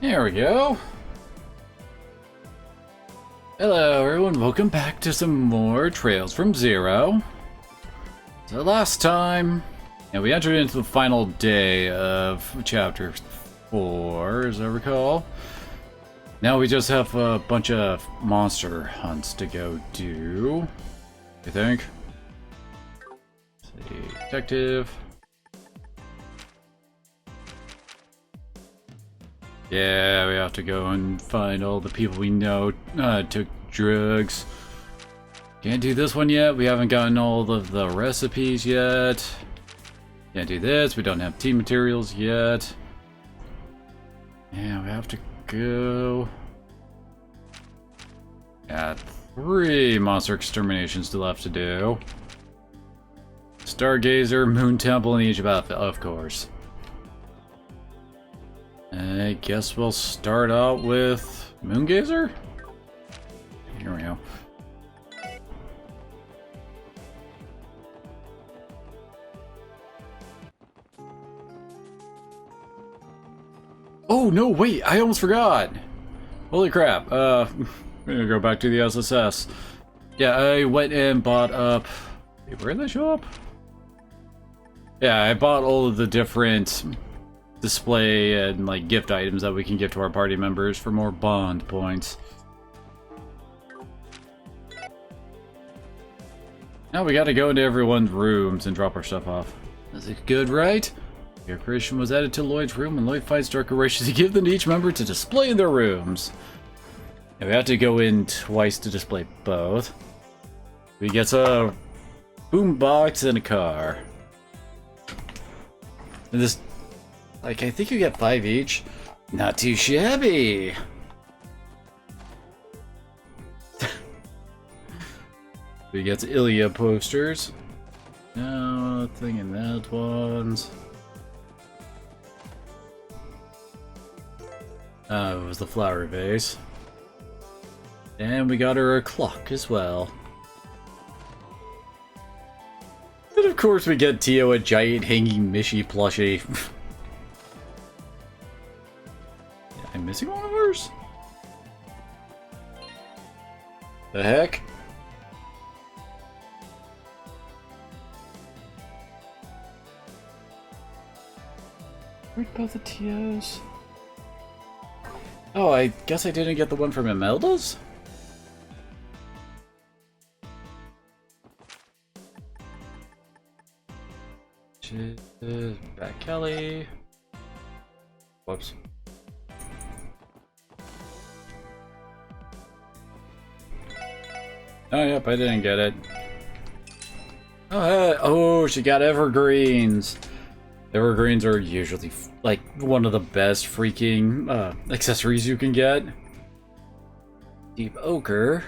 There we go. Hello everyone, welcome back to some more Trails from Zero. So last time, we entered into the final day of Chapter 4, as I recall. Now we just have a bunch of monster hunts to go do, I think. Let's see, detective. Yeah, we have to go and find all the people we know took drugs. Can't do this one yet. We haven't gotten all of the recipes yet. Can't do this. We don't have tea materials yet. Yeah, we have to go. Got 3 monster exterminations still left to do. Stargazer, Moon Temple, and Egypt, of course. I guess we'll start out with Moongazer? Here we go. Oh no, wait, I almost forgot! Holy crap, I'm gonna go back to the SSS. Yeah, I went and bought up... Wait, where did they show up? Yeah, I bought all of the different display and like gift items that we can give to our party members for more bond points. Now we gotta go into everyone's rooms and drop our stuff off. Is it good, right? Decoration was added to Lloyd's room, and Lloyd finds decorations to give them to each member to display in their rooms. And we have to go in twice to display both. We get a boombox and a car. And this, like, I think you get 5 each. Not too shabby. We get Ilya posters. Nothing in that ones. It was the flower vase. And we got her a clock as well. And of course we get Tio a giant hanging Mishy plushie. I'm missing one of hers? The heck? Where'd both the Tios? Oh, I guess I didn't get the one from Imelda's? Back Kelly. Whoops. Oh, yep, I didn't get it. Oh, she got evergreens. Evergreens are usually like one of the best freaking accessories you can get. Deep ochre.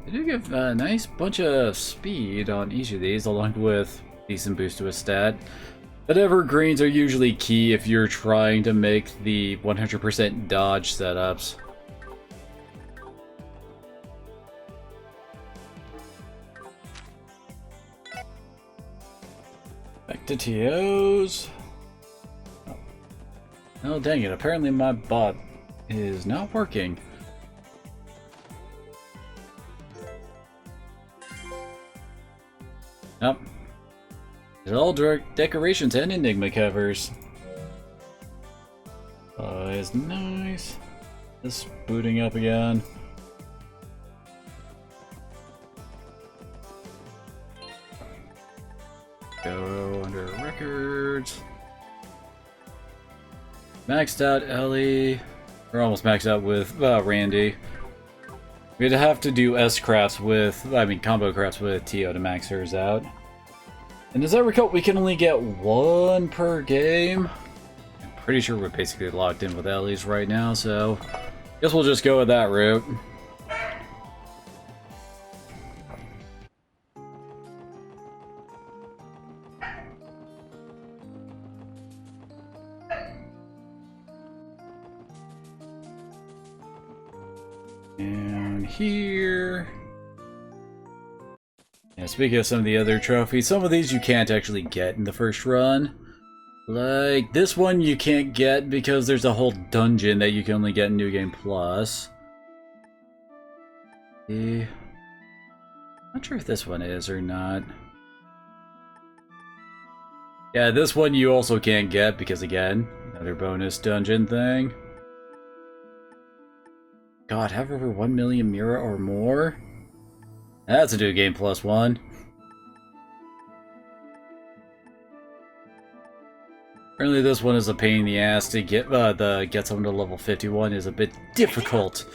They do give a nice bunch of speed on each of these, along with decent boost to a stat. But evergreens are usually key if you're trying to make the 100% dodge setups. Back to TOs. Oh, dang it. Apparently my bot is not working. Nope. It's all decorations and Enigma covers. It's nice. This booting up again. Go under records. Maxed out Ellie. We're almost maxed out with Randy. We'd have to do S-crafts with, combo crafts with Tio to max hers out. And as I recall, we can only get 1 per game. I'm pretty sure we're basically locked in with Ellie's right now, so guess we'll just go with that route. And here. Yeah, speaking of some of the other trophies, some of these you can't actually get in the first run. Like, this one you can't get because there's a whole dungeon that you can only get in New Game Plus. Not sure if this one is or not. Yeah, this one you also can't get because, again, another bonus dungeon thing. God, have over 1 million Mira or more? That's a New Game Plus one. Apparently this one is a pain in the ass to get get someone to level 51 is a bit difficult.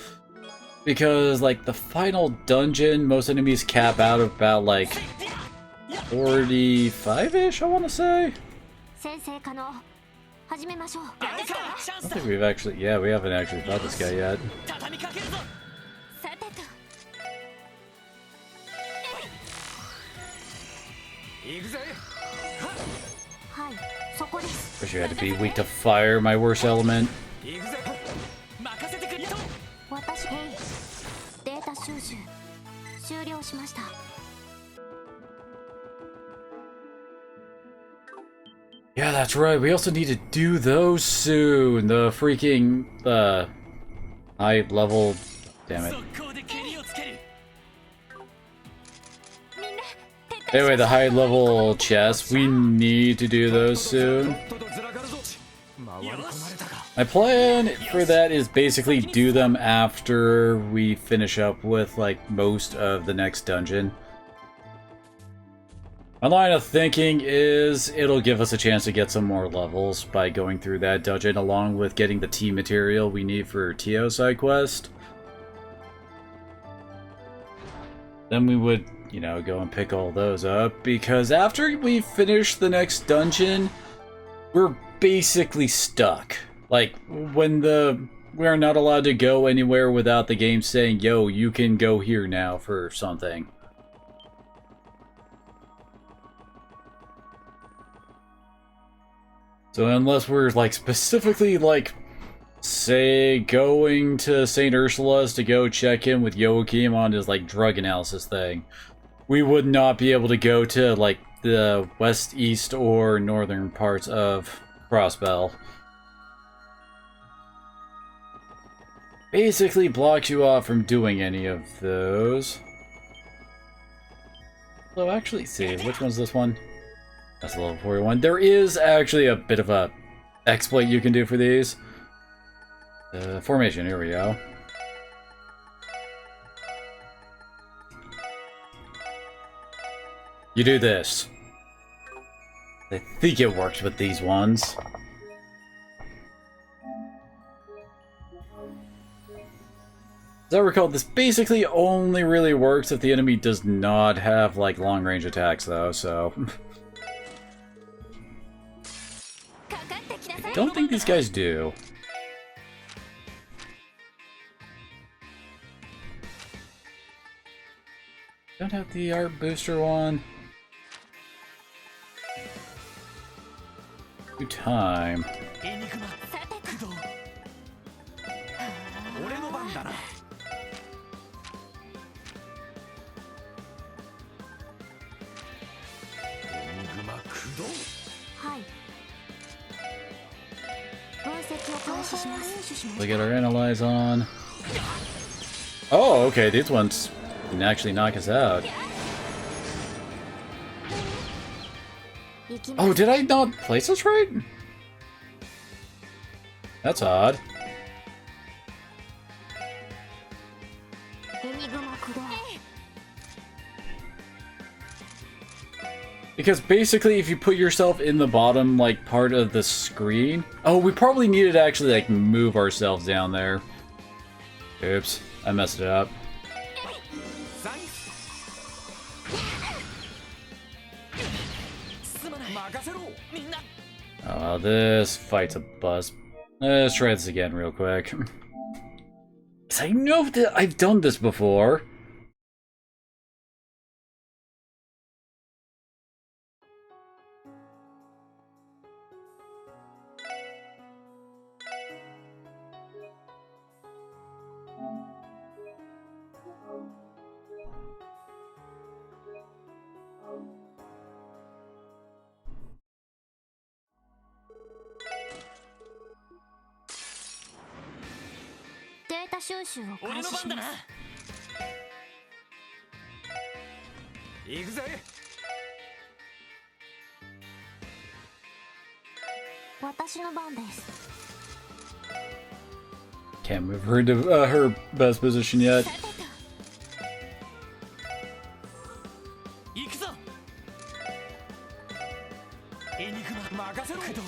Because, like, the final dungeon, most enemies cap out about, like, 45-ish, I want to say? I don't think we've actually... Yeah, we haven't actually fought this guy yet. Wish you had to be weak to fire, my worst element. Yeah, that's right. We also need to do those soon. The freaking high level. Damn it. Anyway, the high level chests. We need to do those soon. My plan for that is basically do them after we finish up with like most of the next dungeon. My line of thinking is it'll give us a chance to get some more levels by going through that dungeon along with getting the tea material we need for KeA side quest. Then we would, you know, go and pick all those up because after we finish the next dungeon, we're basically stuck. Like, when we are not allowed to go anywhere without the game saying, yo, you can go here now for something. So unless we're, like, specifically, like, say, going to St. Ursula's to go check in with Joachim on his, like, drug analysis thing, we would not be able to go to, like, the west, east, or northern parts of Crossbell. Basically blocks you off from doing any of those. So actually, see, which one's this one? That's a level 41. There is actually a bit of a exploit you can do for these. Formation, here we go. You do this. I think it works with these ones. As I recall, this basically only really works if the enemy does not have, like, long-range attacks, though, so... I don't think these guys do. Don't have the art booster one. New time. We get our analyze on. Oh, okay, these ones can actually knock us out. Oh, did I not place this right? That's odd. Because basically, if you put yourself in the bottom, like, part of the screen... Oh, we probably needed to actually, like, move ourselves down there. Oops, I messed it up. Oh, this fight's a bust. Let's try this again real quick. Because I know that I've done this before. タ収集を開始します。行くぜ。私の番です。 Can't move her to her best position yet. 行くぞ。エニグマ任せろ。駆動。エ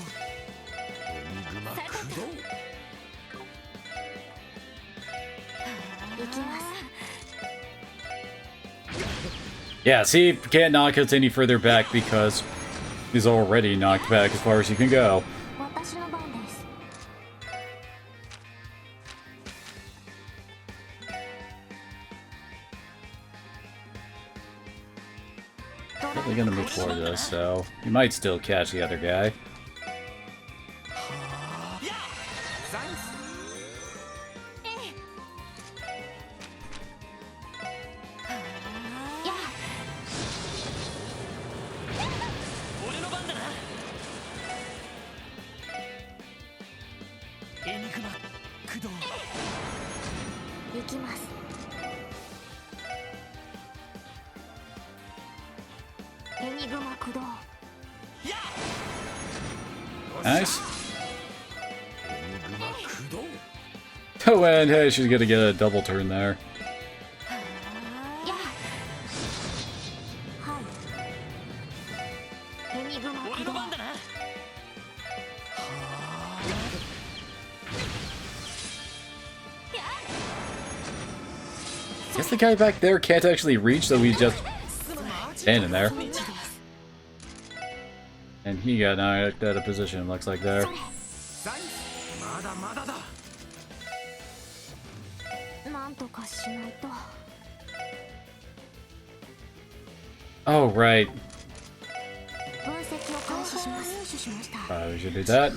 ニグマ駆動。行きます。 Yeah, see, can't knock us any further back because he's already knocked back as far as he can go. 私の番です。 Probably gonna move toward this, so you might still catch the other guy. Nice. Oh, and hey, she's gonna get a double turn there. Guess the guy back there can't actually reach, so he's just standing there. And he got knocked out of position, looks like there. Oh, right. Probably should do that.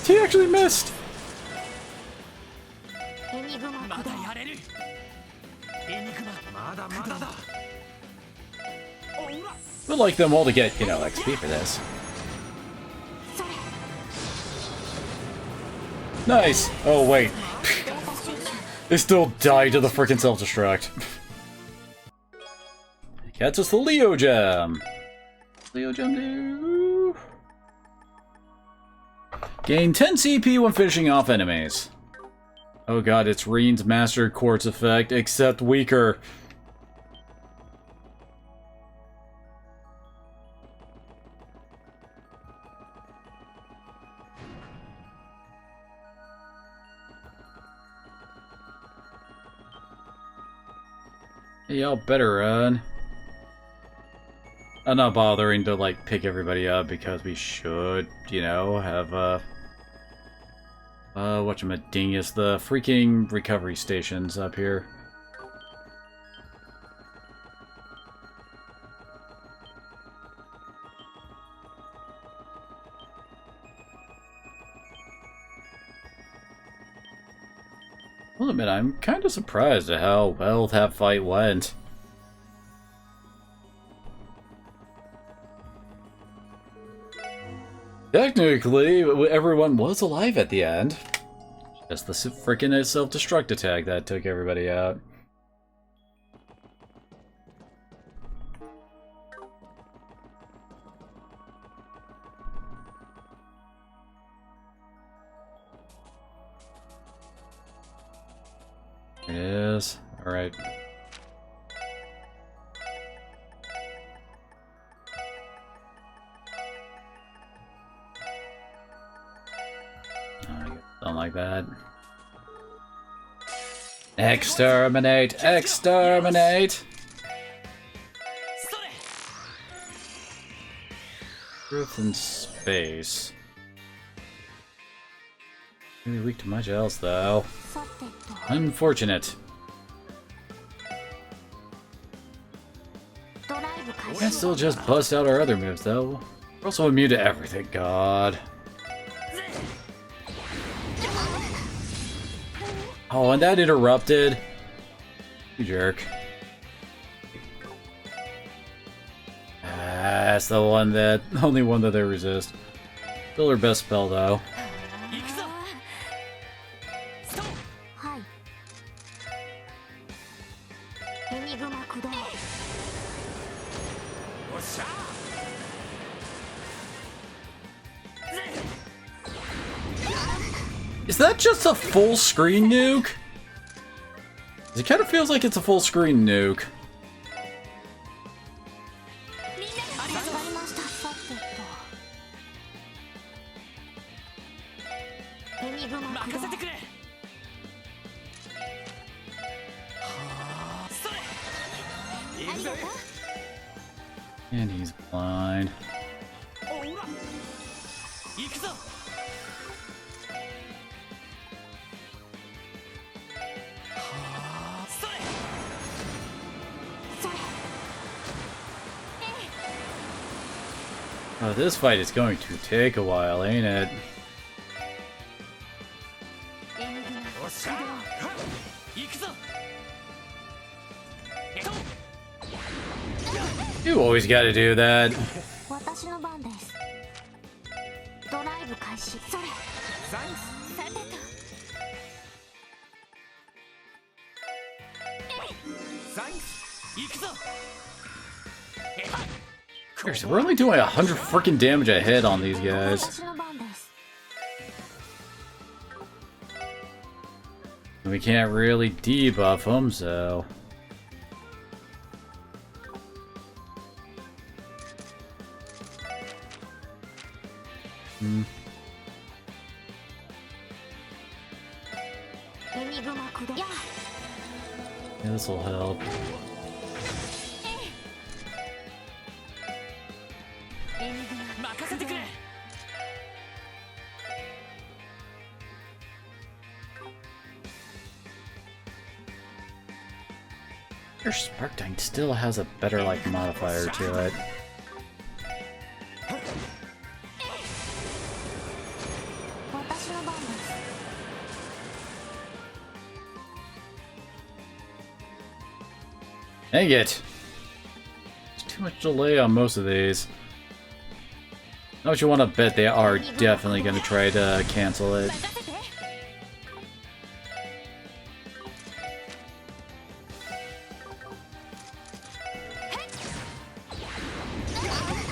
He actually missed! Would like them all to get, you know, XP for this. Nice! Oh, wait. They still died to the freaking self-destruct. Gets us the Leo Gem. Leo Gem do. Gain 10 CP when finishing off enemies. Oh god, it's Reen's Master Quartz effect, except weaker. Hey, y'all better run. I'm not bothering to, like, pick everybody up because we should, you know, have, whatchamadingus, the freaking recovery stations up here. I'll admit, I'm kind of surprised at how well that fight went. Technically, everyone was alive at the end. Just the freaking self-destruct attack that took everybody out. It is. Alright. Something like that. Exterminate! Exterminate! Truth in space. Really weak to much else, though. Unfortunate. We can still just bust out our other moves, though. We're also immune to everything, god. Oh, and that interrupted. You jerk. That's the one that, only one that they resist. Still her best spell though. 行くぞストップ はいエニグマ駆動おっしゃーぜ Is that just a full screen nuke? It kind of feels like it's a full screen nuke. わかりましたさてとエニグマ駆動任せてくれそれ行くぜ And he's blind. おら行くぞそれ それ Oh, this fight is going to take a while, ain't it? エニグマおっしゃー行くぞ You always gotta do that. 私の番ですドライブ開始それサンクスさてとサンクス行くぞ Seriously, we're only doing 100 freaking damage a hit on these guys. 私の番です We can't really debuff them, so... Hmm. エニグマ駆動や Yeah, this'll help. エニグマ任せてくれ Your Spark Tank still has a better, like, modifier to it. 私の番です Dang it! There's too much delay on most of these. Don't you want to bet they are definitely going to try to cancel it? 任せて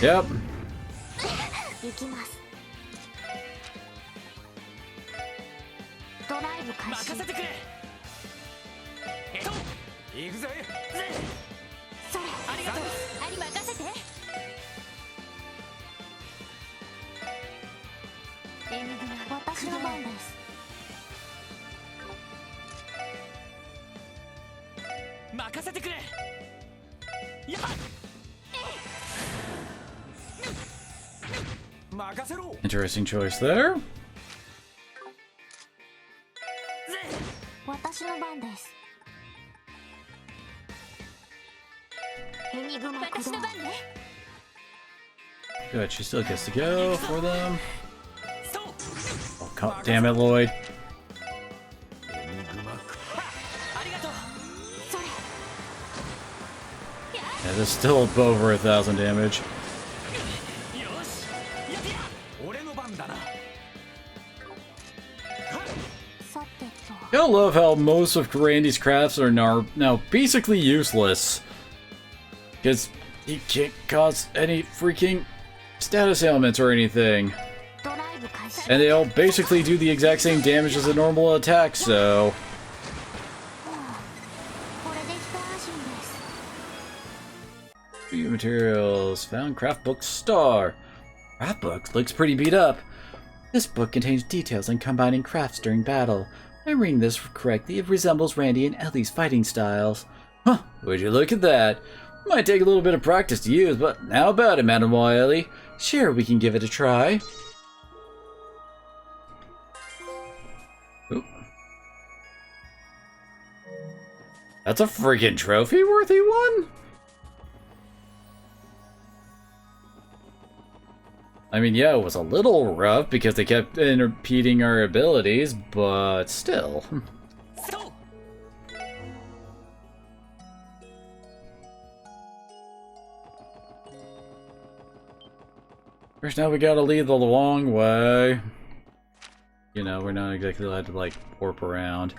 Yep. 行きますドライブ開始任せてくれ行くぜそれありがとうあり任せてエニグマ私の番です任せてくれやっ任せろ Interesting choice there. 私の番ですエニグマ駆動 Good, she still gets to go for them. ストップ Oh, God damn it, Lloyd. エニグマありがとうそれ Yeah, that's still over 1,000 damage. よしやってや俺の番だな さてと I love how most of Randy's crafts are now basically useless. Because he can't cause any freaking status ailments or anything. ドライブ開始 And they all basically do the exact same damage as a normal attack, so... これで一安心です Few materials. Found craft book star. Craft book looks pretty beat up. This book contains details on combining crafts during battle. If I'm reading this correctly, it resembles Randy and Ellie's fighting styles. Huh, would you look at that? Might take a little bit of practice to use, but how about it, Mademoiselle Ellie? Sure, we can give it a try. Oop. That's a freaking trophy-worthy one? I mean, yeah, it was a little rough because they kept impeding our abilities, but still. ストッ First, now we gotta lead the long way. You know, we're not exactly allowed to, like, warp around.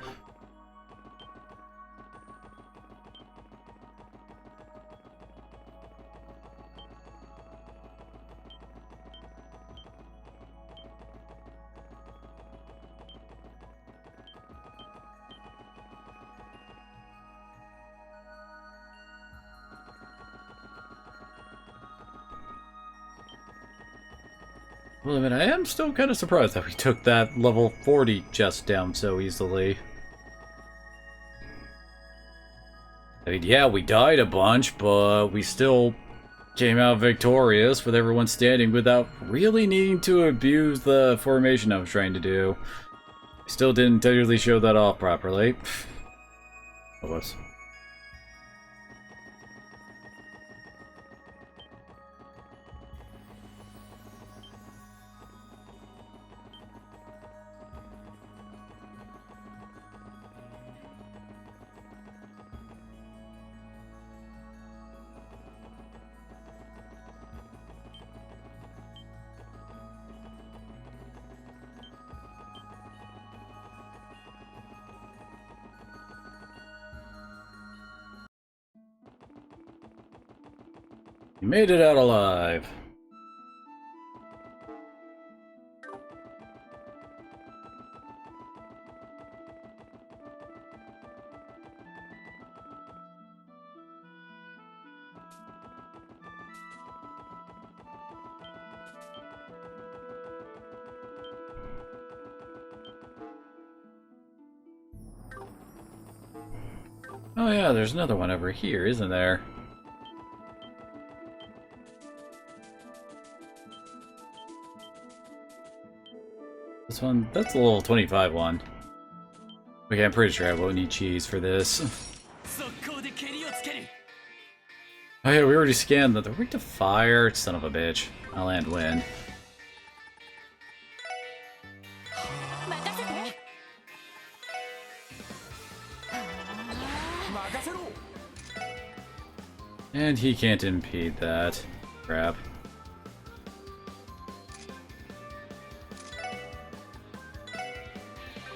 Well, I mean, I am still kind of surprised that we took that level 40 just down so easily. I mean, yeah, we died a bunch, but we still came out victorious with everyone standing without really needing to abuse the formation I was trying to do. Still didn't totally show that off properly. Oh, whoops. You made it out alive. Oh yeah, there's another one over here, isn't there? This one, that's the little 25 one. Okay, I'm pretty sure I won't need cheese for this. Oh yeah, we already scanned that. They're weak to fire. Son of a bitch. I'll land wind. And he can't impede that. Crap.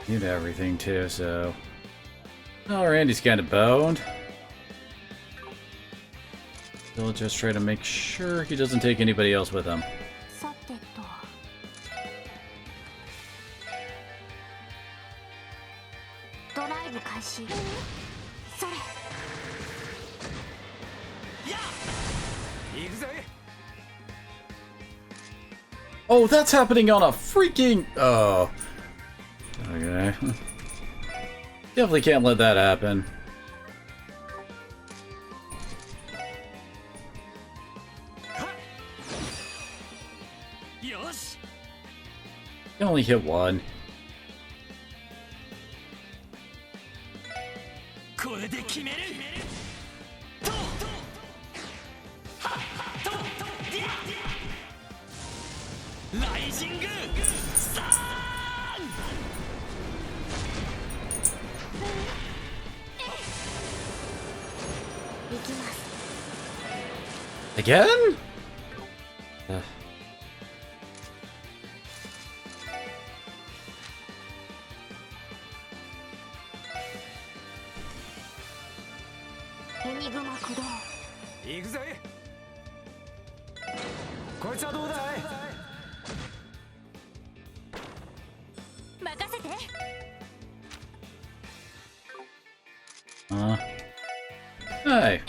Need everything too, so... Oh, Randy's kind of boned. He'll just try to make sure he doesn't take anybody else with him. さてと。ドライブ開始。それ。行くぜ。 Oh, that's happening on a freaking... Oh. Okay. Definitely can't let that happen. You only hit one. Again? Ugh. Enigma 駆動。行くぜ。こいつはどうだい。任せて。Hey.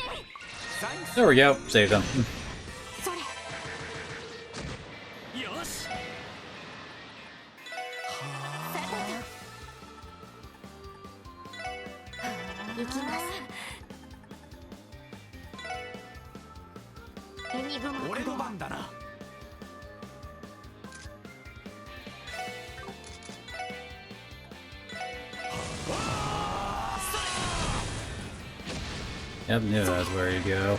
There we go. Saved him. それ。よし。行きます。エニグマ俺駆動。の番だな。 Yep, knew that's where you go.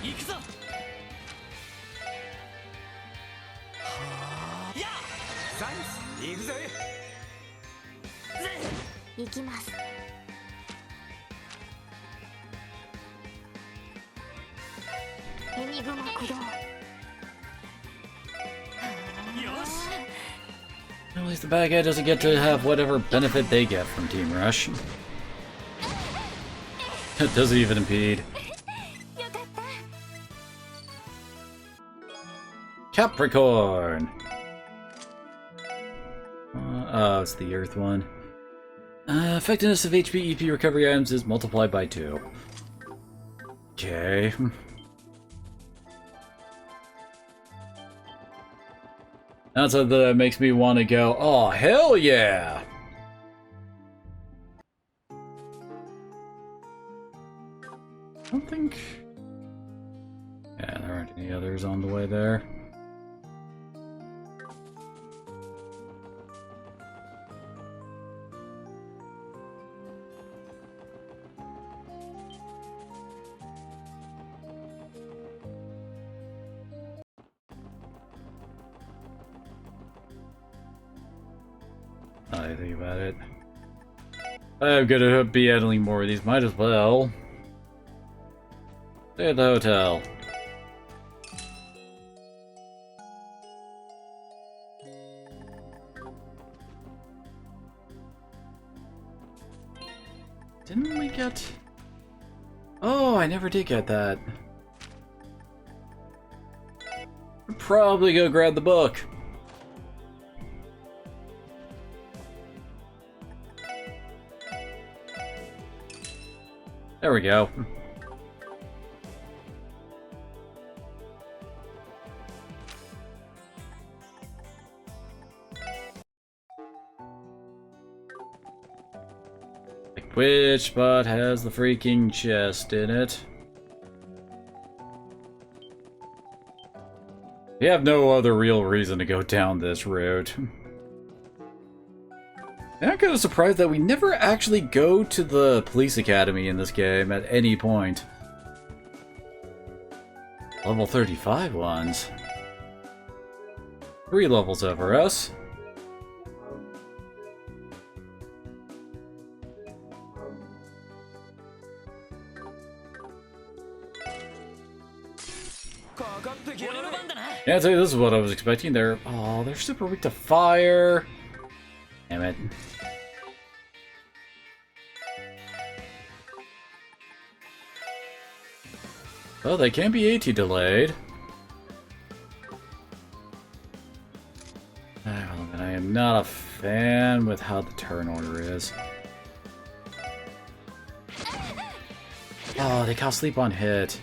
行くぞ。や。サンクス。行くぜ。行きます。エニグマ駆動。よし At least the bad guy doesn't get to have whatever benefit they get from Team Rush. It doesn't even impede. よかった。 Capricorn! Oh, it's the Earth one. Effectiveness of HP EP recovery items is multiplied by 2. Okay. That's something that makes me want to go, oh, hell yeah! I don't think... Yeah, there aren't any others on the way there. I think about it. I'm gonna be handling more of these, might as well. Stay at the hotel. Didn't we get... Oh, I never did get that. I'll probably go grab the book. There we go. Which spot has the freaking chest in it? We have no other real reason to go down this route. I'm kind of surprised that we never actually go to the police academy in this game at any point. Level 35 ones. 3 levels over us. Yeah, I'll tell you, this is what I was expecting. They're super weak to fire. Damn it. Oh, they can be AT delayed. And I am not a fan with how the turn order is. Oh, they can't sleep on hit.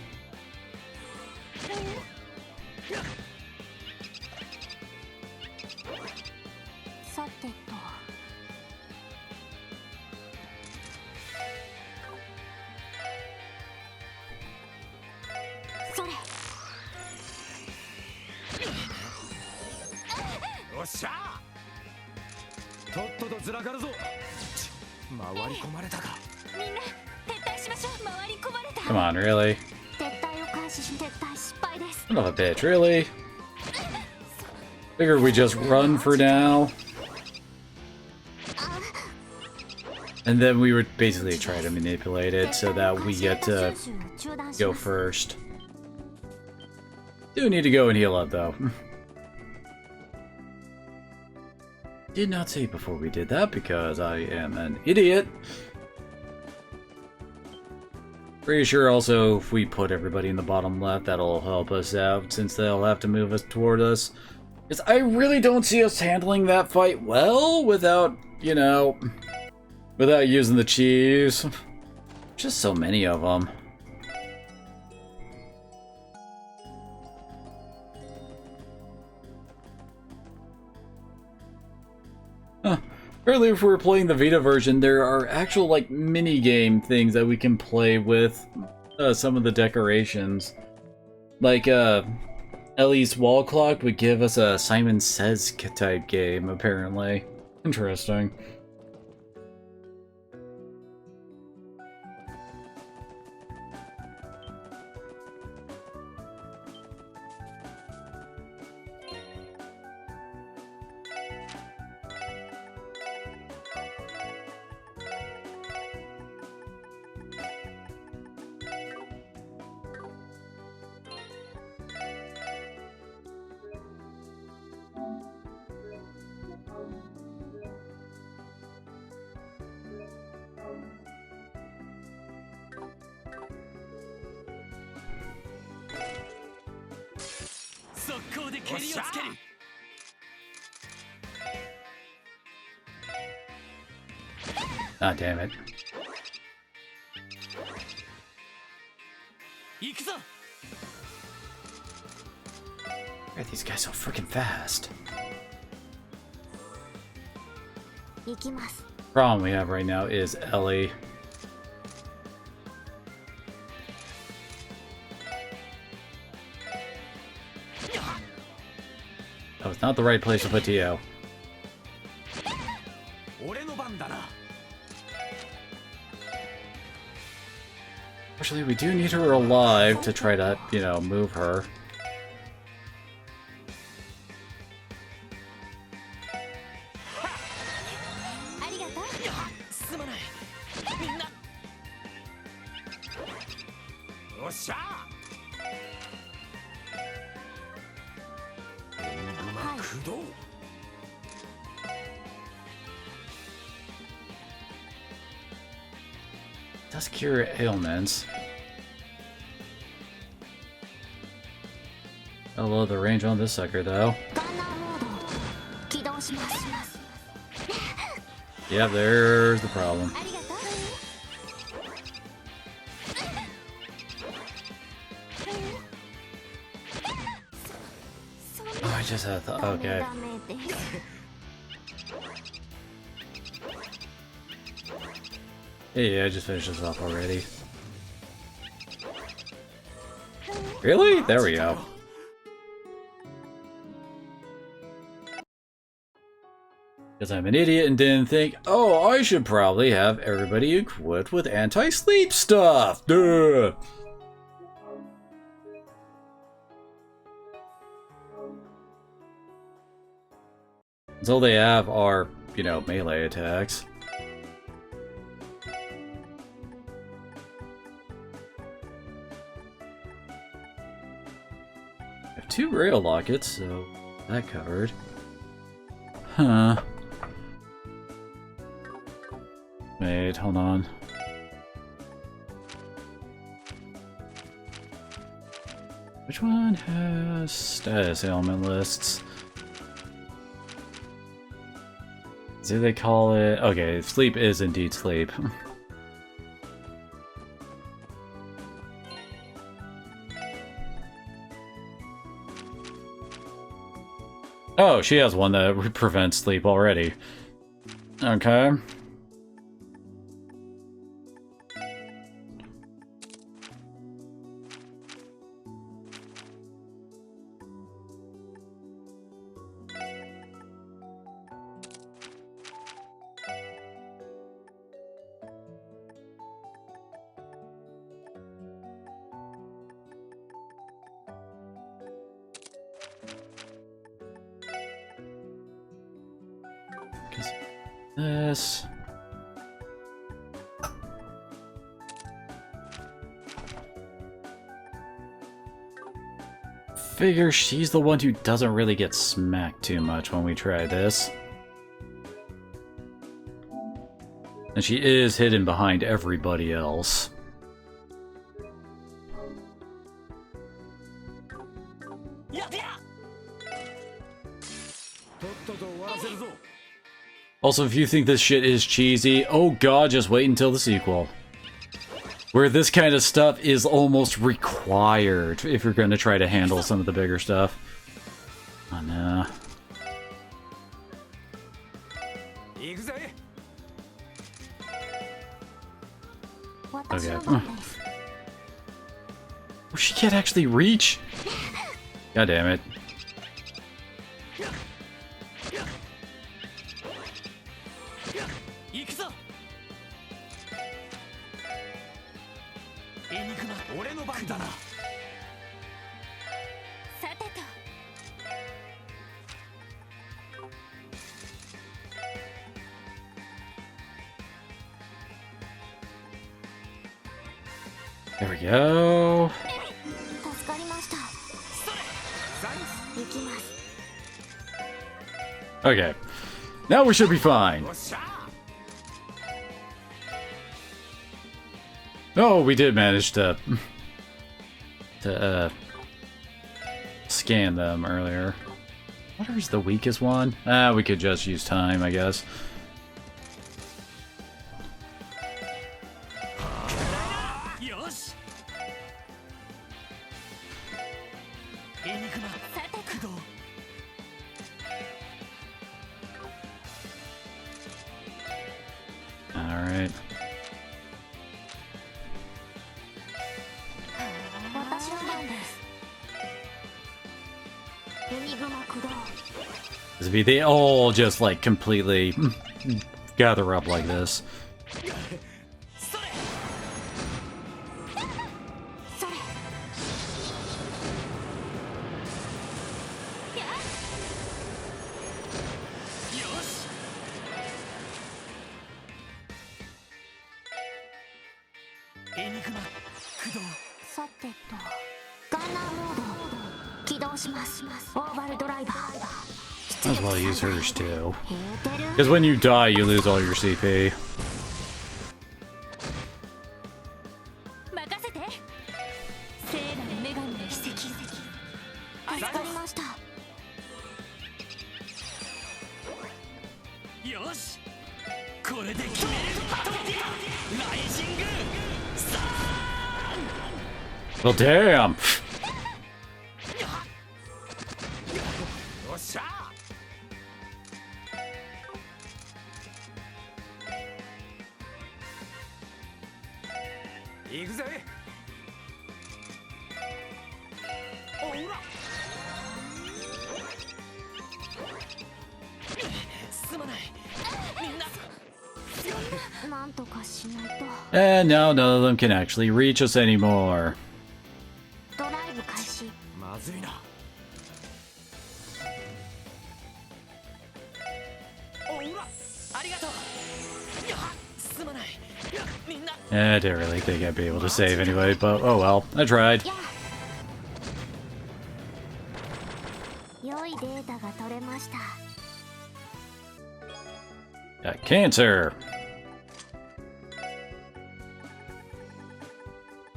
Come on, really? Son of a bitch, really? Figured we just run for now. And then we would basically try to manipulate it so that we get to go first. Do need to go and heal up, though. Did not say before we did that because I am an idiot. Pretty sure also if we put everybody in the bottom left, that'll help us out since they'll have to move us toward us. Because I really don't see us handling that fight well without, you know, without using the cheese. Just so many of them. Huh. Apparently if we're playing the Vita version, there are actual, like, mini-game things that we can play with some of the decorations. Like, Ellie's wall clock would give us a Simon Says type game, apparently. Interesting. 行で蹴りをつける。Ah, damn it. 行くぞ。 Why are these guys so freaking fast? 行きます。 Problem we have right now is Ellie. That was not the right place to put Tio. 俺の番だな。 Actually, we do need her alive to try to, you know, move her. ありがとう。すまない。みんな。よっしゃ。駆動。 Does cure ailments. I love the range on this sucker, though. ガンナーモード起動します。 Yeah, there's the problem. ありがとう。 Oh, I just had the okay. ダメです。 Hey, I just finished this off already. Really? There we go. Because I'm an idiot and didn't think, oh, I should probably have everybody equipped with anti-sleep stuff. Duh. All they have are, you know, melee attacks. I have 2 rail lockets, so that covered. Huh. Wait, hold on. Which one has status ailment lists? Do they call it? Okay, sleep is indeed sleep. Oh, she has one that prevents sleep already. Okay. This. Figure she's the one who doesn't really get smacked too much when we try this. And she is hidden behind everybody else. Also, if you think this shit is cheesy, oh god, just wait until the sequel. Where this kind of stuff is almost required if you're going to try to handle some of the bigger stuff. Oh no. Okay. Oh, she can't actually reach? God damn it. There we go. Okay. Now we should be fine. Oh, we did manage to scanned them earlier. What is the weakest one? We could just use time, I guess. Alright. They all just like completely gather up like this. Might as well use hers too. Because when you die, you lose all your CP. Well, damn. And now none of them can actually reach us anymore. I didn't really think I'd be able to save anyway, but oh well, I tried. Got cancer.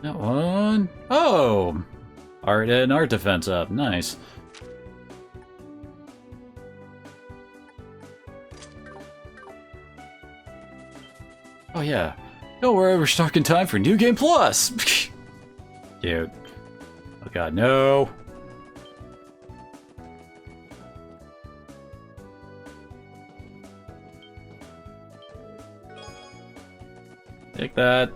That one. Oh! Art and art defense up. Nice. Oh yeah. Don't worry, we're stuck in time for New Game Plus! Cute. Oh god, no! Take that.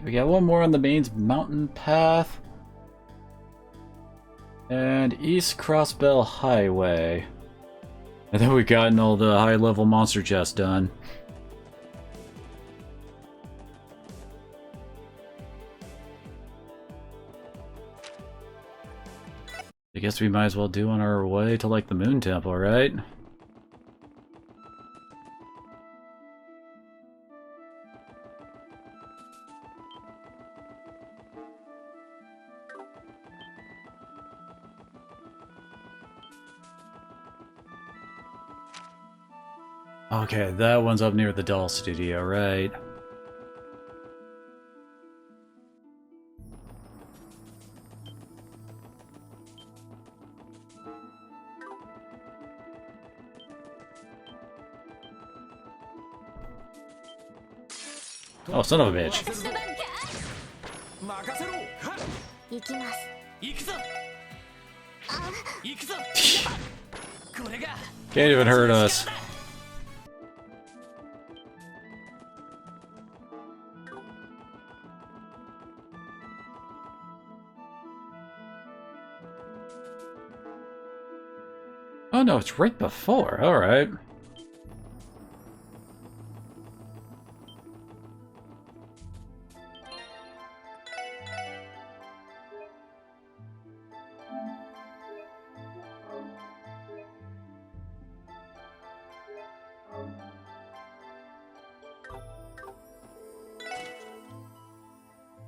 We got one more on the main mountain path. And East Crossbell Highway. And then we've gotten all the high-level monster chests done. I guess we might as well do on our way to, like, the Moon Temple, right? Okay, that one's up near the doll studio, right? Oh, son of a bitch. Can't even hurt us. Oh no, it's right before. Alright.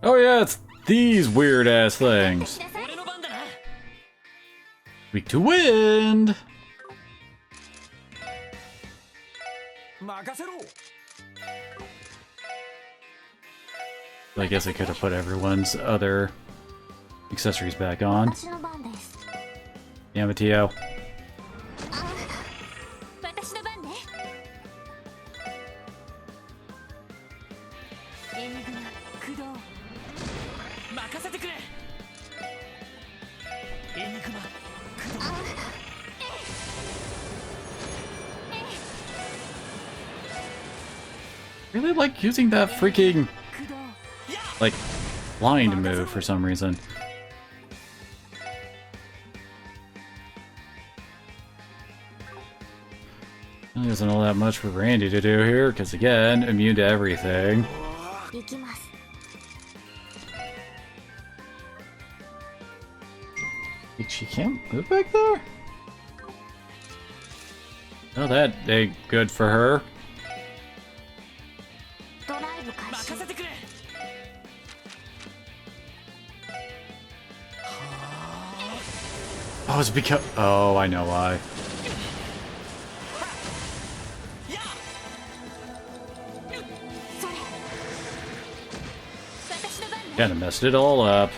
Oh yeah, it's these weird ass things. 俺の番だな。 Weak to wind. 任せろ。 I guess I could have put everyone's other accessories back on. 私の番です。 Damn it, Tio. 私の番ね。エニグマ駆動。任せてくれ。エニグマ駆動。 Really like using that freaking 駆動。 like blind move for some reason. Really isn't all that much for Randy to do here, because again, immune to everything. 行きます。 Wait, she can't move back there? Oh, that ain't good for her. ドライブ開始。任せてくれ。 Oh, it's because. Oh, I know why. それ。私の番ね。 Kinda messed it all up.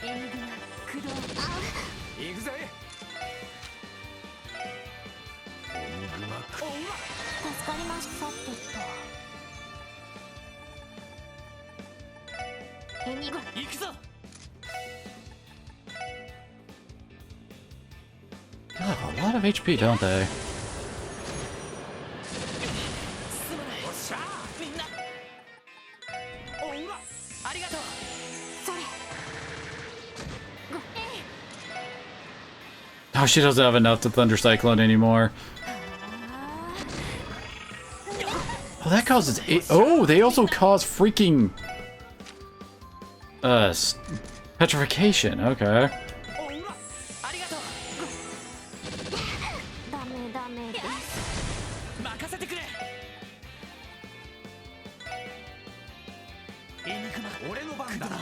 エニグマ駆動。行くぜ。エニグマ駆動。助かりました。さてと。エニグマ。行くぞ。 They have a lot of HP, don't they? すまない。おっしゃー。みんな。おうら。ありがとう。それ。ご。 Oh, she doesn't have enough to Thunder Cyclone anymore. Oh, that causes oh, they also cause freaking petrification. Okay. おうら。ありがとう。ダメダメです。任せてくれ。エニグマ俺の番だな。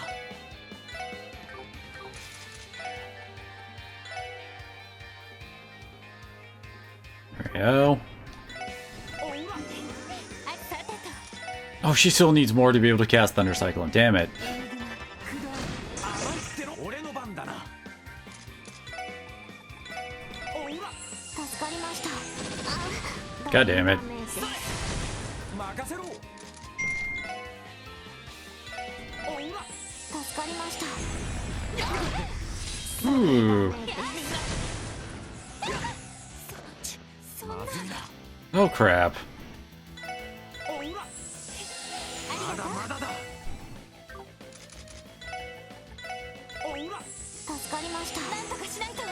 There we go. おうら。あ、さてと。 Oh, she still needs more to be able to cast Thunder Cyclone. Damn it. エニグマ駆動。甘いってろ。俺の番だな。おうら。助かりました。 God damn it. ダメです。任せろ。おうら。助かりました。 Ooh. まずいな。 Oh, crap. おうら。まだまだだ。おうら。助かりました。なんとかしないと。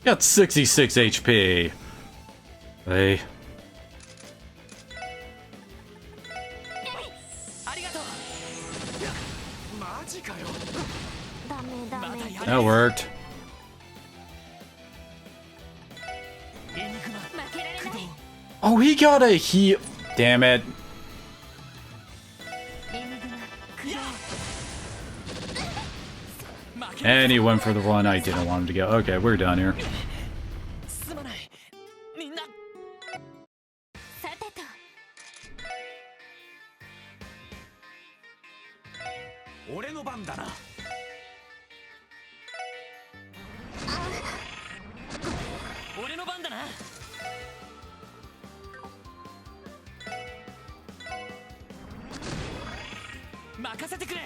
Got 66 HP. Hey. ありがとう。マジかよ。ダメダメ。 That worked. エニグマ負けられない。 Oh, he got a heal. Damn it. エニグマ駆動。 負け And he went for the one I didn't want him to go. Okay, we're done here. すまない。みんな。さてと。俺の番だな。俺の番だな。任せてくれ。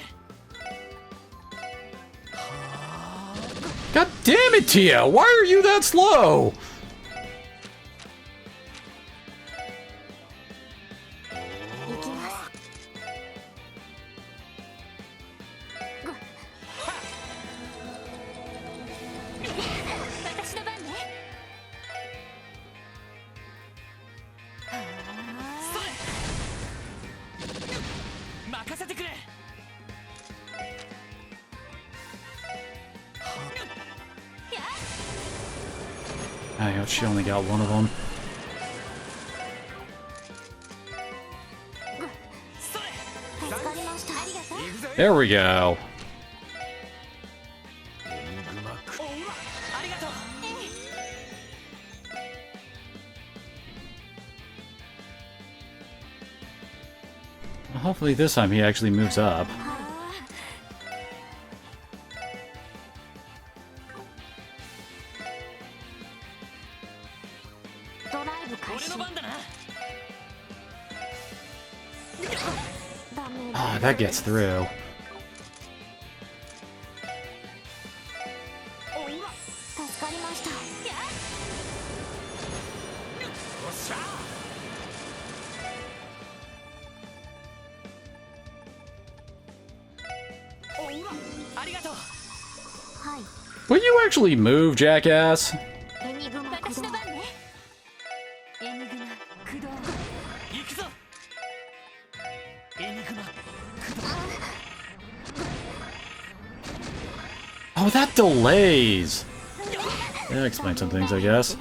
God damn it, Tia! Why are you that slow? 行きます。ご。私の番ね。任せてくれ。 あ She only got one of them. それ 助かりました。ありがとう。 行くぜ There we go. おうらありがとう Hopefully this time he actually moves up. ドライブ開俺始。の番だな ダメだ。 Ah, that gets through. おうらよ助かりました。っしゃ おうらありがとう はい。 Will you actually move, jackass? エニグマ駆動。ねエニグマ駆動行くぞエニグマ Oh, that delays. That explains some things, I guess.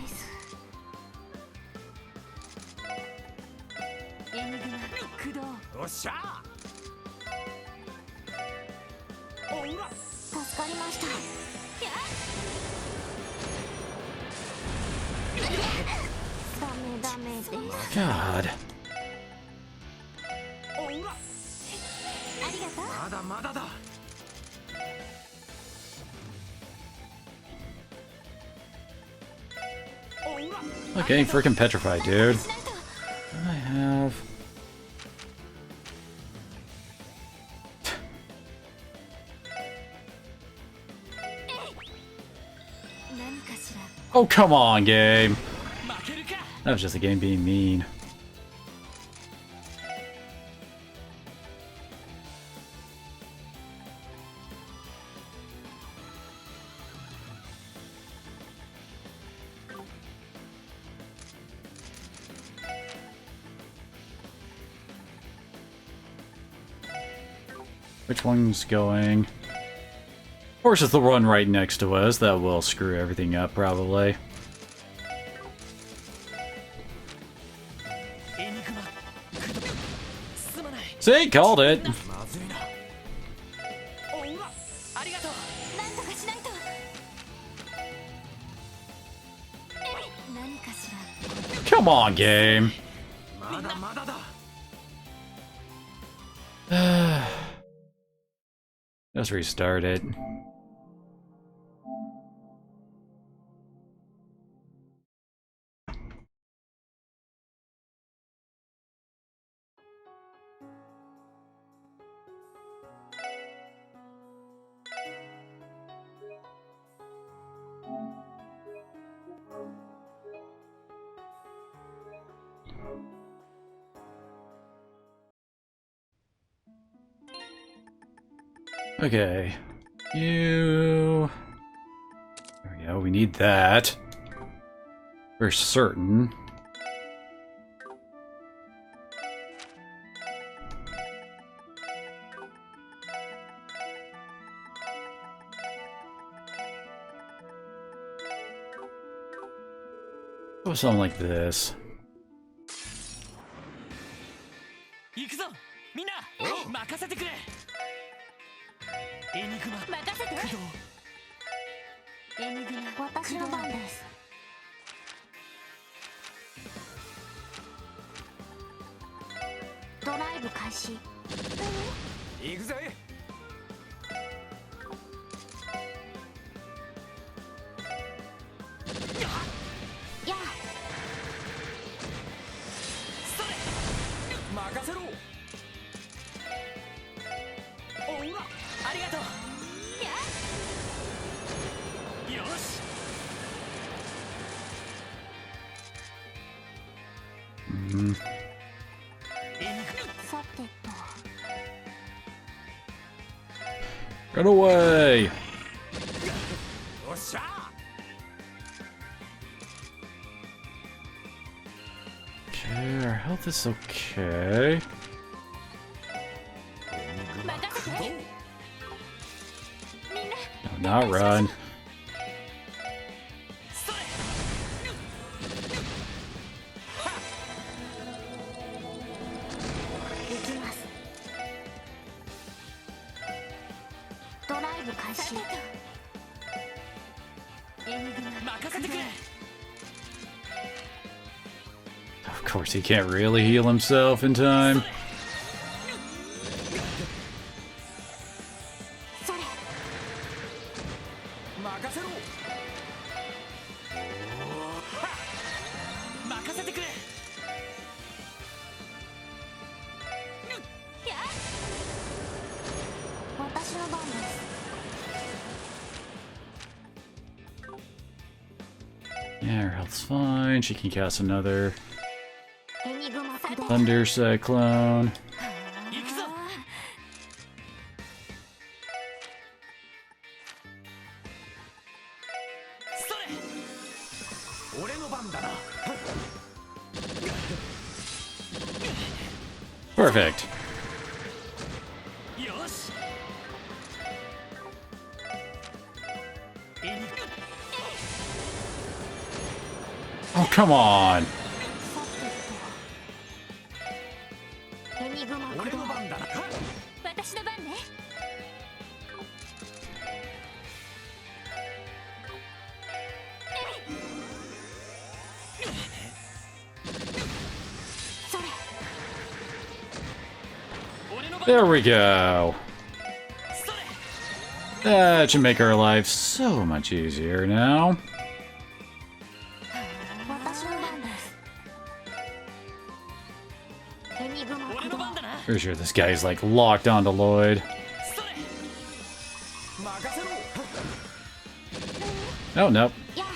エニグマ駆動おっしゃおうら 助かりました。ダメです。 God. おうらありがとう。まだまだだ おうら I'm getting freaking petrified, dude. I have... Oh, come on, game. 負けるか That was just the game being mean. Which one's going? Of course, it's the one right next to us. That will screw everything up, probably. エニグマ駆動すまない See? Called it. まずいなおうらありがとうなんとかしないと。何かしら。 Come on, game. まだまだだ Let's restart it. Okay. You... There we go, we need that. For certain. Oh, something like this. 行くぞみんな任せてくれエニグマ任せて。駆動エニグマ、私の番です。ドライブ開始。行くぜやあ、それ任せろおうらありがとうよし Mm. エニグさてと。 Run away! よっしゃ Okay, our health is okay. 任せて。みんな。 No, not run. それイブ開始。エニグマ任せてくれ。 Of course, he can't really heal himself in time. それ。任せろ。任せてくれ。私の番です。 Yeah, her health's fine. She can cast another エニグマ駆動。 Thunder Cyclone. 行くぞ。それ。俺の番だな。 Perfect. よし。エニグ Oh, come on. エニグマ駆動。俺の番だな。私の番ね。それ。 俺の番。 There we go. それ。 That should make our life so much easier now. 私の番です。エニグマ俺駆動。の番だな。 Pretty sure this guy's like locked onto Lloyd. それ。任せろ。 Oh, nope. やあ。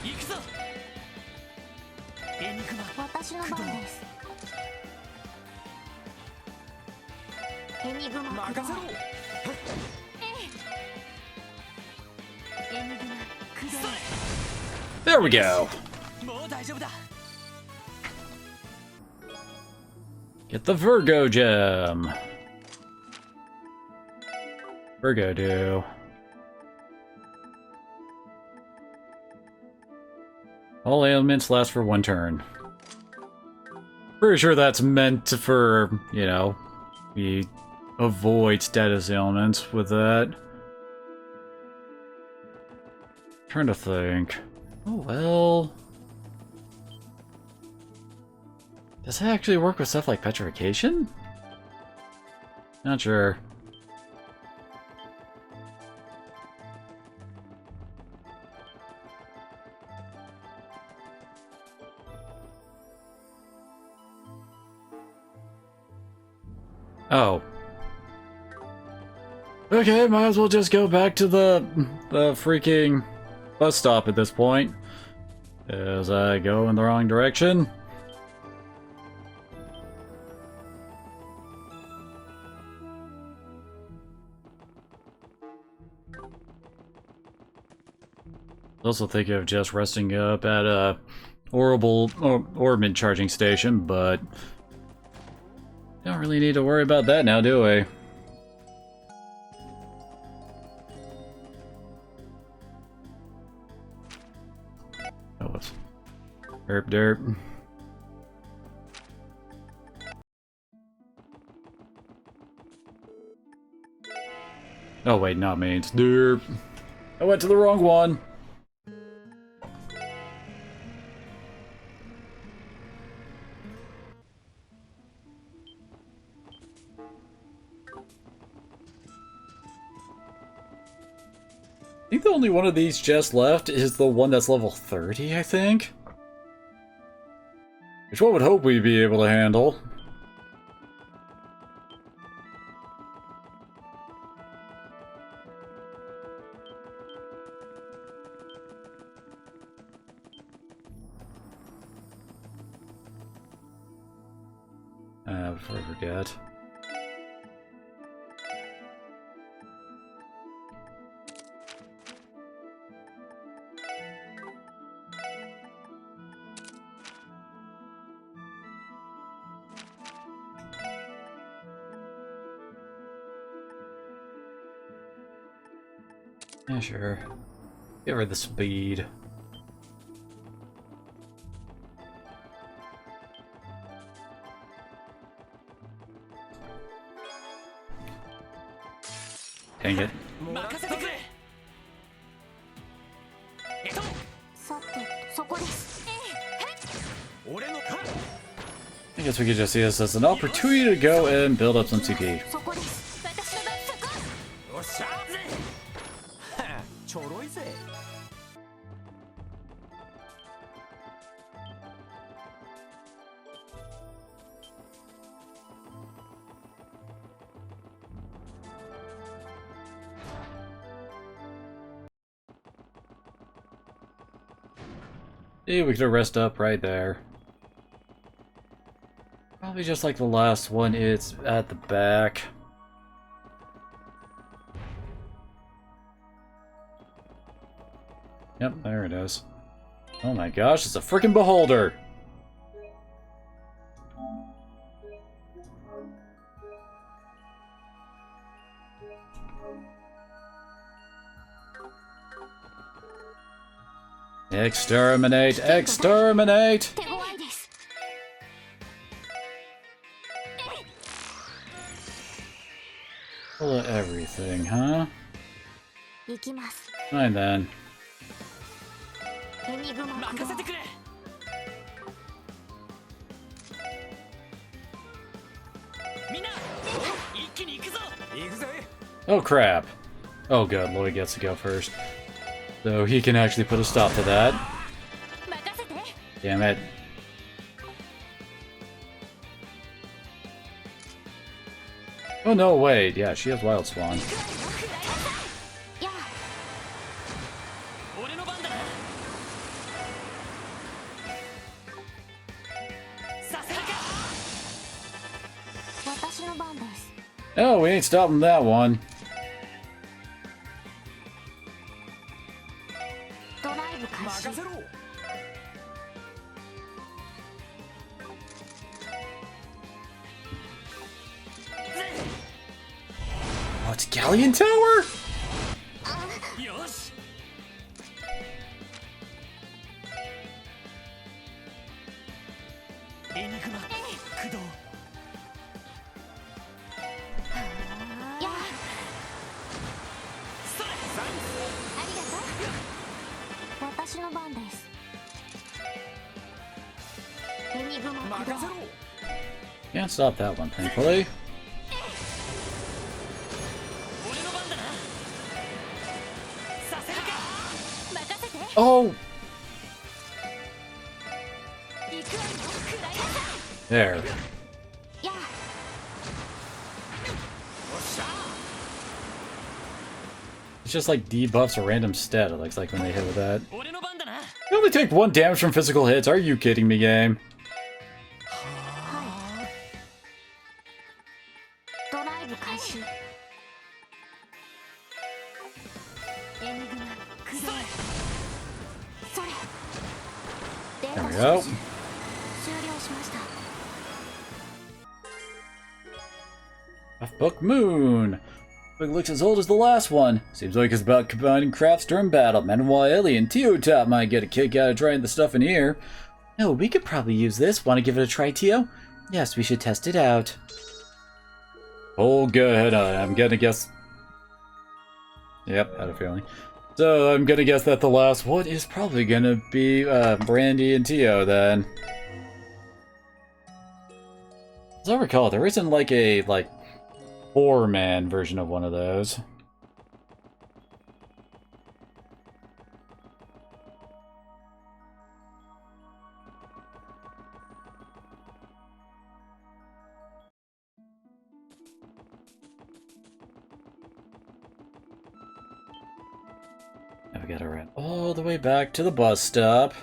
行くぞ。エニグマ。 私の番です。エニグマ駆動。任せろ。エニグマ駆動。 There we go. もう大丈夫だ。 Get the Virgo gem. Virgo do. All ailments last for 1 turn. Pretty sure that's meant for, you know, we avoid status ailments with that. Trying to think. Oh well. Does that actually work with stuff like petrification? Not sure. Oh. Okay, might as well just go back to the freaking bus stop at this point. As I go in the wrong direction. Also thinking of just resting up at a horrible orbit charging station, but don't really need to worry about that now, do we? Oh, whoops. Derp derp. Oh wait, not me, it's derp. I went to the wrong one. I think the only one of these just left is the one that's level 30, I think. Which one would hope we'd be able to handle. Before I forget. Yeah, sure. Give her the speed. Dang it. 任せてくれ。さてそこです。俺の I guess we could just see this as an opportunity to go and build up some CP. そこです。私の脱速。よっしゃぜ。ちょろいぜ。Yeah, we could rest up right there. Probably just like the last one, it's at the back. Yep, there it is. Oh my gosh, it's a freaking beholder! Exterminate! Exterminate! 手強いです。 Full of everything, huh? 行きます。 Fine then. エニグマ駆動。任せてくれ。みんな一気に行くぞ。行くぜ。 Oh crap. Oh good, Lloyd gets to go first. So he can actually put a stop to that. 任せて。 Damn it. Oh no, wait. Yeah, she has Wild Swan. やあ。 俺の番だな。させるか。私の番です。 Oh, we ain't stopping that one. ドライブ開始。任せろ。 Oh, it's Galleon Tower? よし。エニグマ駆動。やあ。それ。ありがとう。私の番です。エニグマ駆動。任せろ。 Can't stop that one, thankfully. 俺の番だな。させるか。任せて。 Oh! 行くわよ。食らいなさ There. い。やあ。 おっしゃ。 It's just like debuffs a random stat, it looks like when they hit with that. 俺の番だな。 You only take 1 damage from physical hits, are you kidding me, game? ドライブ開始。エニグマ駆動。それ。 There we go. 終了しました。 Book Moon. Book looks as old as the last one. Seems like it's about combining crafts during battle. Meanwhile, Ellie and Teo-Top might get a kick out of trying the stuff in here. No, we could probably use this. Want to give it a try, Teo? Yes, we should test it out. Oh, good. I'm gonna guess... Yep, had a feeling. So, I'm gonna guess that the last one is probably gonna be Brandy and Teo, then. As I recall, there isn't like a, 4-man version of one of those. Now we gotta run all the way back to the bus stop.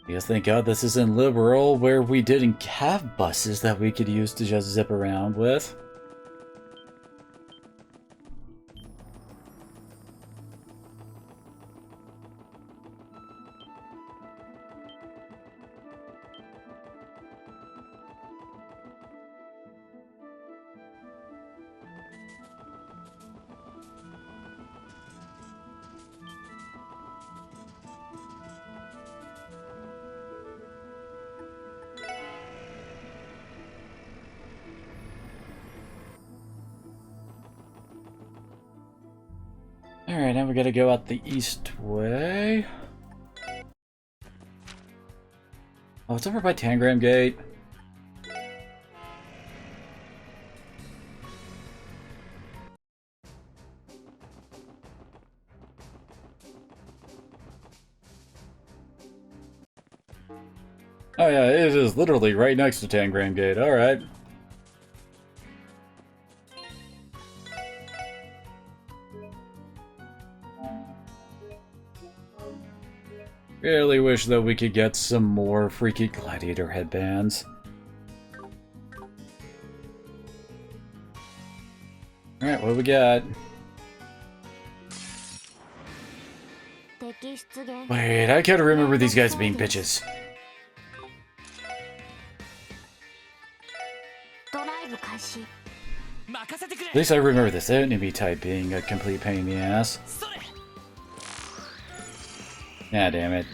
Yes, thank God this isn't liberal, where we didn't have buses that we could use to just zip around with. Alright, now we gotta go out the east way. Oh, it's over by Tangram Gate. Oh yeah, it is literally right next to Tangram Gate, alright. Really wish that we could get some more freaky gladiator headbands. Alright, what do we got? Wait, I can't remember these guys being bitches. At least I remember this enemy type being a complete pain in the ass. Ah, damn it.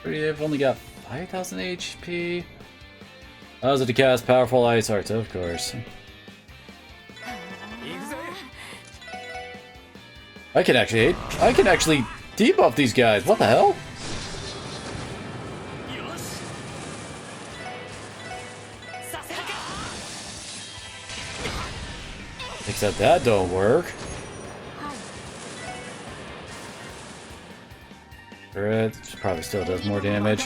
I've only got 5,000 HP. Allows it to cast powerful ice arts, of course. I can actually debuff these guys. What the hell? Except that don't work. It probably still does more damage.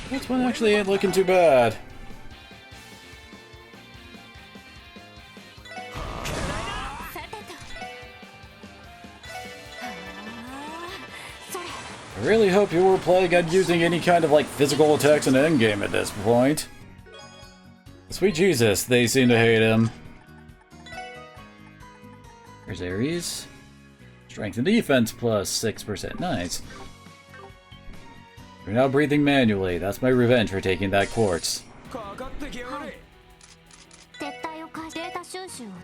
This one actually ain't looking too bad. I really hope you were planning on using any kind of like physical attacks in endgame at this point. Sweet Jesus, they seem to hate him. There's Ares. Strength and defense plus 6%. Nice. You're now breathing manually. That's my revenge for taking that quartz.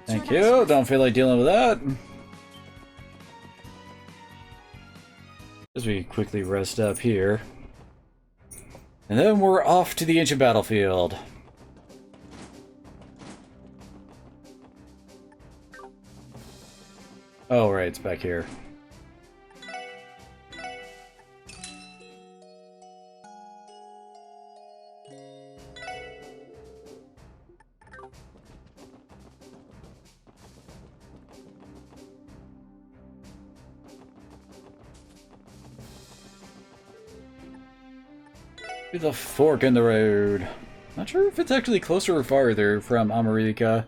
Thank you. Don't feel like dealing with that. As we quickly rest up here. And then we're off to the ancient battlefield. Oh, right, it's back here. With a fork in the road. Not sure if it's actually closer or farther from America.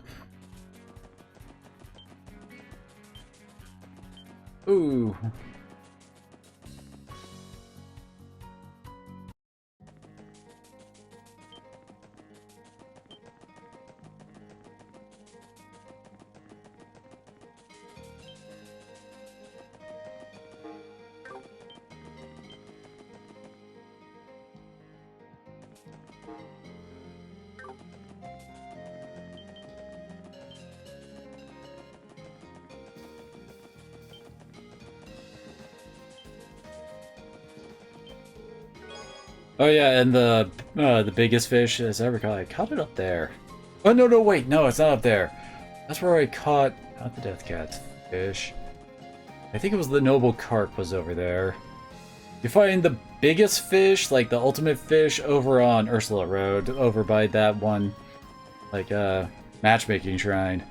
Ooh. Oh yeah, and the biggest fish as ever caught. I caught it up there. Oh no, wait, no, it's not up there. That's where I caught not the death cat's fish. I think it was the noble carp was over there. You find the biggest fish, like the ultimate fish, over on Ursula Road, over by that one, like matchmaking shrine.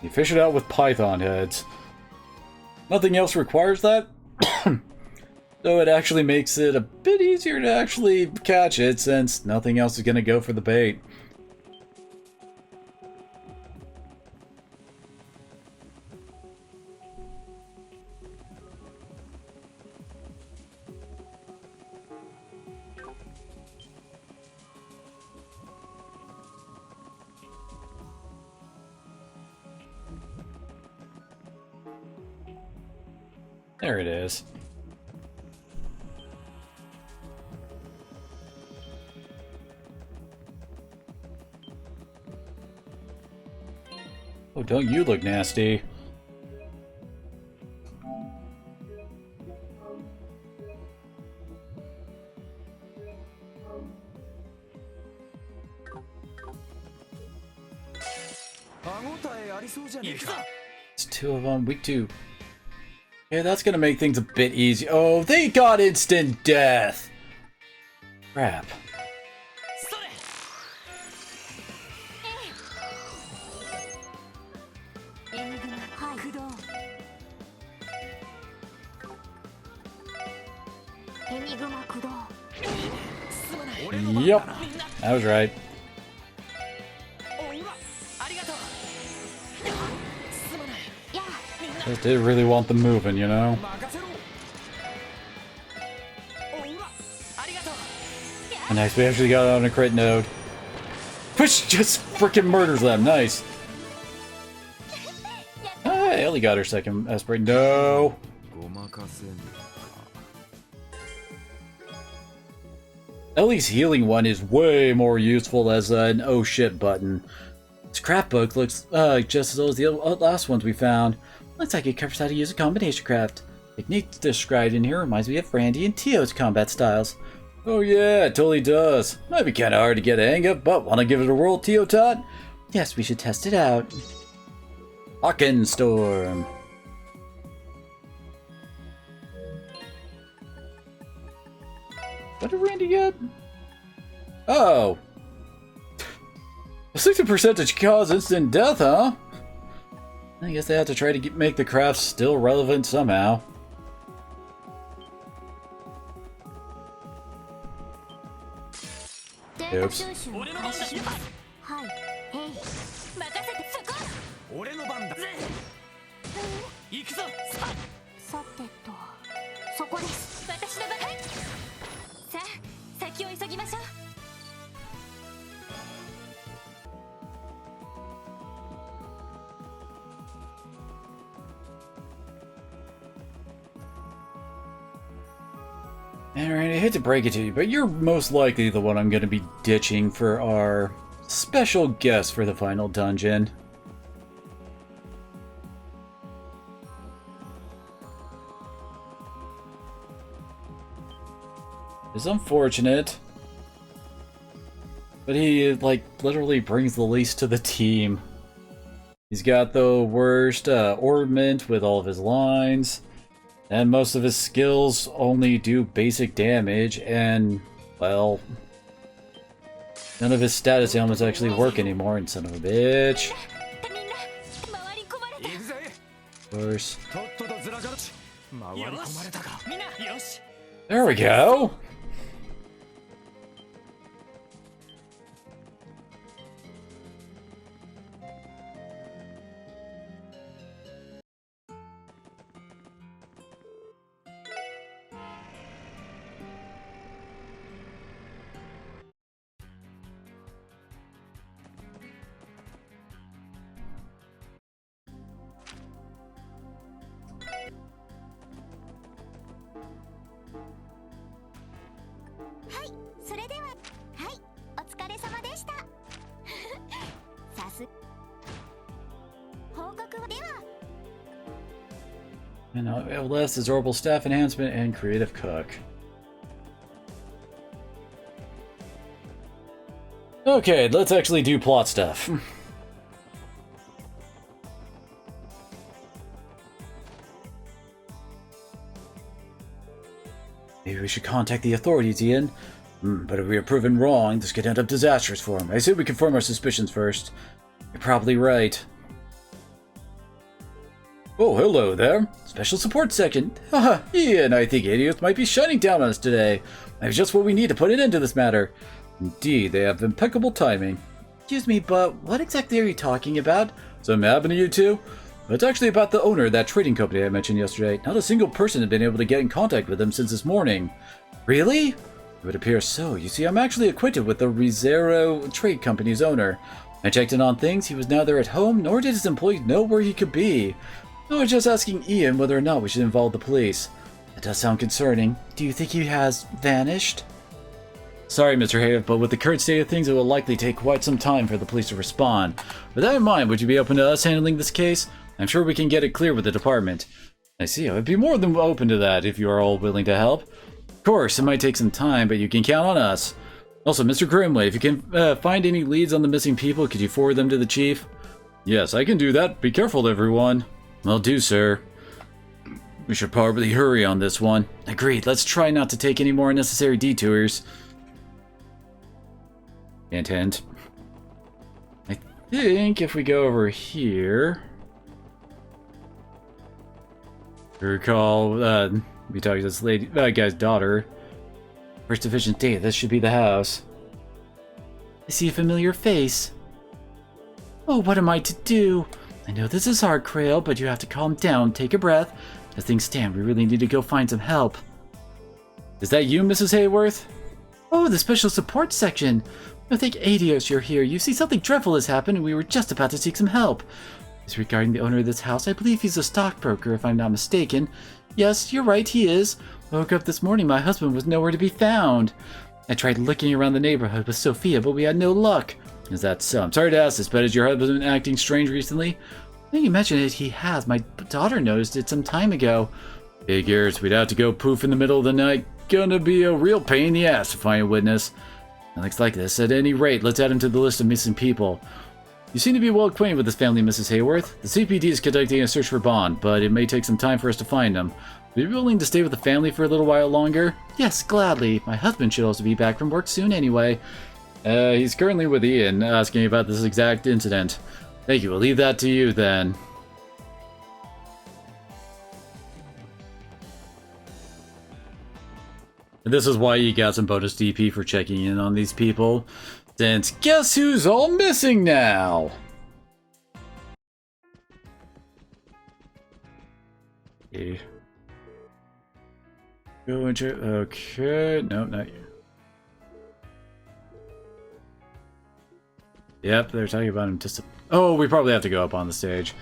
You fish it out with python heads. Nothing else requires that. So it actually makes it a bit easier to actually catch it, since nothing else is going to go for the bait. There it is. Oh, don't you look nasty. It's two of them, week 2. Yeah, that's gonna make things a bit easy. Oh, they got instant death! Crap. Yep, I was right. Just did really want them moving, you know? And nice, we actually got it on a crit node. Which just freaking murders them, nice. Ah, Ellie got her second aspirate. No! Ellie's healing one is way more useful as an oh shit button. Scrapbook looks just as old as the last ones we found. Looks like it covers how to use a combination craft. Techniques described in here reminds me of Randy and Tio's combat styles. Oh yeah, it totally does. Might be kinda hard to get a hang of, but wanna give it a whirl, Tio taught? Yes, we should test it out. Hawken Storm. What did Randy get? Oh. A 60% cause instant death, huh? I guess they have to try to make the craft still relevant somehow. Oops. Alright, I hate to break it to you, but you're most likely the one I'm going to be ditching for our special guest for the final dungeon. It's unfortunate, but he, like, literally brings the least to the team. He's got the worst ornament with all of his lines. And most of his skills only do basic damage, and, well, none of his status ailments actually work anymore, and son of a bitch. Of course. There we go! And now we have less is orbital staff enhancement and creative cook. Okay, let's actually do plot stuff. Maybe we should contact the authorities, Ian. But if we are proven wrong, this could end up disastrous for him. I assume we confirm our suspicions first. You're probably right. Oh, hello there. Special support section. Haha, Ian, I think idiots might be shining down on us today. Maybe just what we need to put an end to this matter. Indeed, they have impeccable timing. Excuse me, but what exactly are you talking about? Something happened to you two? It's actually about the owner of that trading company I mentioned yesterday. Not a single person has been able to get in contact with him since this morning. Really? It would appear so. You see, I'm actually acquainted with the Rizero Trade Company's owner. I checked in on things. He was neither at home, nor did his employees know where he could be. I was just asking Ian whether or not we should involve the police. That does sound concerning. Do you think he has vanished? Sorry, Mr. Haywood, but with the current state of things, it will likely take quite some time for the police to respond. With that in mind, would you be open to us handling this case? I'm sure we can get it clear with the department. I see. I would be more than open to that if you are all willing to help. Of course, it might take some time, but you can count on us. Also, Mr. Grimley, if you can find any leads on the missing people, could you forward them to the chief? Yes, I can do that. Be careful, everyone. Will do, sir. We should probably hurry on this one. Agreed. Let's try not to take any more unnecessary detours. Hint, hint. I think if we go over here... Recall, we talked to this lady, guy's daughter. First Division Day, this should be the house. I see a familiar face. Oh, what am I to do? I know this is hard, Krail, but you have to calm down, take a breath. As things stand, we really need to go find some help. Is that you, Mrs. Hayworth? Oh, the special support section. No, thank Adios you're here. You see, something dreadful has happened, and we were just about to seek some help. It's regarding the owner of this house. I believe he's a stockbroker, if I'm not mistaken. Yes, you're right, he is. I woke up this morning, my husband was nowhere to be found. I tried looking around the neighborhood with Sophia, but we had no luck. Is that so? I'm sorry to ask this, but has your husband been acting strange recently? Now you mention it, he has. My daughter noticed it some time ago. Figures, we'd have to go poof in the middle of the night. Gonna be a real pain in the ass to find a witness. It looks like this. At any rate, let's add him to the list of missing people. You seem to be well acquainted with this family, Mrs. Hayworth. The CPD is conducting a search for Bond, but it may take some time for us to find him. Would you be willing to stay with the family for a little while longer? Yes, gladly. My husband should also be back from work soon anyway. He's currently with Ian, asking about this exact incident. Thank you, we'll leave that to you then. And this is why you got some bonus DP for checking in on these people. Since guess who's all missing now? Okay. Go into okay. No, not you. Yep, they're talking about him just. Oh, we probably have to go up on the stage.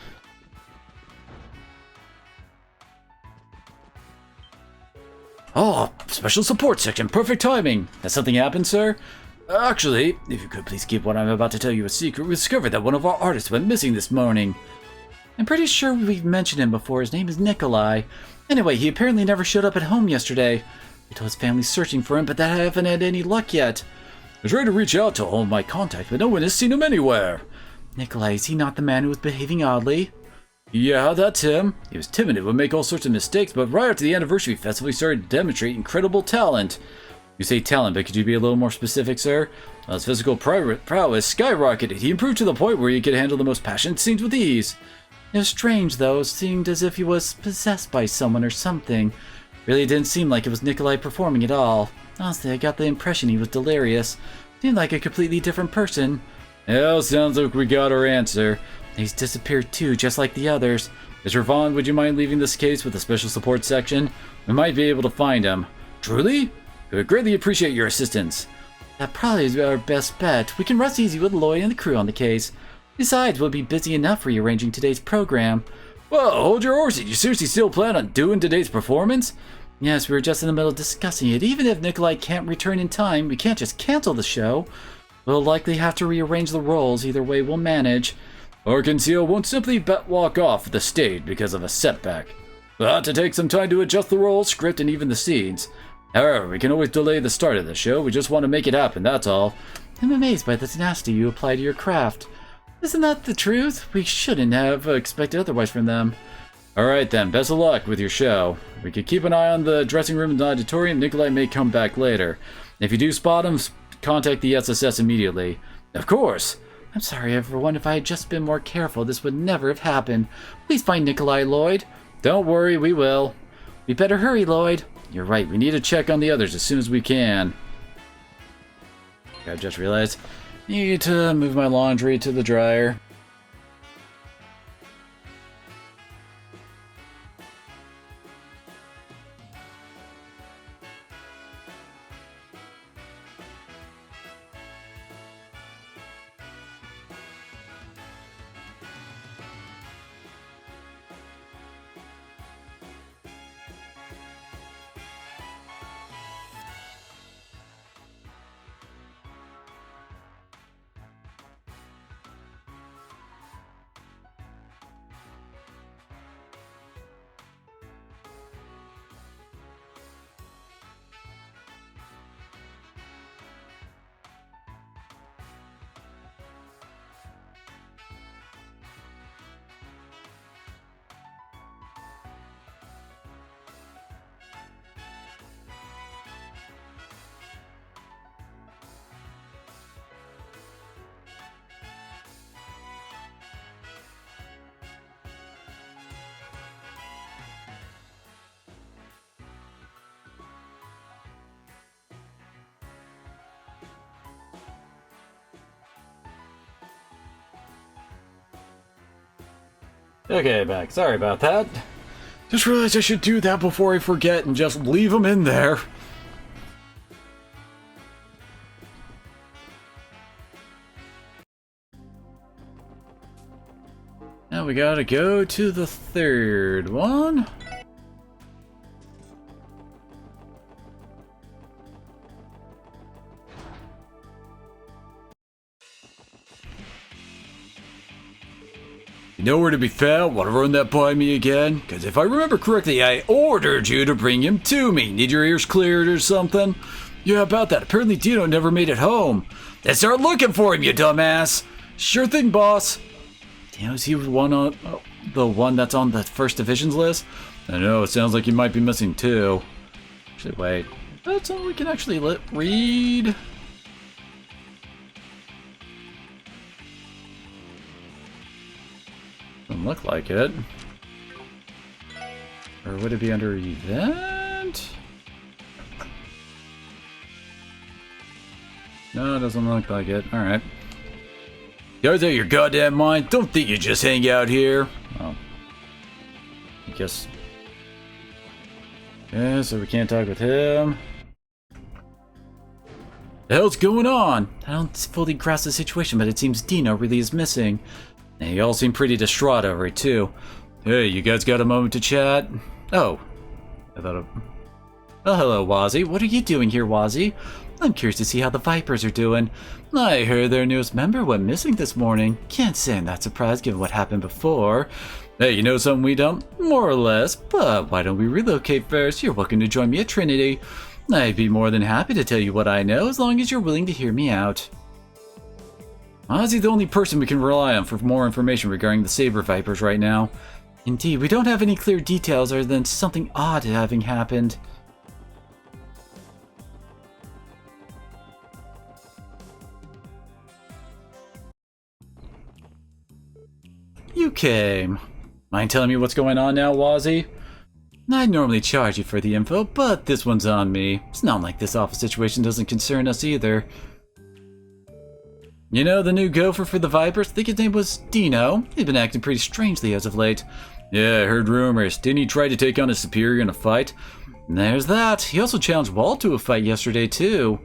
Oh, special support section, perfect timing. Has something happened, sir? Actually, if you could please keep what I'm about to tell you a secret, we discovered that one of our artists went missing this morning. I'm pretty sure we've mentioned him before. His name is Nikolai. Anyway, he apparently never showed up at home yesterday. We told his family searching for him, but they haven't had any luck yet. I tried to reach out to all of my contacts, but no one has seen him anywhere. Nikolai, is he not the man who was behaving oddly? Yeah, that's him. He was timid and would make all sorts of mistakes, but right after the anniversary festival, he started to demonstrate incredible talent. You say talent, but could you be a little more specific, sir? His physical prowess skyrocketed. He improved to the point where he could handle the most passionate scenes with ease. It was strange, though. It seemed as if he was possessed by someone or something. Really didn't seem like it was Nikolai performing at all. Honestly, I got the impression he was delirious. Seemed like a completely different person. Well, sounds like we got our answer. He's disappeared too, just like the others. Mr. Vaughn, would you mind leaving this case with the special support section? We might be able to find him. Truly? We would greatly appreciate your assistance. That probably is our best bet. We can rest easy with Lloyd and the crew on the case. Besides, we'll be busy enough rearranging today's program. Whoa, hold your horses. You seriously still plan on doing today's performance? Yes, we were just in the middle of discussing it. Even if Nikolai can't return in time, we can't just cancel the show. We'll likely have to rearrange the roles. Either way, we'll manage. Or KeA won't simply walk off the stage because of a setback. We'll have to take some time to adjust the role, script, and even the scenes. However, we can always delay the start of the show. We just want to make it happen, that's all. I'm amazed by the tenacity you apply to your craft. Isn't that the truth? We shouldn't have expected otherwise from them. Alright then, best of luck with your show. We could keep an eye on the dressing room and the auditorium. Nikolai may come back later. If you do spot him, contact the SSS immediately. Of course! I'm sorry, everyone. If I had just been more careful, this would never have happened. Please find Nikolai, Lloyd. Don't worry, we will. We better hurry, Lloyd. You're right, we need to check on the others as soon as we can. I just realized I need to move my laundry to the dryer. Okay, back. Sorry about that. Just realized I should do that before I forget and just leave them in there. Now we gotta go to the third one. You know where to be found? Want to run that by me again? Because if I remember correctly, I ordered you to bring him to me. Need your ears cleared or something? Yeah, about that. Apparently Dino never made it home. Then start looking for him, you dumbass. Sure thing, boss. Damn, is he the one that's on the first divisions list? I know, it sounds like he might be missing too. Actually, wait. That's all we can actually read. Doesn't look like it. Or would it be under event? No, it doesn't look like it. Alright. You guys out of your goddamn mind? Don't think you just hang out here. Well, I guess. Yeah, so we can't talk with him. The hell's going on? I don't fully grasp the situation, but it seems Dino really is missing. And you all seem pretty distraught over it, too. Hey, you guys got a moment to chat? Oh. I thought Well, hello, Wazzy. What are you doing here, Wazzy? I'm curious to see how the Vipers are doing. I heard their newest member went missing this morning. Can't say I'm that surprised given what happened before. Hey, you know something we don't? More or less, but why don't we relocate first? You're welcome to join me at Trinity. I'd be more than happy to tell you what I know as long as you're willing to hear me out. Ozzy the only person we can rely on for more information regarding the Saber Vipers right now. Indeed, we don't have any clear details other than something odd having happened. You came. Mind telling me what's going on now, Wazzy? I'd normally charge you for the info, but this one's on me. It's not like this awful situation doesn't concern us either. You know the new gopher for the Vipers? I think his name was Dino. He's been acting pretty strangely as of late. Yeah, I heard rumors. Didn't he try to take on his superior in a fight? And there's that. He also challenged Walt to a fight yesterday, too.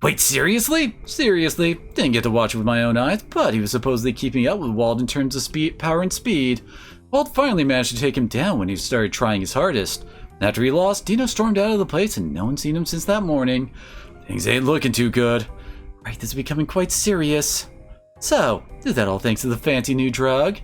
Wait, seriously? Seriously. Didn't get to watch it with my own eyes, but he was supposedly keeping up with Walt in terms of power and speed. Walt finally managed to take him down when he started trying his hardest. After he lost, Dino stormed out of the place and no one's seen him since that morning. Things ain't looking too good. Right, this is becoming quite serious. So, is that all thanks to the fancy new drug?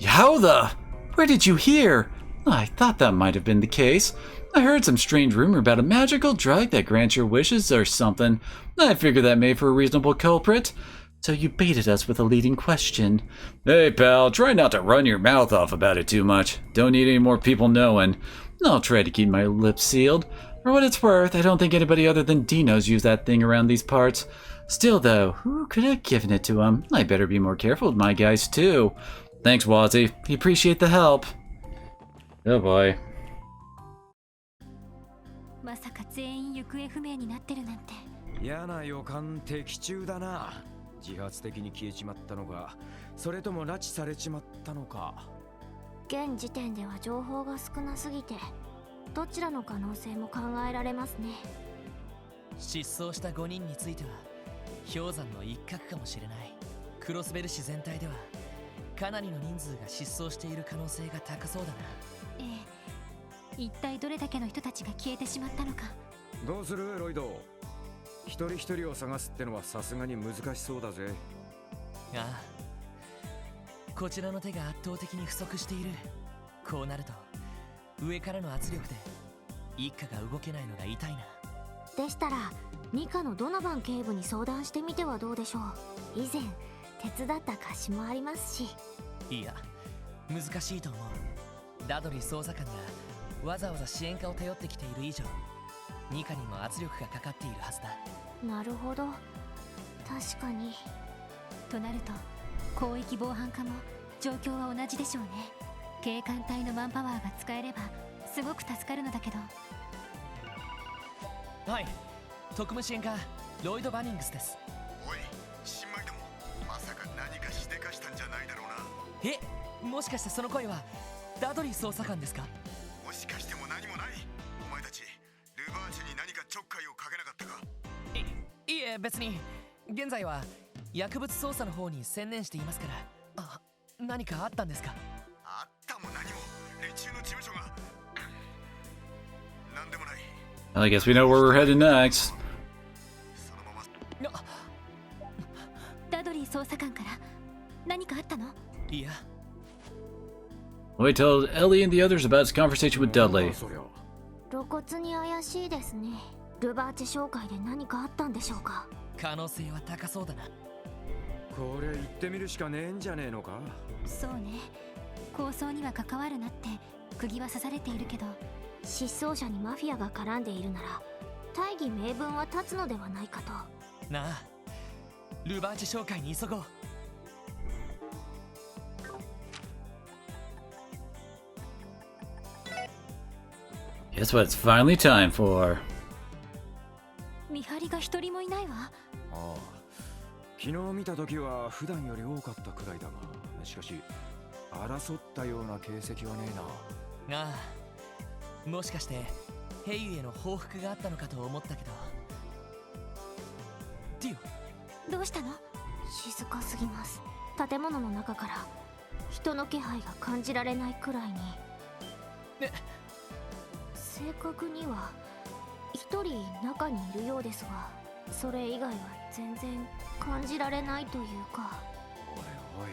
How the? Where did you hear? I thought that might have been the case. I heard some strange rumor about a magical drug that grants your wishes or something. I figured that made for a reasonable culprit. So you baited us with a leading question. Hey pal, try not to run your mouth off about it too much. Don't need any more people knowing. I'll try to keep my lips sealed. For what it's worth, I don't think anybody other than Dino's used that thing around these parts. Still though, who could have given it to him? I better be more careful with my guys too. Thanks, Wazzy. We appreciate the help. Oh boy. まさか全員行方不明になってるなんて。嫌な予感的中だな。自発的に消えちまったのか、それとも拉致されちまったのか。現時点では情報が少なすぎて、どちらの可能性も考えられますね。失踪した5人については氷山の一角かもしれない。クロスベル市全体ではかなりの人数が失踪している可能性が高そうだな。ええ、一体どれだけの人たちが消えてしまったのか。どうするロイド。一人一人を探すってのはさすがに難しそうだぜ。ああ、こちらの手が圧倒的に不足している。こうなると上からの圧力で一家が動けないのが痛いな。でしたらニカのドナバン警部に相談してみてはどうでしょう。以前手伝った貸しもありますし。いや、難しいと思う。ダドリー捜査官がわざわざ支援課を頼ってきている以上、ニカにも圧力がかかっているはずだ。なるほど、確かに。となると広域防犯課も状況は同じでしょうね。警官隊のマンパワーが使えればすごく助かるのだけど。はい、特務支援課ロイド・バニングスです。おい、新米ども、まさか何かしでかしたんじゃないだろうな。え、もしかしてその声はダドリー捜査官ですか？もしかしても何もない。お前たちルバーチェに何かちょっかいをかけなかったか？いえ別に。現在は薬物捜査の方に専念していますから。何かあったんですか？あったも何も連中の事務所が何でもない。 I guess we know where we're headed next. そのままダドリー捜査官から何かあったの？いや、 Wait till Ellie and the others about his conversation with Dudley. そりゃ露骨に怪しいですね。ルバーチェ商会で何かあったんでしょうか？可能性は高そうだな。これ行ってみるしかねえんじゃねえのか？そうね。抗争には関わるなって釘は刺されているけど、失踪者にマフィアが絡んでいるなら大義名分は立つのではないかと。なあ、ルバーチェ商会に急ごう。Guess what it's finally time for. 見張りが一人もいないわ。ああ、昨日見た時は普段より多かったくらいだが、しかし争ったような形跡はねえな。ああ、もしかしてヘイユへの報復があったのかと思ったけど。ディオ、どうしたの？静かすぎます。建物の中から人の気配が感じられないくらいに。正確には一人中にいるようですが、それ以外は全然感じられないというか。おいおい、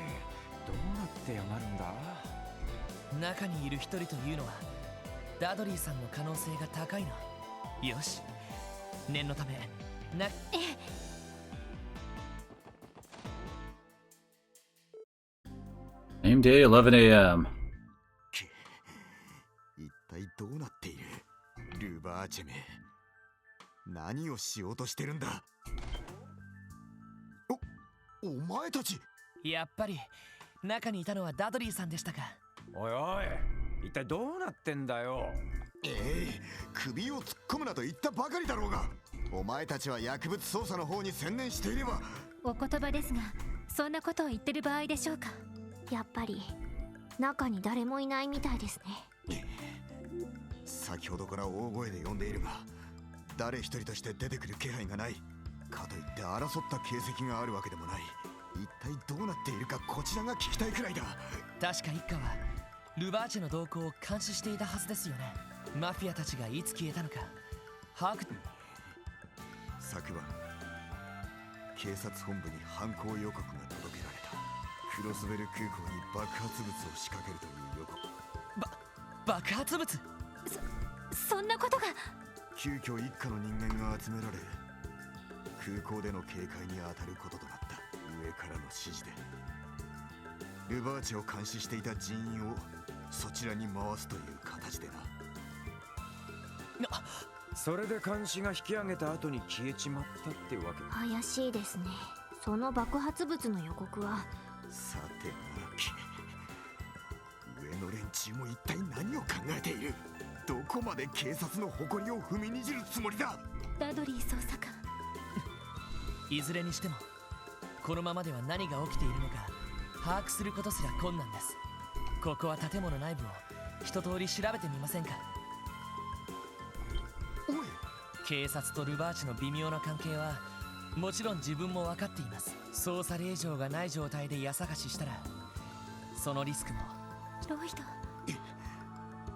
どうなってやがるんだ？中にいる一人というのはダドリーさんの可能性が高いな。よし、念のためな。ええ。Same day, 11 a.m. 一体どうなっている？ルバーチェめ何をしようとしてるんだ？お前たち。やっぱり中にいたのはダドリーさんでしたか。おいおい、一体どうなってんだよ？首を突っ込むなと言ったばかりだろうが。お前たちは薬物捜査の方に専念していれば。お言葉ですが、そんなことを言ってる場合でしょうか？やっぱり中に誰もいないみたいですね。先ほどから大声で呼んでいるが、誰一人として出てくる気配がない。かといって争った形跡があるわけでもない。一体どうなっているかこちらが聞きたいくらいだ。確か一家はルバーチェの動向を監視していたはずですよね。マフィアたちがいつ消えたのか把握。昨晩警察本部に犯行予告が届けられた。クロスベル空港に爆発物を仕掛けるという予告。爆発物？そんなことが。急遽一家の人間が集められ、空港での警戒に当たることとなった。上からの指示でルバーチェを監視していた人員をそちらに回すという形でな。それで監視が引き上げた後に消えちまったってわけか。怪しいですね。その爆発物の予告は。さてな、上の連中も一体何を考えている？どこまで警察の誇りを踏みにじるつもりだ？ダドリー捜査官。いずれにしてもこのままでは何が起きているのか把握することすら困難です。ここは建物内部を一通り調べてみませんか？おい、警察とルバーチの微妙な関係はもちろん自分も分かっています。捜査令状がない状態で家探ししたらそのリスクも。ロイド。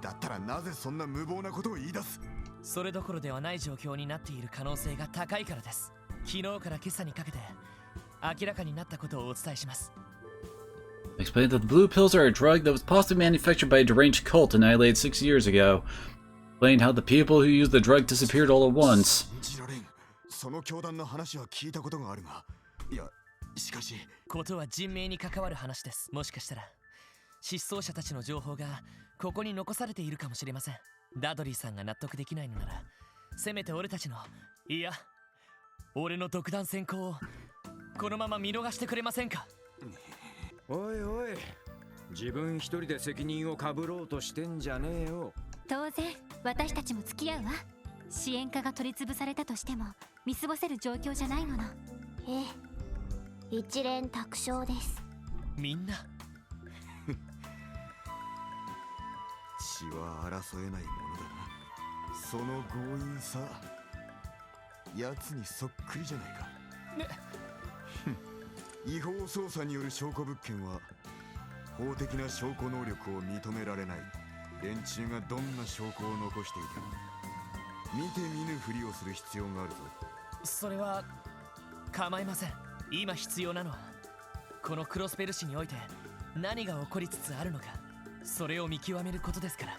だったらなぜそんな無謀なことを言い出す？それどころではない状況になっている可能性が高いからです。昨日から今朝にかけて明らかになったことをお伝えします。 Explained that the blue pills are a drug that was possibly manufactured by a deranged cult annihilated 6 years ago. Explained how the people who used the drug disappeared all at once. 信じられん。その教団の話は聞いたことがあるが、いや、しかしことは人命に関わる話です。もしかしたら失踪者たちの情報がここに残されているかもしれません。ダドリーさんが納得できないのならせめて俺たちの、いや俺の独断専行をこのまま見逃してくれませんか？おいおい、自分一人で責任をかぶろうとしてんじゃねえよ。当然私たちも付き合うわ。支援課が取り潰されたとしても見過ごせる状況じゃないもの。ええ、一蓮托生です。みんな血は争えないものだな。その強引さ、奴にそっくりじゃないか。違法捜査による証拠物件は法的な証拠能力を認められない。連中がどんな証拠を残していても見て見ぬふりをする必要があるぞ。それは構いません。今必要なのはこのクロスペル市において何が起こりつつあるのか、それを見極めることですから。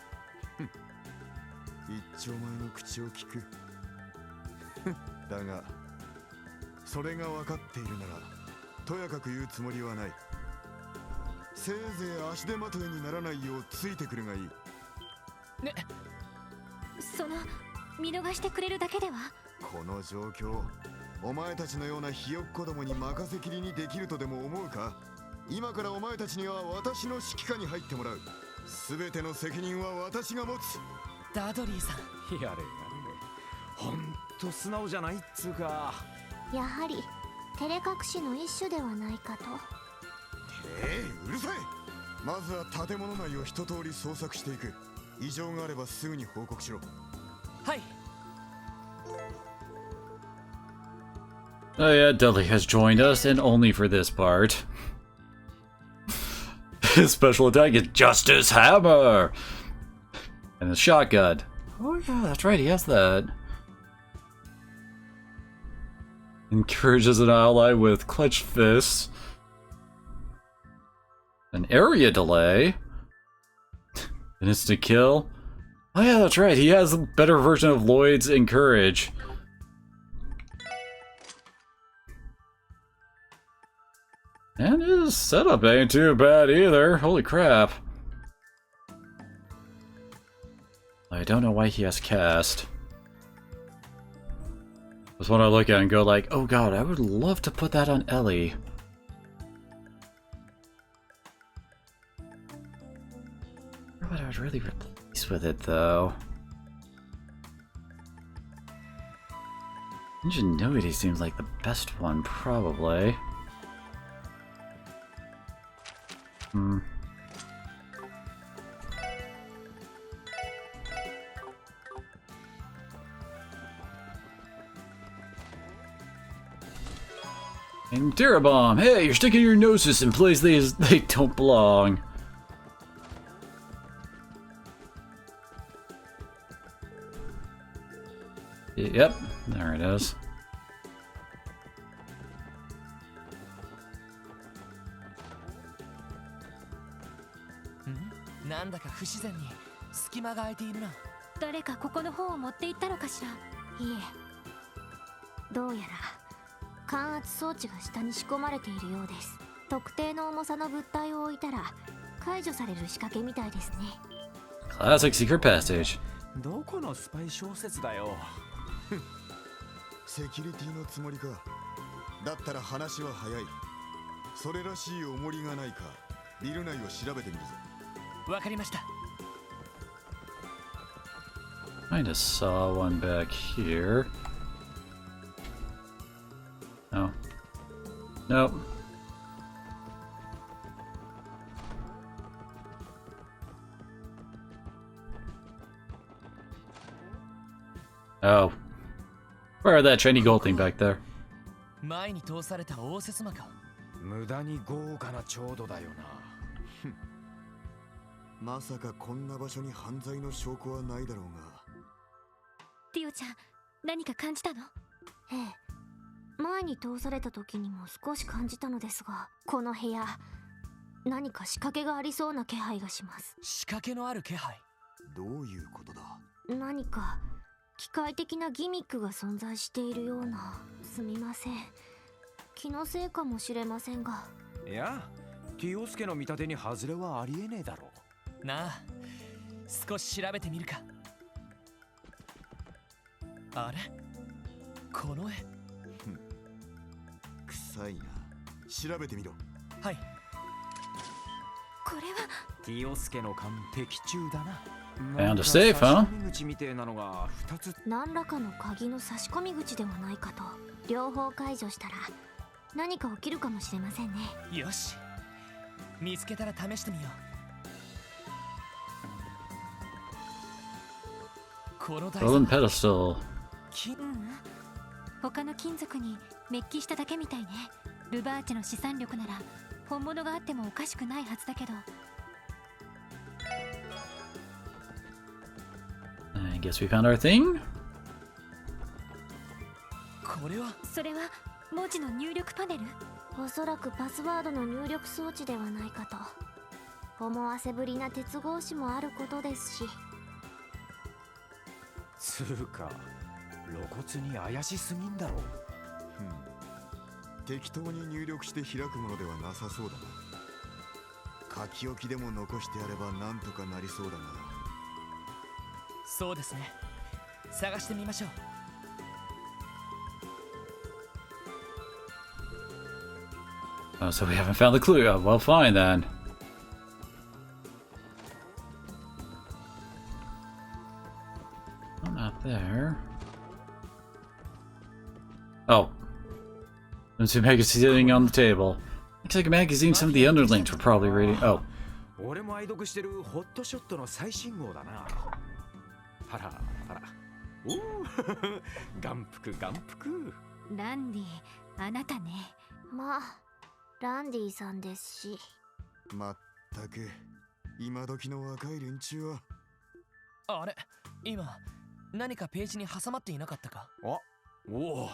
一丁前の口を聞く。だがそれが分かっているならとやかく言うつもりはない。せいぜい足手まといにならないようついてくるがいい。ね、その見逃してくれるだけでは。この状況、お前たちのようなひよっこどもに任せきりにできるとでも思うか。今からお前たちには私の指揮下に入ってもらう。全ての責任は私が持つ。ダドリーさん、やれやれ、ほんと素直じゃないっつうか。やはり照れ隠しの一種ではないかと。うるさい。まずは建物内を一通り捜索していく。異常があればすぐに報告しろ。はい。Oh yeah, Dudley has joined us, and only for this part. His special attack is Justice Hammer! And a shotgun. Oh yeah, that's right, he has that. Encourages an ally with clenched fists. An area delay. An instant kill. Oh yeah, that's right, he has a better version of Lloyd's Encourage. And his setup ain't too bad either. Holy crap. I don't know why he has cast. That's what I look at and go like, oh god, I would love to put that on Ellie. What I would really replace with it though. Ingenuity seems like the best one, probably. And Terabomb, hey, you're sticking your noses in places they don't belong. Yep, there it is. なんだか不自然に隙間が空いているな。誰かここの方を持っていったのかしら。いえ、どうやら感圧装置が下に仕込まれているようです。特定の重さの物体を置いたら解除される仕掛けみたいですね。 Classic secret passage. どこのスパイ小説だよ。セキュリティのつもりか。だったら話は早い。それらしい重りがないかビル内を調べてみるぞ。わかりました。I just saw one back here. No. Nope. Oh. Where are that shiny gold thing back there? 前に通された応接間か。無駄に豪華な調度だよな。まさかこんな場所に犯罪の証拠はないだろうが。ティオちゃん、何か感じたの？ええ、前に通された時にも少し感じたのですが、この部屋何か仕掛けがありそうな気配がします。仕掛けのある気配。どういうことだ？何か機械的なギミックが存在しているような。すみません、気のせいかもしれませんが。いや、ティオスケの見立てに外れはありえねえだろ。なあ、少し調べてみるか。あれ、この絵。臭いな。調べてみろ。はい。これはティオスケの勘的中だな。 Found a safe, huh? 口みてえなのが2つ。何らかの鍵の差し込み口ではないかと。両方解除したら何か起きるかもしれませんね。よし、見つけたら試してみよう。この台 Golden 座 pedestal. 金他の金属にメッキしただけみたいね。ルバーチェの資産力なら本物があってもおかしくないはずだけど。 I guess we found our thing. これはそれは文字の入力パネル？おそらくパスワードの入力装置ではないかと。思わせぶりな鉄格子もあることですし。つうか露骨に怪しすぎんだろ。適当に入力して開くものではなさそうだな。書き置きでも残してやればなんとかなりそうだな。そうですね。探してみましょう。 Oh, so we haven't found the clue. Oh, well, fine then. Oh, not there. Oh. There's a magazine sitting on the table. Looks like a magazine some of the underlings were probably reading. Oh. 俺も愛読してるホットショットの最新号だな。あらあら。おお、眼福眼福。ランディ、あなたね。まあ、ランディさんですし。まったく、今時の若い連中は。あれ、今何かページに挟まっていなかったか？あ、おお、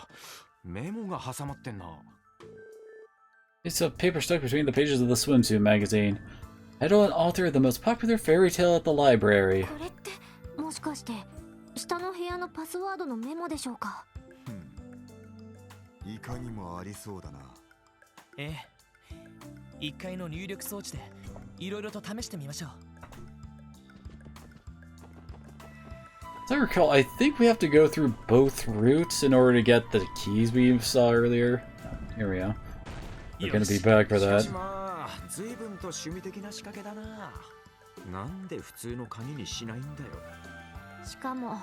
メモが挟まってんな。 It's a paper stuck between the pages of the swimsuit magazine. Title and author of the most popular fairy tale at the library. これってもしかして下の部屋のパスワードのメモでしょうか？いかにもありそうだな。ええ、1階の入力装置でいろいろと試してみましょう。 As I recall, I think we have to go through both routes in order to get the keys we saw earlier. Oh, here we go. We're gonna be back for しか that. しまあ、随分と趣味的な仕掛けだな。なんで普通の鍵にしないんだよ。しかも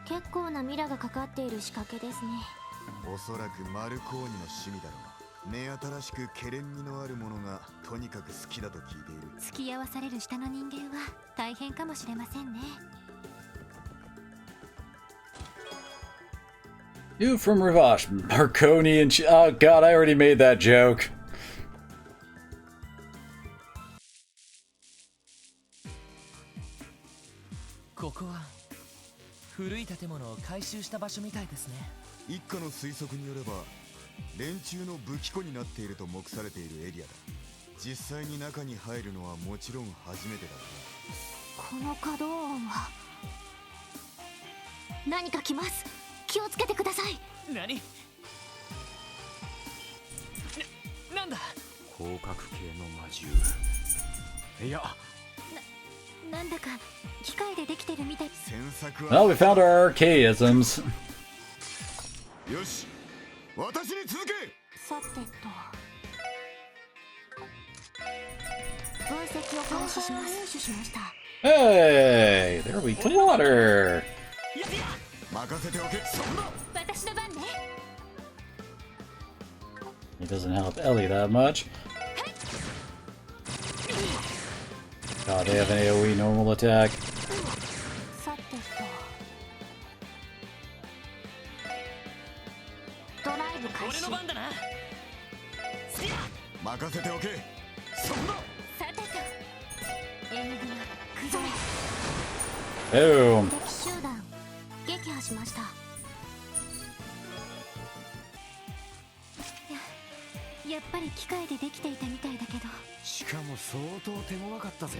結構なミラがかかっている仕掛けですね。おそらくマルコーニの趣味だろう。目新しくケレン味のあるものがとにかく好きだと聞いている。付き合わされる下の人間は大変かもしれませんね。 You from Ravash, Marconi and oh god, I already made that joke. ここは古い建物を改修した場所みたいですね。一家の推測によれば連中の武器庫になっていると目されているエリアだ。実際に中に入るのはもちろん初めてだこの可動音は何か来ます。気をつけてください。何？なんだ？広角系の魔獣。いや、なんだか機械でできてるみたい。詮索は Well, we found our archaisms. よし、私に続け。さてと分析を開始します。入手しました。 Hey, there we clean water. 任せておけ。そんな。私の番ね。 It doesn't help Ellie that much. God, they have an AoE normal attack. さてとドライブ開始。俺の番だな。任せておけ。そんな。さてとエニグマ崩れ。 Boom. 敵集団撃破しました。やっぱり機械でできていたみたいだけど。しかも相当手強かったぜ。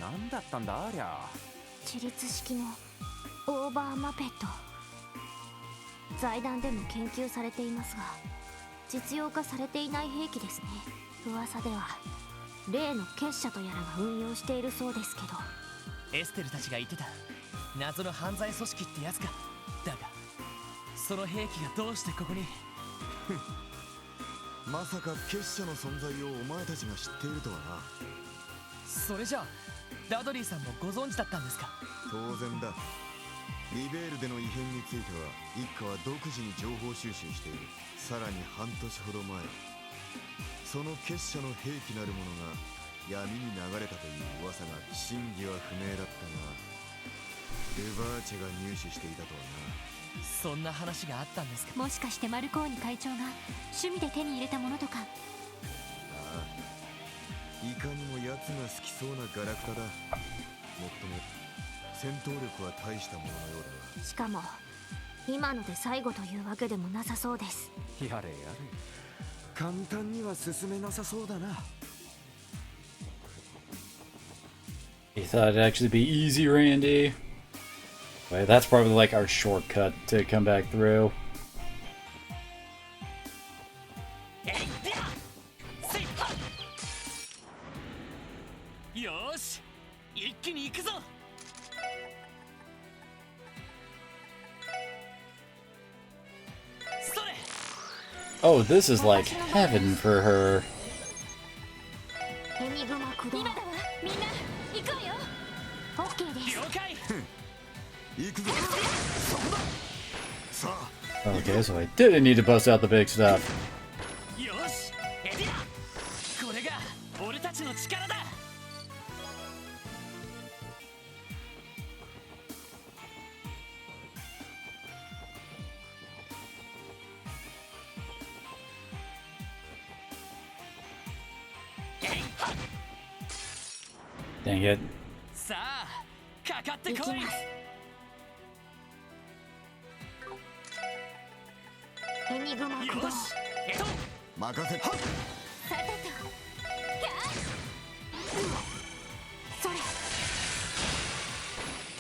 何だったんだありゃ。自律式のオーバーマペット。財団でも研究されていますが実用化されていない兵器ですね。噂では例の結社とやらが運用しているそうですけど。エステルたちが言ってた謎の犯罪組織ってやつか。だがその兵器がどうしてここに？まさか結社の存在をお前たちが知っているとはな。それじゃあダドリーさんもご存知だったんですか？当然だ。リベールでの異変については一家は独自に情報収集している。さらに半年ほど前その結社の兵器なるものが闇に流れたという噂が真偽は不明だったがルバーチェが入手していたとはそんな話があったんですか。もしかしてマルコーニ会長が趣味で手に入れたものとか。な。ああ、いかにも奴が好きそうなガラクタだ。もっとも戦闘力は大したもののようだが、しかも今ので最後というわけでもなさそうです。やれやれ、簡単には進めなさそうだな。 You thought it'd actually be easy, Randy? Wait, that's probably like our shortcut to come back through. よーし、一気に行くぞ。それ。 Oh, this is like heaven for her. エニグマ駆動。今だわ、みんな行くわよ。オッケーです。了解。行くぞ。そこだ。さあ。 Okay, so I didn't need to bust out the big stuff. よし、エディア。これが俺たちの力だ。Dang it. さあ、かかってこい。行きます。エニグマ駆動。よし、任せ。はっ。さてと。それ。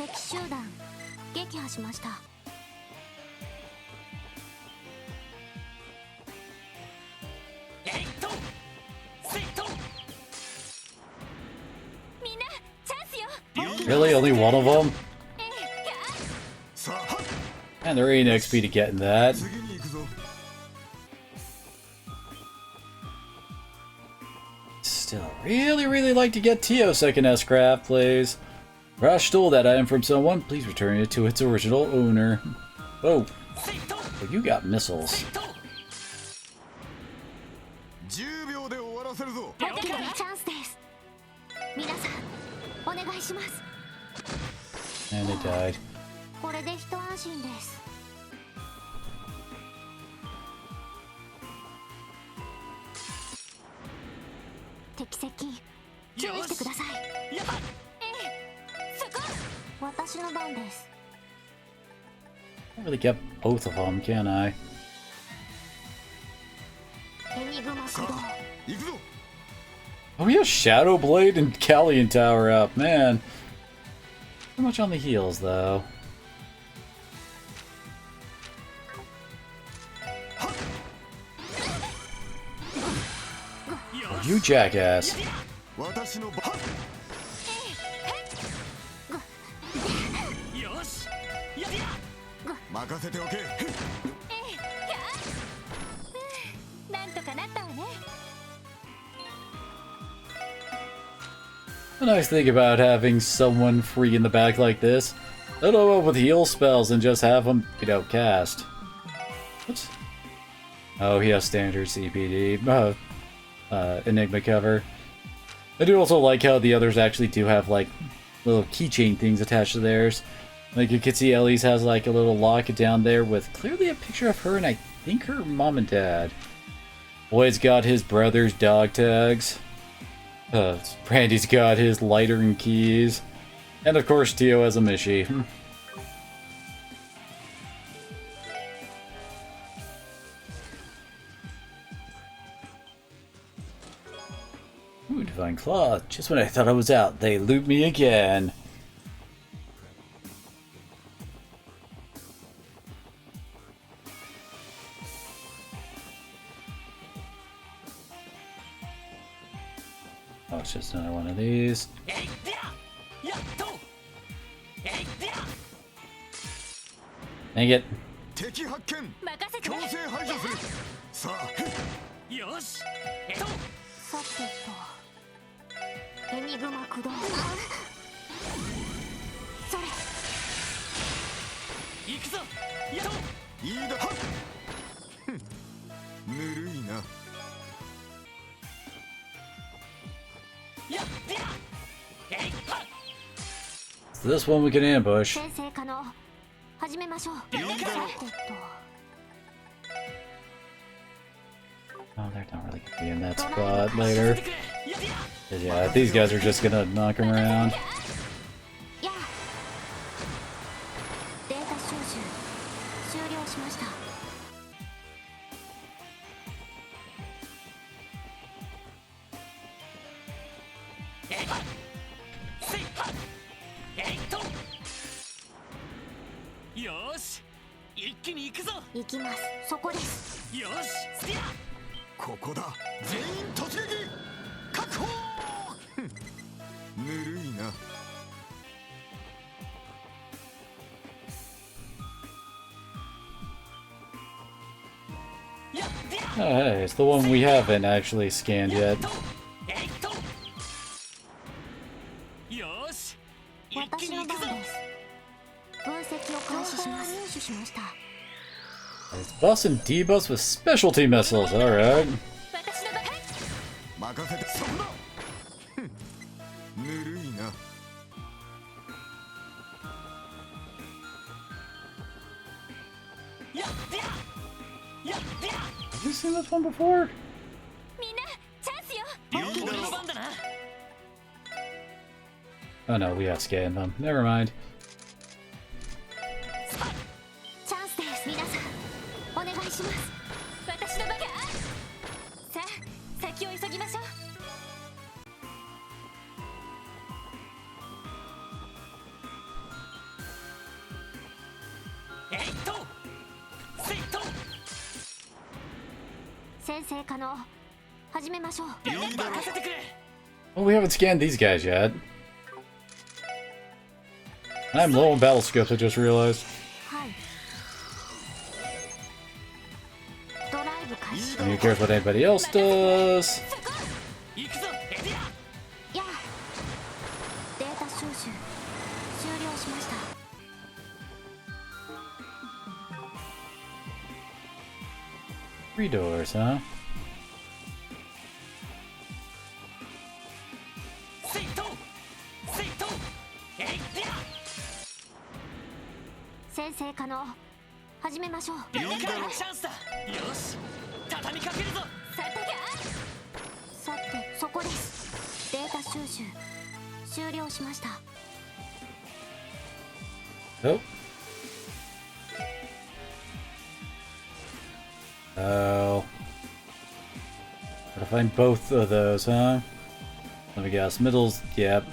敵集団撃破しました。えいと、せいと。みんなチャンスよ。 Really? Only one of them? さあ。はっ。 And there ain't XP to get in that. 次に行くぞ。 Still, really like to get Tio second S-Craft, please. Rush stole that item from someone. Please return it to its original owner. Oh, well, you got missiles. 10秒で終わらせるぞ。オッケー、チャンスです。皆さんお願いします。 And they died. これで一安心です。敵接近注意してください。やっ、そこ。私の番です。 Can't really get both of them, can I? エニグマ駆動。行くぞ。 Oh, we have Shadow Blade and Callian Tower up, man. Too much on the heels, though. Oh, you jackass. 私の番。よし、やっ、任せておけ。なんとかなったわね。 The nice thing about having someone free in the back like this, let them up with heal spells and just have them, cast. What? Oh, he has standard CPD. Enigma cover. I do also like how the others actually do have, like, little keychain things attached to theirs. Like, you can see Ellie's has, like, a little locket down there with clearly a picture of her and I think her mom and dad. Boyd's got his brother's dog tags. Randy's got his lighter and keys. And of course, Tio has a Mishi. Ooh, Divine Claw. Just when I thought I was out, they loot me again. Oh, it's just another one of these. Dang it. 敵発見。任せて。強制排除する。さあ。よし、さてと。エニグマ駆動。それ。行くぞ。やっ、いいだ。はっ。ふん。ぬるいな。やっ、えい、はっ。So this one we can ambush. 先制始めましょう。いいだろう。さてと Oh, they're not really gonna be in that spot later. 'Cause, yeah, these guys are just gonna knock him around. やあデータ収集終了しました。よーし一気に行くぞ。行きます。そこです。よーしスティア。ここだ。全員突撃。確保。ふんぬるいな。Oh, hey, it's the one we haven't actually scanned yet. よーし一気私に行くぞ。の番です。分析を開始します。入手しました。 It's bus and D-bus with specialty missiles, alright. 私の番。任せて。そんな。ふんぬるいな。Have you seen this one before? みんなチャンスよ。俺の番だな。 Oh no, we have scanned them. Never mind. チャンスです。皆さんお願いします。私の番が。さあ先を急ぎましょう。先生可能始めましょう。 任せてくれ。 Well, we haven't scanned these guys yet. I'm low on battle skips, I just realized. はい。ドライブ開始。 Who cares what anybody else does? 行くぞエディア。やあデータ収集終了しました。 Three doors, huh? セイトセイトエディア。先生可能始めましょう。チャンスだ。よし畳みかけるぞ。さてそこです。データ収集終了しました。 Oh. Oh. Gotta find both of those, huh? Let me guess. Middles, yep.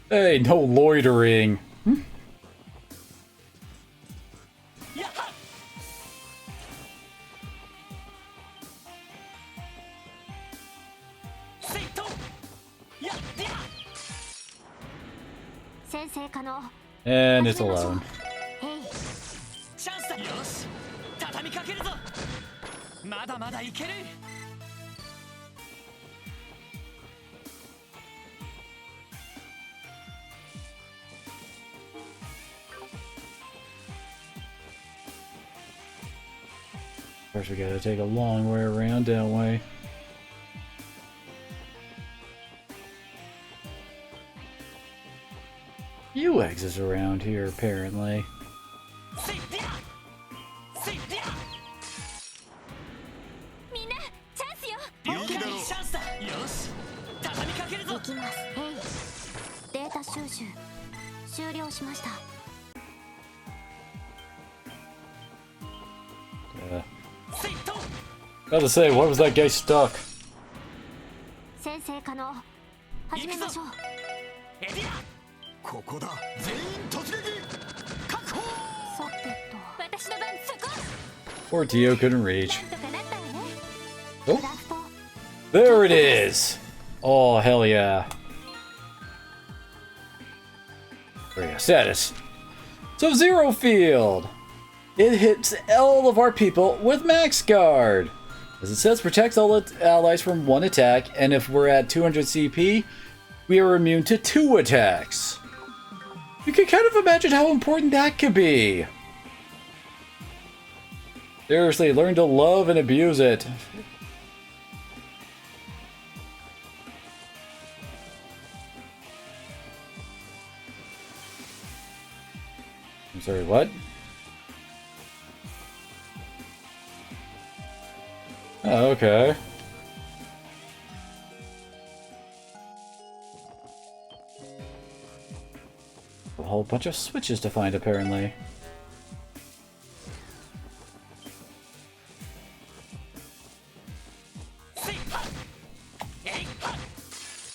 Hey, no loitering. And it's alone. Of course, we gotta take a long way around, don't we? Few exits around here, apparently. About to say, why was that guy stuck? 先生可能始めましょう。ここだ。全員突撃。確保。さてと私の番そこ。 Poor Tio couldn't reach. なんとかなったわね。 Oh, クラフト there it is! Oh, hell yeah. There you go. Status. So, Zero Field! It hits all of our people with Max Guard. As it says, protects all its allies from 1 attack, and if we're at 200 CP, we are immune to 2 attacks. You can kind of imagine how important that could be. Seriously, learn to love and abuse it. I'm sorry, what? Oh, okay. A whole bunch of switches to find, apparently.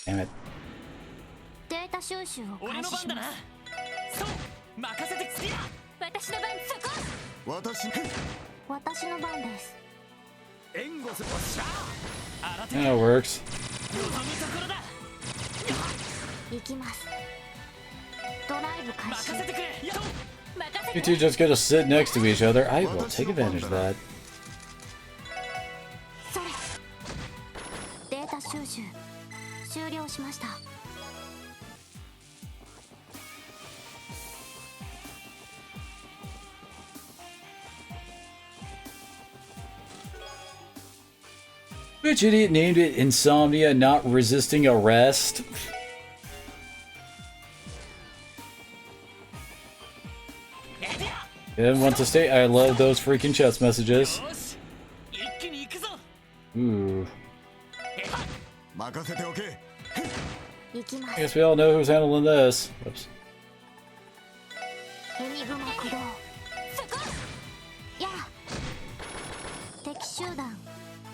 Damn it. データ収集を俺開始しまの番だなす。そう任せてくれや私の番そこ。私の番です。援護するおっしゃ新手 Yeah, it works. 望むところだ行きます。ドライブ開始。任せてくれやっ任せ You two just gotta sit next to each other. I will take advantage of that. それ。データ収集終了しました。Which idiot named it Insomnia, not resisting arrest? Didn't want to stay. I love those freaking chest messages. よし一気に行くぞ Ooh. 任せておけ。行きま I す。 guess we all know who's handling this. Oops. エニグマ駆動。そこ。やあ。敵集団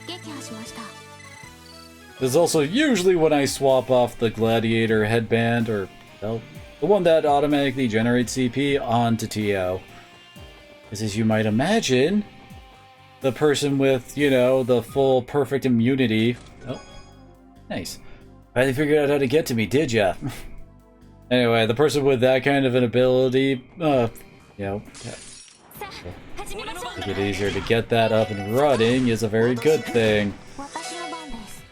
撃破しました。 This is also usually when I swap off the gladiator headband, or well, the one that automatically generates CP, onto TO. Because as you might imagine, the person with, you know, the full perfect immunity... Oh, nice. Finally figured out how to get to me, did ya? Anyway, the person with that kind of an ability, you know, さあ始めましょう。 make it easier to get that up and running is a very good thing. 私の番です。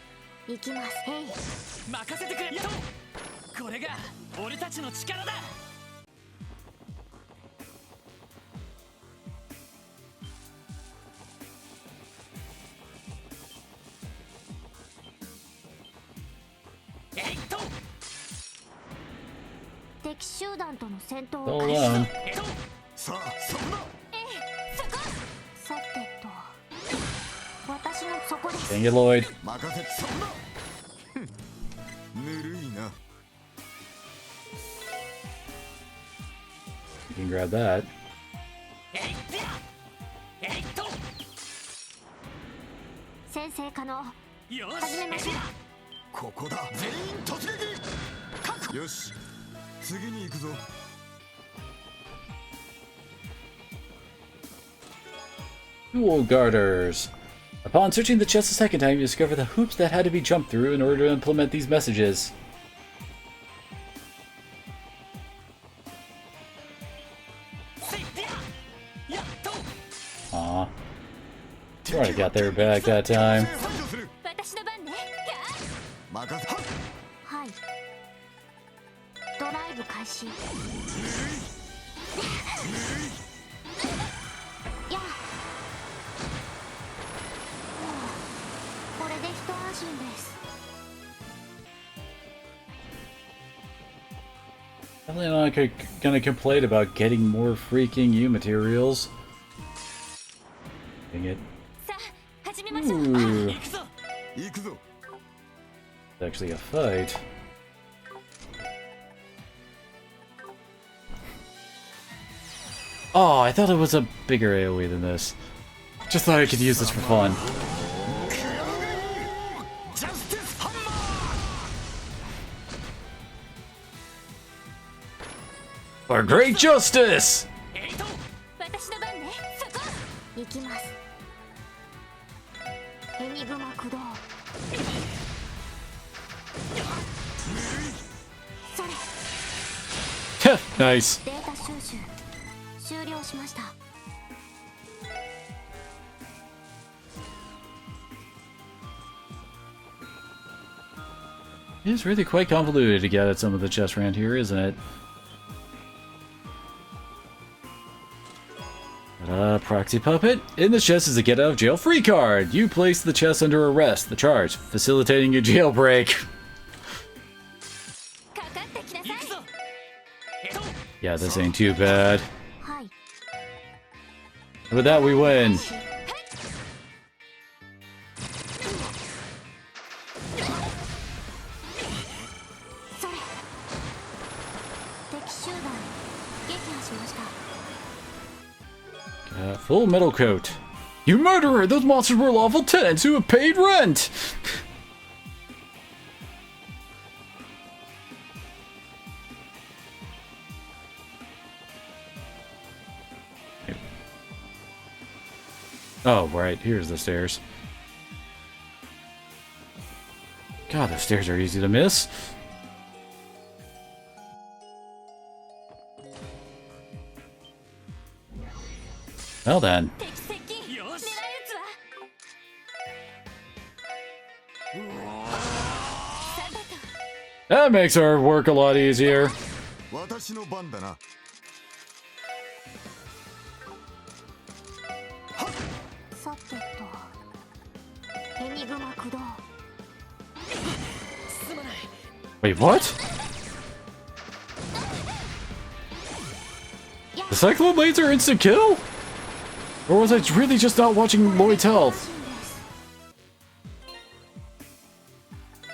行きます。へい。任せてくれやっこれが俺たちの力だえいっと敵集団との戦闘 So を開始。 long. えっとさあ、そこだ。そこ。さてと。私のそこです。 Dang it, Lloyd. 任せてそこだ。ふんぬるいな。 You can grab that. えいってやえいっと先制可能。よ始めましょう。ここだ。全員突撃。よし、次に行くぞ。 Jewel Garters. Upon searching the chest a second time, you discover the hoops that had to be jumped through in order to implement these messages. Aw. Already got their back that time. 私の番ね。任せ。はい。ドライブ開始。やあ。これで一安心です。 Definitely not gonna complain about getting more freaking U materials. Dang it. さあ始めましょう。 Ooh. 行くぞ行くぞ。 It's actually a fight. Oh, I thought it was a bigger AoE than this. Just thought I could use this for fun. For great justice! えいっと私の番ね。そこ。行きます。エニグマ駆動。それ。 Nice. データ収集終了しました。It's really quite convoluted to get at some of the chests around here, isn't it? Proxy puppet. In the chest is a get out of jail free card. You place the chest under arrest. The charge, facilitating a jailbreak. Yeah, this ain't too bad. With that, we win. Full metal coat. You murderer! Those monsters were lawful tenants who have paid rent! Oh, right. Here's the stairs. God, the stairs are easy to miss. Well then. That makes our work a lot easier. Wait, what? The Cyclone Blades are instant kill? Or was I really just not watching Lloyd's health?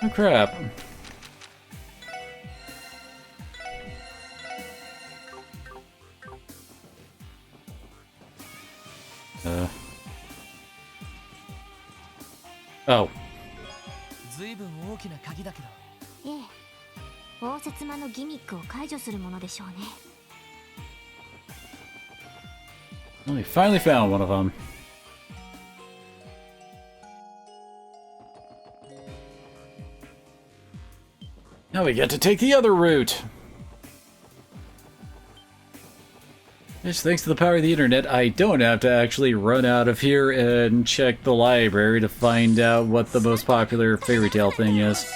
Oh crap. Oh. 随分大きな鍵だけど。ええ。応接間のギミックを解除するものでしょうね。Well, we finally found one of them. Now we get to take the other route. Yes, thanks to the power of the internet, I don't have to actually run out of here and check the library to find out what the most popular fairy tale thing is.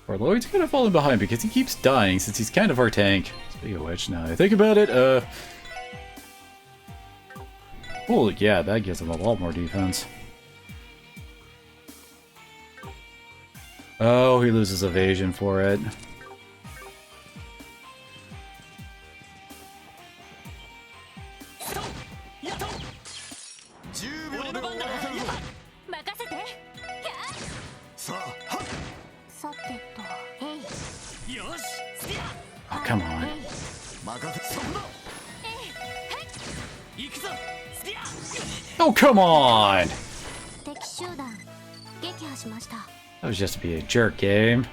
Or Lloyd's kind of falling behind because he keeps dying since he's kind of our tank. Speaking of which, now I think about it, well, yeah, that gives him a lot more defense. Oh, he loses evasion for it. Oh, come on. Oh, come on! That was just to be a jerk game.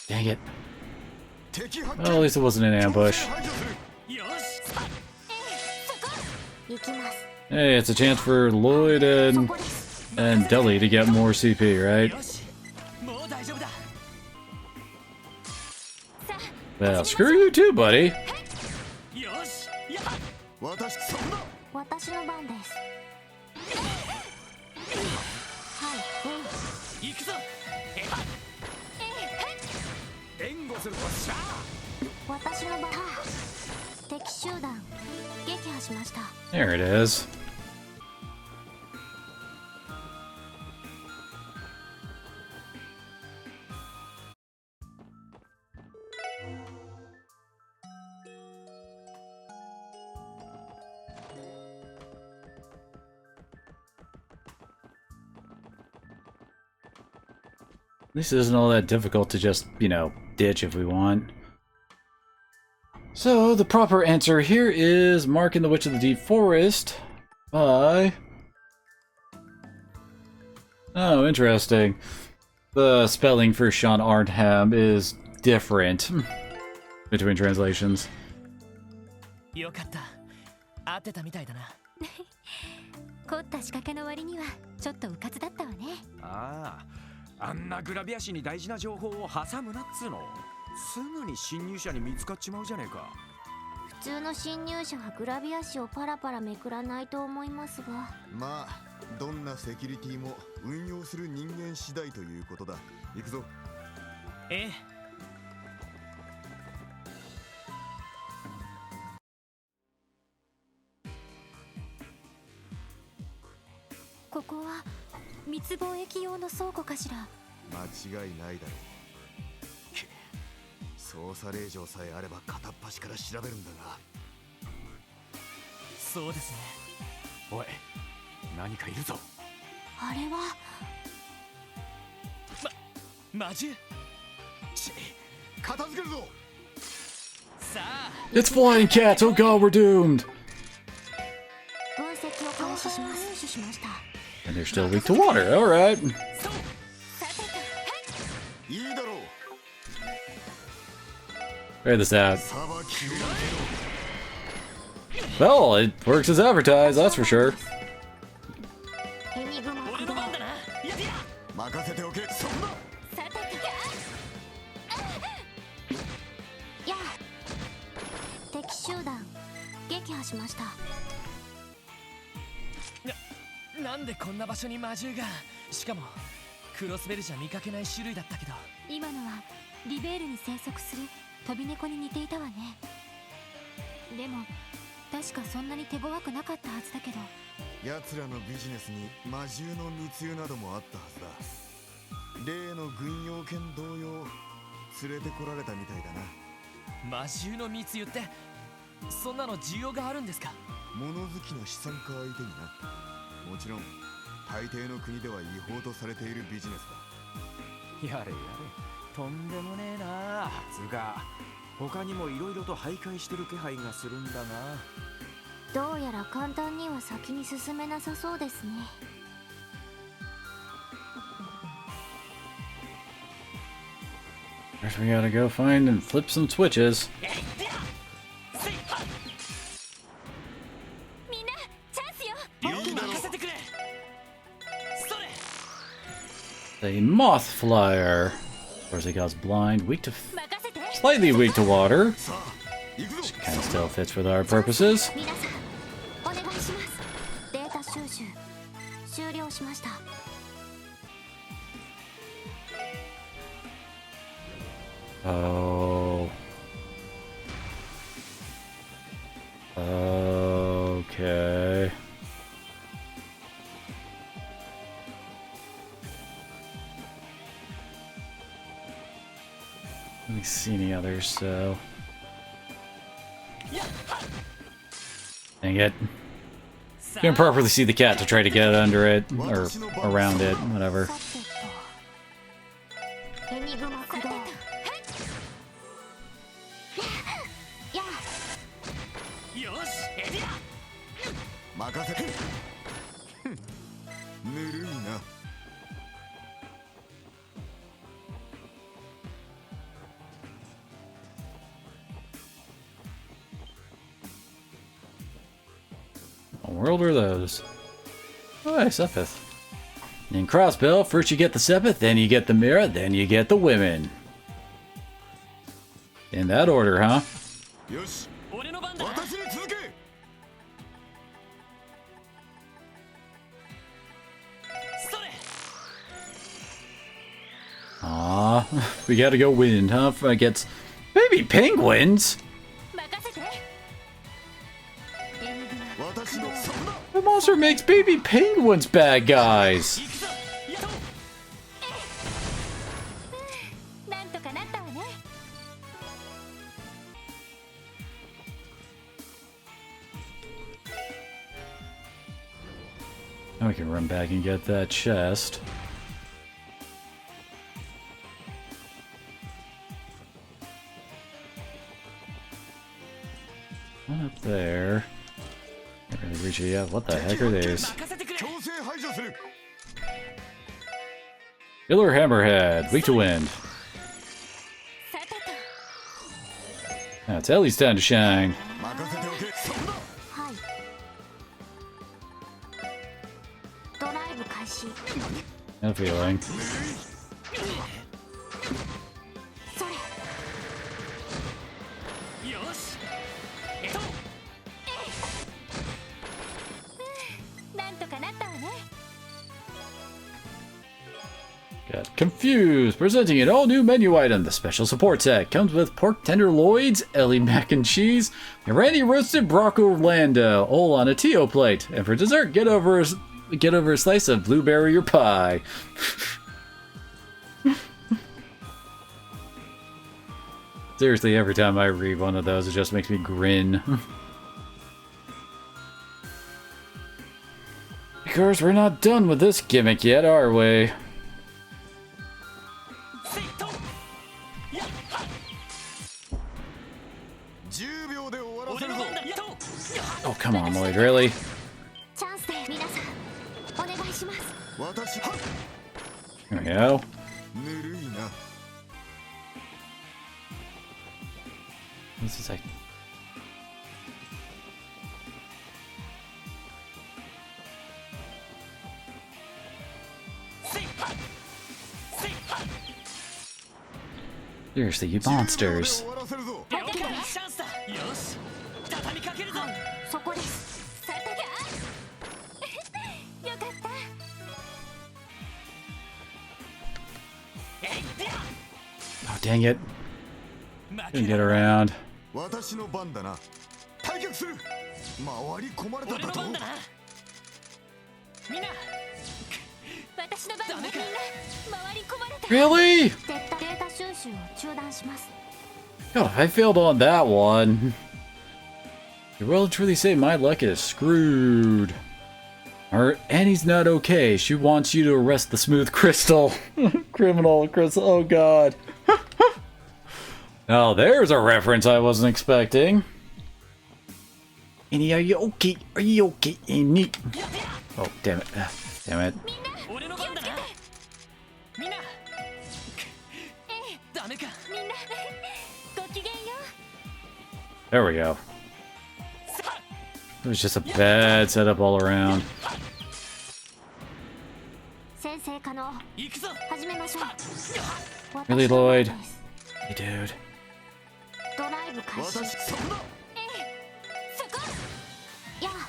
Dang it. Well, at least it wasn't an ambush. Hey, it's a chance for Lloyd and Deli to get more CP, right? Well, screw you too, buddy. There it is. At least it isn't all that difficult to just, you know, ditch if we want. So, the proper answer here is Mark in the Witch of the Deep Forest by... Oh, interesting. The spelling for Sean Arnhem is different between translations. よかった。合ってたみたいだな。凝った仕掛けの割にはちょっとうかつだったわね。ああ、あんなグラビア誌に大事な情報を挟むなっつうの。すぐに侵入者に見つかっちまうじゃねえか。普通の侵入者はグラビア紙をパラパラめくらないと思いますが。まあどんなセキュリティも運用する人間次第ということだ。行くぞ。ええ。ここは密貿易用の倉庫かしら。間違いないだろう。捜査令状さえあれば片っ端から調べるんだが。そうですね。おい、何かいるぞ。あれは魔獣。片付けるぞ。さあ。 It's flying cats! Oh god, we're doomed! 分析を開始します。入手しました。 And they're still weak to water, alright. いいだろう。 Try this out. さばきを Well, it works as advertised, that's for sure. エニグマ俺駆動。の番だな。やってや。任せておけ。そんなさてとやあ。敵集団撃破しました。なんでこんな場所に魔獣が。しかもクロスベルじゃ見かけない種類だったけど。今のはリベールに生息する飛び猫に似ていたわね。でも確かそんなに手強くなかったはずだけど。奴らのビジネスに魔獣の密輸などもあったはずだ。例の軍用犬同様連れてこられたみたいだな。魔獣の密輸ってそんなの需要があるんですか。物好きな資産家相手にな。もちろん大抵の国では違法とされているビジネスだ。やれやれ、とんでもねえな。つうか他にもいろいろと徘徊してる気配がするんだが。どうやら簡単には先に進めなさそうですね。First we gotta go find and flip some switches. みんなチャンスよ。よく任せてくれ。それ。 A moth flyer. Of course, it goes blind, weak to... 任せて。 Slightly weak to water. さあ行くぞ。 Kind of still fits with our purposes. 皆さんお願いします。データ収集終了しました。 Oh. Okay. Let me see any others, so... Dang it. Didn't properly see the cat to try to get under it, or around it, whatever. さてとエニグマ駆動。やあ。よし、エリア。任せて。ふんぬるいな。What world are those? Oh, hey, Sepith. In Crossbill, first you get the Sepith, then you get the Mirror, then you get the women. In that order, huh? よし、俺の番だ。私に続け。それ。 Aw, we gotta go wind, huh? Against baby penguins? 任せて。エニグマ私のそんな The monster makes baby penguins bad guys. 行くぞ。やっと。なんとかなったわね。 Now we can run back and get that chest. One up there. Can't really reach it yet. What the heck are these? 任せてくれ。強制排除する。Killer Hammerhead, weak to wind. さてと Now it's Ellie's time to shine. 任せておけ。はい。ドライブ開始。 No feeling. それ。よしえっとなんとかなったわね Got confused. Presenting an all-new menu item. The special support set comes with pork tenderloins, Ellie mac and cheese, and Randy roasted Brock Orlando, all on a Tio plate. And for dessert, get over a slice of blueberry or pie. Seriously, every time I read one of those, it just makes me grin. Of course, we're not done with this gimmick yet, are we? せいとやっ10秒で終わらせるぞ。俺の番だやっと Oh, come on, Lloyd, really? チャンスで皆さんお願いします。私は Here we go. ぬるいな。 This is like... Seriously, you monsters. 終わらせるぞ。よかったチャンスだよし畳みかけるぞそこです。さてがよかった えいっ Oh, dang it. 負 Didn't け get る around. 私の番だな。退却する。回り込まれただと。俺の番だなみんな私の番だみんな回り込まれた Really? 絶対データ収集を中断します。 God, I failed on that one. You will truly say my luck is screwed. Annie's not okay. She wants you to arrest the smooth crystal. Criminal crystal. Oh, God. Now, there's a reference I wasn't expecting. Annie, are you okay? Are you okay, Annie? Oh, damn it. Damn it. 俺の番だなみんなダメかみんなごきげんよ There we go. It was just a bad setup all around. 先生可能。行くぞ始めましょう。 Really, 私の番 Lloyd? です。 Hey, dude. ドライブ開始。私そこだ。そこやあ。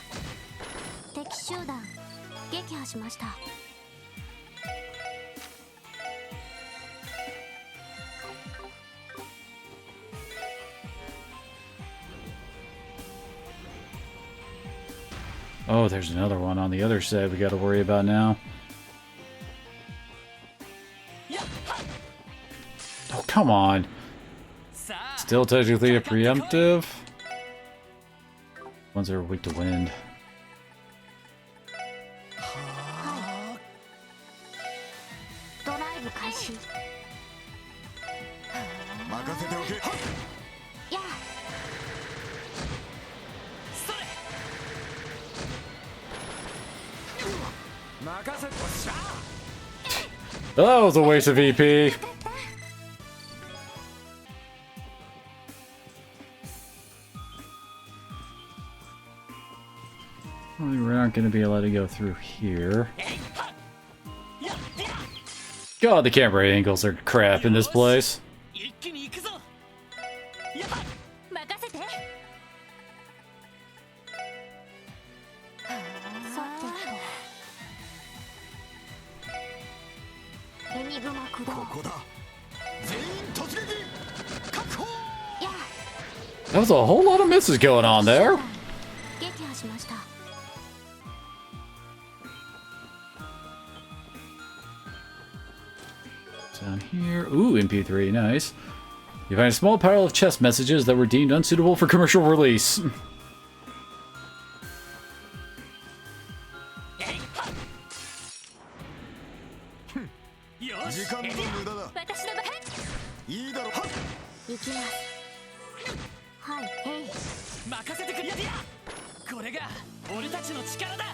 敵集団撃破しました。 Oh, there's another one on the other side we gotta worry about now. Oh, come on. さあ Still technically a preemptive. Ones that are weak to wind. ドライブ開始。任せておけ。やあ。それ任せておっしゃ That was a waste of EP. We're not going to be able to go through here. God, the camera angles are crap in this place. 一気に行くぞやっ任せてさてと。エニグマ駆動。ここだ。全員突撃。確保。やあ。 That was a whole lot of misses going on there. 撃破しました。 Down here. Ooh, MP3, nice. You find a small pile of chess messages that were deemed unsuitable for commercial release. よし時間の無駄だ。私の番いいだろ。はっ。行きます。はい、へい。任せてくれこれが俺たちの力だ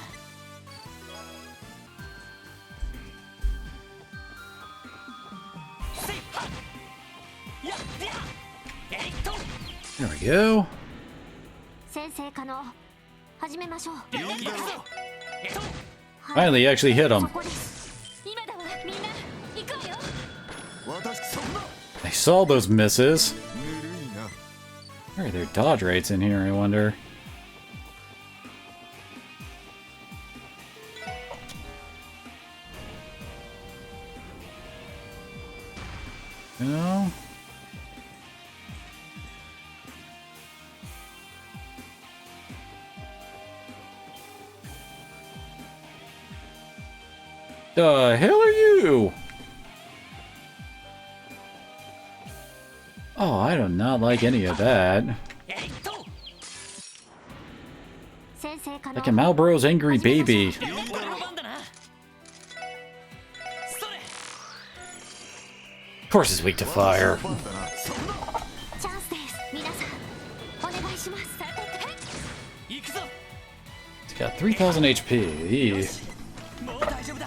There we go. 先生可能始めましょう。 Finally, actually hit そ him. こです。今だわ、みんな行くわよ。私そんな I saw those misses. ぬるいな。 Where are their dodge rates in here, I wonder? No. The hell are you? Oh, I do not like any of that. 先生可能 Like a Malboro's angry baby. 俺の番だな。それ。 Of course, it's weak to fire. ファンだな。そんなチャンスです。皆さんお願いします。行くぞ。 It's got 3,000 HP. もう大丈夫だ。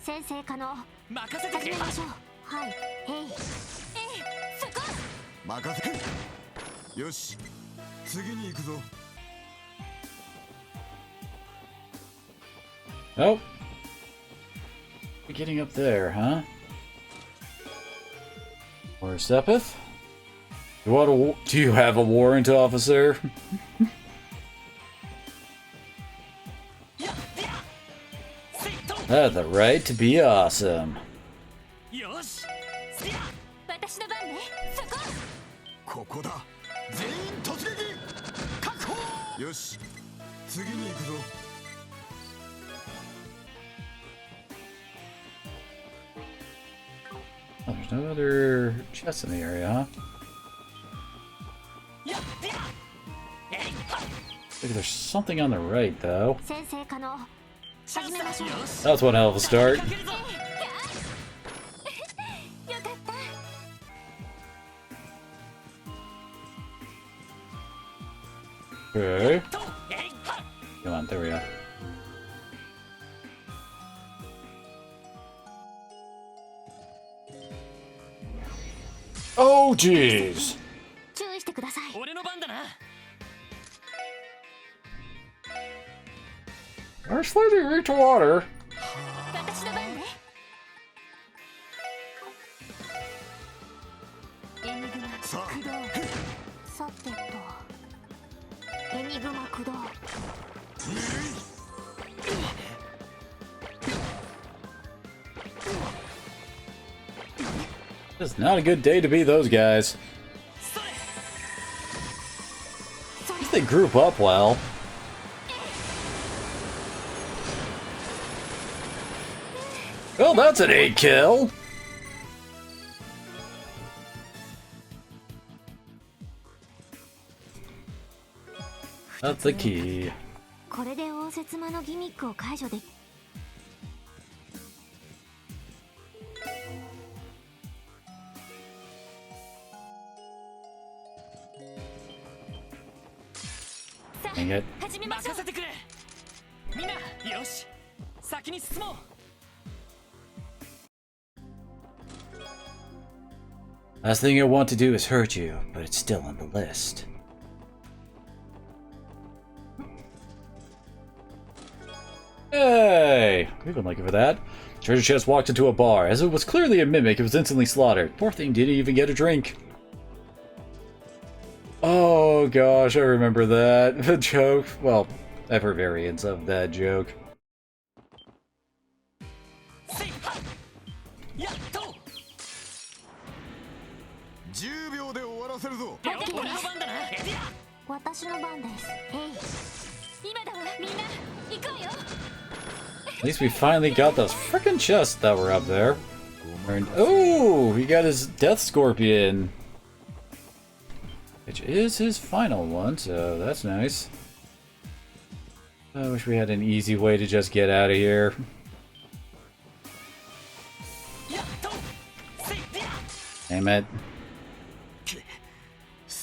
先生可能任せてくれ。始めましょう。はい。えい。そこ。任せて。よし。次に行くぞ。 Oh. We're getting up there, huh? Or Sepith? Do you have a warrant, officer? That's the right to be awesome. よし。私の番ね。そこ。ここだ。全員突撃。確保。よし。次に行くぞ。 Oh, there's no other chests in the area, huh? Look, there's something on the right, though. 先生可能始めましょう。 That's one hell of a start. よかった。 Okay. Come on, there we go. Oh, jeez. 注意してください。俺の番だな。 We're slightly weak to water. 私の番ね。エニグマ駆動。さてと。エニグマ駆動。 This is not a good day to be those guys. At least they group up well. Well, that's an 8 kill. That's the key. これで応接間のギミックを解除でき。 Dang it. 始めましょう。任せてくれ。みんな、よし。先に進もう。 Last thing I want to do is hurt you, but it's still on the list. Hey! We've been looking for that. Treasure chest walked into a bar. As it was clearly a mimic, it was instantly slaughtered. Poor thing didn't even get a drink. Oh gosh, I remember that. The joke. Well, I've heard variants of that joke. やっと。 10秒で終わらせるぞ。俺の番だな。私の番です。今だわ、みんな行くわよ。 At least we finally got those frickin' chests that were up there. And, oh, he got his Death Scorpion. Which is his final one, so that's nice. I wish we had an easy way to just get out of here. Damn it.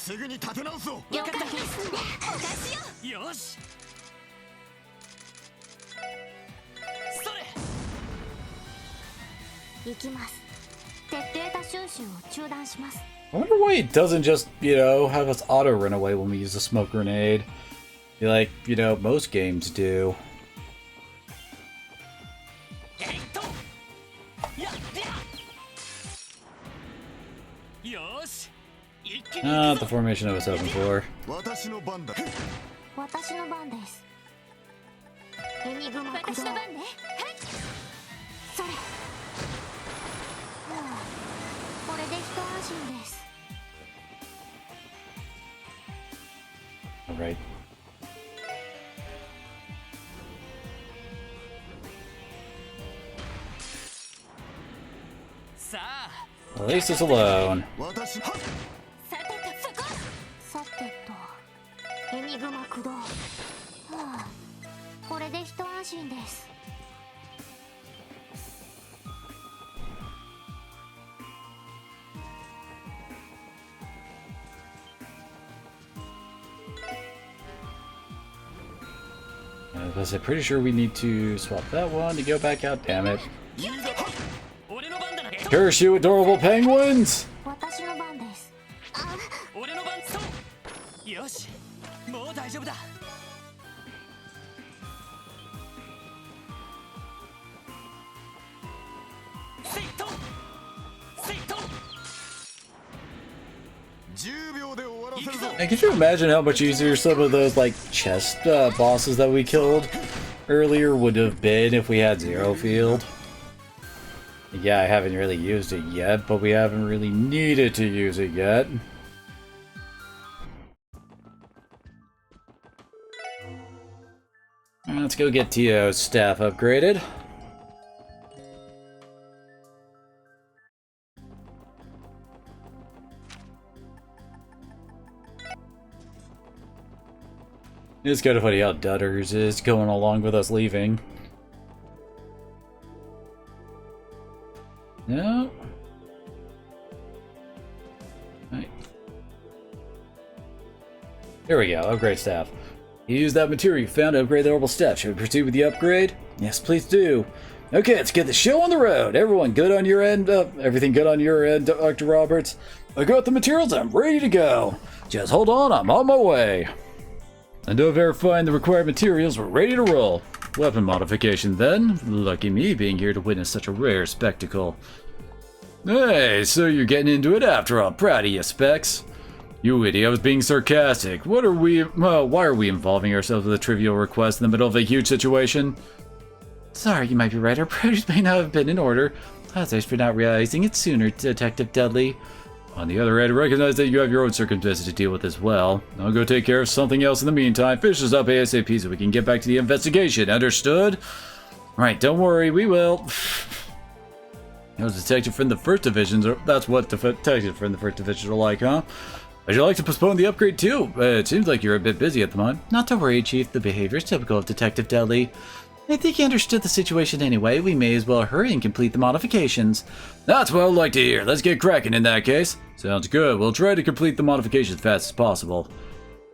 すぐに立て直そう。了解です。よしそれ行きます。徹底多収集を中断します。 I wonder why he doesn't just, you know, have us auto run away when we use a smoke grenade. Like, you know, most games do. えいとやよし一気に Not the formation I was hoping for. 私の番だ。私の番です。エニグマ駆動。私の番ね。はい。それ。これで一安心です。 Alright. さあ At least it's alone. 私はさてとそこ。さてと、エニグマ駆動。これで一安心です。 Because I'm pretty sure we need to swap that one to go back out. Damn it. 俺の番だな Curse you, adorable penguins! 私の番です。俺の番そうよしもう大丈夫だセイトセイト10秒で終わらせるぞ。 And could you imagine how much easier some of those, like, chest bosses that we killed earlier would have been if we had Zero Field? Yeah, I haven't really used it yet, but we haven't really needed to use it yet. Let's go get Tio's staff upgraded. It's kind of funny how Dutters is going along with us leaving. No. Right. There we go, upgrade staff. You use that material you found to upgrade the orbital staff. Should we proceed with the upgrade? Yes, please do. Okay, let's get the show on the road. Everyone good on your end? Everything good on your end, Dr. Roberts? I got the materials, I'm ready to go. Just hold on, I'm on my way. And verifying the required materials, we're ready to roll. Weapon modification then. Lucky me being here to witness such a rare spectacle. Hey, so you're getting into it after all. Proud of you, Specs. You idiot, I was being sarcastic. Why are we involving ourselves with a trivial request in the middle of a huge situation? Sorry, you might be right. Our priorities may not have been in order. Thanks for not realizing it sooner, Detective Dudley. On the other hand, I recognize that you have your own circumstances to deal with as well. I'll go take care of something else in the meantime. Finish this up ASAP so we can get back to the investigation. Understood? Right, don't worry, we will. I was a detective from the first divisions, or that's what detectives from the first division are like, huh? Would you like to postpone the upgrade too? It seems like you're a bit busy at the moment. Not to worry, Chief. The behavior is typical of Detective Dudley. I think he understood the situation anyway. We may as well hurry and complete the modifications. That's what I'd like to hear. Let's get cracking in that case. Sounds good. We'll try to complete the modifications as fast as possible.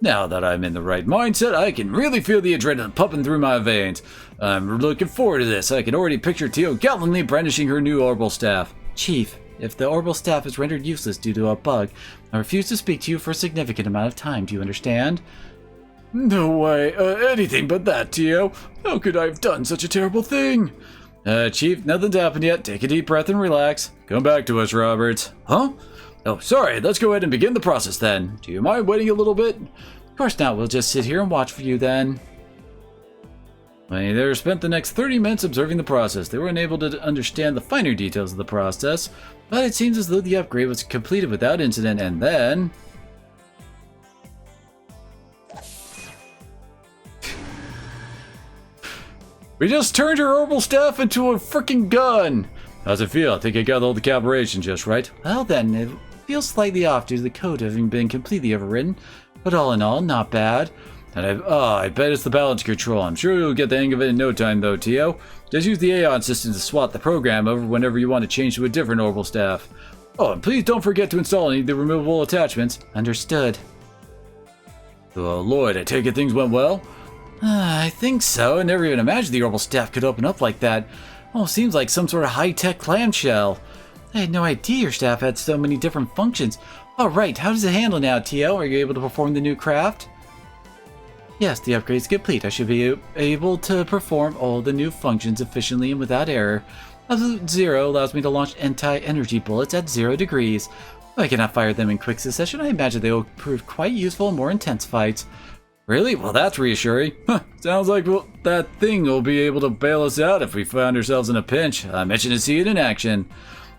Now that I'm in the right mindset, I can really feel the adrenaline pumping through my veins. I'm looking forward to this. I can already picture Tio gallantly brandishing her new orbital staff. Chief, if the orbital staff is rendered useless due to a bug, I refuse to speak to you for a significant amount of time. Do you understand? No way. Anything but that, Tio. How could I have done such a terrible thing? Chief, nothing's happened yet. Take a deep breath and relax. Come back to us, Roberts. Huh? Oh, sorry. Let's go ahead and begin the process then. Do you mind waiting a little bit? Of course not. We'll just sit here and watch for you then. When they spent the next 30 minutes observing the process, they were unable to understand the finer details of the process, but it seems as though the upgrade was completed without incident, and then... We just turned her orbital staff into a freaking gun! How's it feel? I think I got all the calibration just right. Well then, it feels slightly off due to the code having been completely overridden, but all in all, not bad. And I bet it's the balance control. I'm sure you'll get the hang of it in no time though, Tio. Just use the Aeon system to swap the program over whenever you want to change to a different orbital staff. Oh, and please don't forget to install any of the removable attachments. Understood. Lloyd, I take it things went well? I think so. I never even imagined the orbital staff could open up like that. Almost seems like some sort of high-tech clamshell. I had no idea your staff had so many different functions. Oh, right. How does it handle now, Tio? Are you able to perform the new craft? Yes, the upgrade is complete. I should be able to perform all the new functions efficiently and without error. Absolute Zero allows me to launch anti-energy bullets at 0 degrees. Though I cannot fire them in quick succession, I imagine they will prove quite useful in more intense fights. Really? Well, that's reassuring. Sounds like that thing will be able to bail us out if we find ourselves in a pinch. I'm itching to see it in action.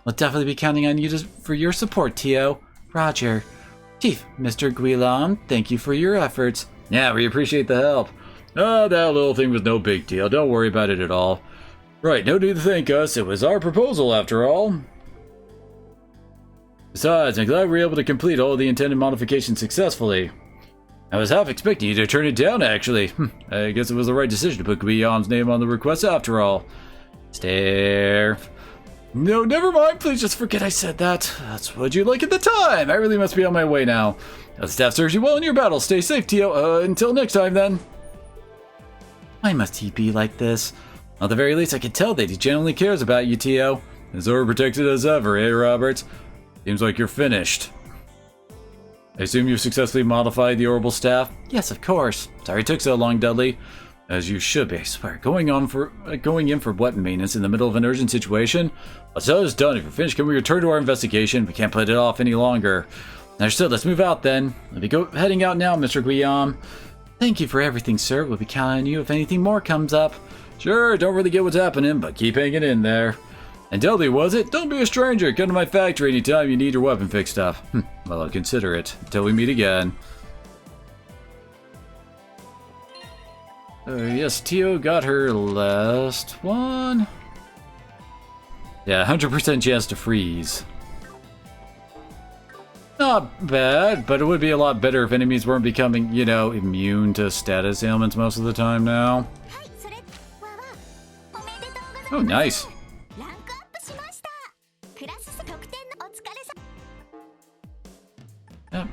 We'll definitely be counting on you for your support, Tio. Roger. Chief, Mr. Guilam, thank you for your efforts. Yeah, we appreciate the help. Oh, that little thing was no big deal. Don't worry about it at all. Right, no need to thank us. It was our proposal, after all. Besides, I'm glad we were able to complete all the intended modifications successfully. I was half expecting you to turn it down, actually. I guess it was the right decision to put KeA's name on the request after all. Stare. No, never mind. Please just forget I said that. That's what you like at the time. I really must be on my way now. The staff serves you well in your battle. Stay safe, Tio. Until next time, then. Why must he be like this? At the very least, I can tell that he genuinely cares about you, Tio. As overprotected as ever, eh, Roberts? Seems like you're finished. I assume you've successfully modified the orbital staff? Yes, of course. Sorry it took so long, Dudley. As you should be, I swear. Going in for weapon maintenance in the middle of an urgent situation? Well, so it's done. If you're finished, can we return to our investigation? We can't put it off any longer. Understood. Let's move out then. Let me go heading out now, Mr. Guillaume. Thank you for everything, sir. We'll be counting on you if anything more comes up. Sure, don't really get what's happening, but keep hanging in there. And Dudley, was it? Don't be a stranger. Come to my factory anytime you need your weapon fixed up. Well, I'll consider it. Until we meet again. Yes, Tio got her last one. Yeah, 100% chance to freeze. Not bad, but it would be a lot better if enemies weren't becoming, you know, immune to status ailments most of the time now. Oh, nice. Yep.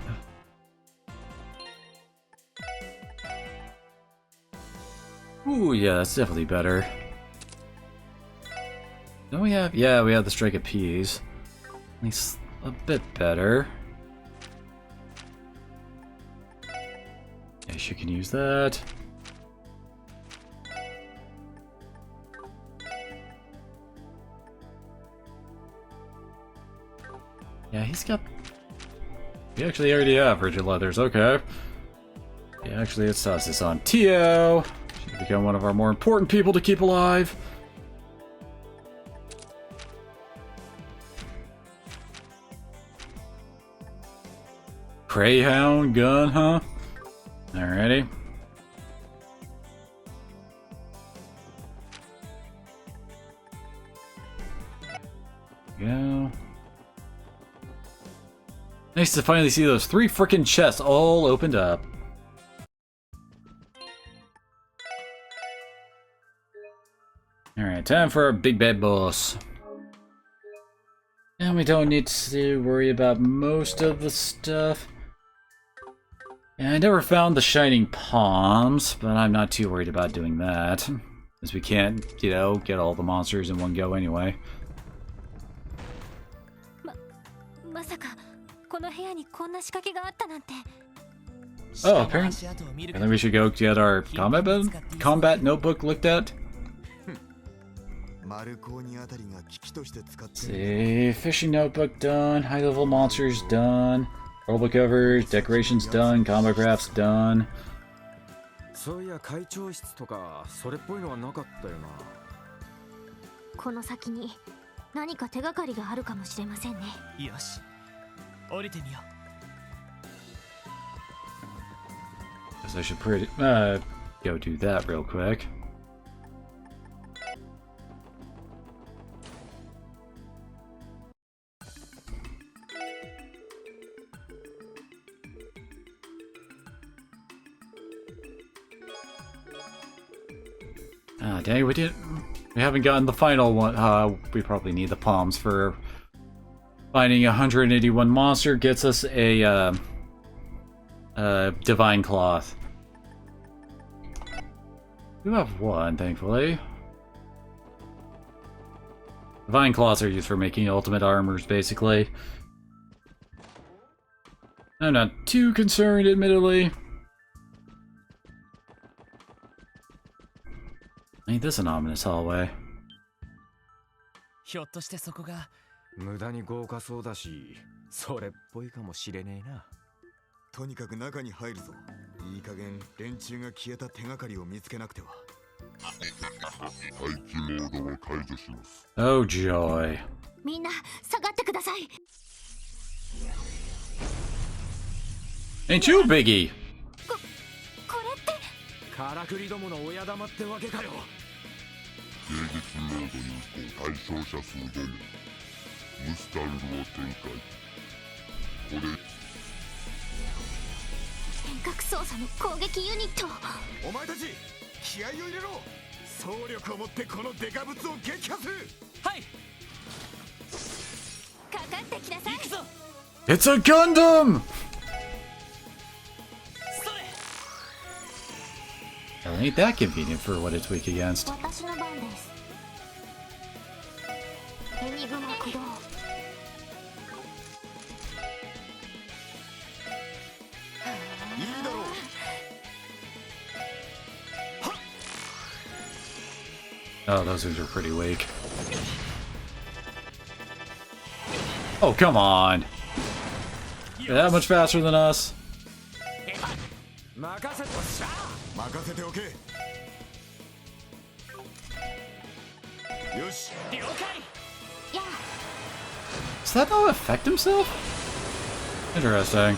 Ooh, yeah, that's definitely better. Don't we have... Yeah, we have the strike of peas. At least a bit better. Yes, you can use that. Yeah, he's got... We actually already have rigid leathers, okay. Yeah, actually, let's toss this on Tio. Should become one of our more important people to keep alive. Greyhound gun, huh? Alrighty. Go. Nice to finally see those 3 frickin' chests all opened up. Alright, time for our big bad boss. And we don't need to worry about most of the stuff. Yeah, I never found the shining palms, but I'm not too worried about doing that. As we can't, you know, get all the monsters in one go anyway. Oh, apparently. And then we should go get our combat notebook looked at. See, fishing notebook done, high level monsters done, rulebook covers, decorations done, combat crafts done. そういや会長室とかそれっぽいのはなかったよな。この先に何か手がかりがあるかもしれませんね。よし、降りてみよう。 Guess I should go do that real quick. Ah, dang, we haven't gotten the final one. We probably need the palms for Finding 181 monster gets us a divine cloth. We have one, thankfully. Divine cloths are used for making ultimate armors, basically. I'm not too concerned, admittedly. Ain't this an ominous hallway? ひょっとしてそこが無駄に豪華そうだし、それっぽいかもしれねえな。とにかく中に入るぞ。いい加減連中が消えた手がかりを見つけなくては。待機モードを解除します。 Oh joy. みんな下がってください。 Ain't you a biggie? これってからくりどもの親玉ってわけかよ。迎撃モードに移行。対象者数5名。ムスタルルを展開。これ遠隔操作の攻撃ユニット。お前たち気合を入れろ。総力を持ってこのデカブツを撃破する。はいかかってきなさい。行くぞ It's a Gundam! それ Well, ain't that convenient for what it's weak against. 私の番です。エニグマ駆動。いいだろう。 Oh, those things are pretty weak. Oh, come on. You're that much faster than us? 任せておっしゃ。任せておけ。よし。了解 や Does that not affect himself? Interesting.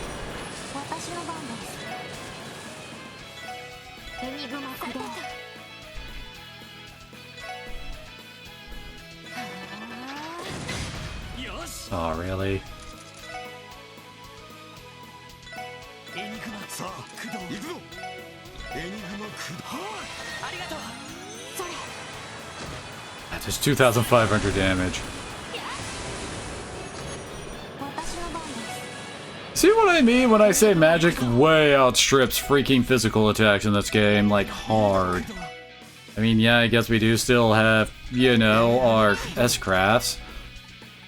私の番です。エニグマ駆動。 よし Oh, really? エニグマさあ駆動行くぞ。エニグマ駆動。ありがとう それ That does 2,500 damage. 私の番です。 See what I mean when I say magic way outstrips freaking physical attacks in this game, like hard. I mean, yeah, I guess we do still have, you know, our S-crafts.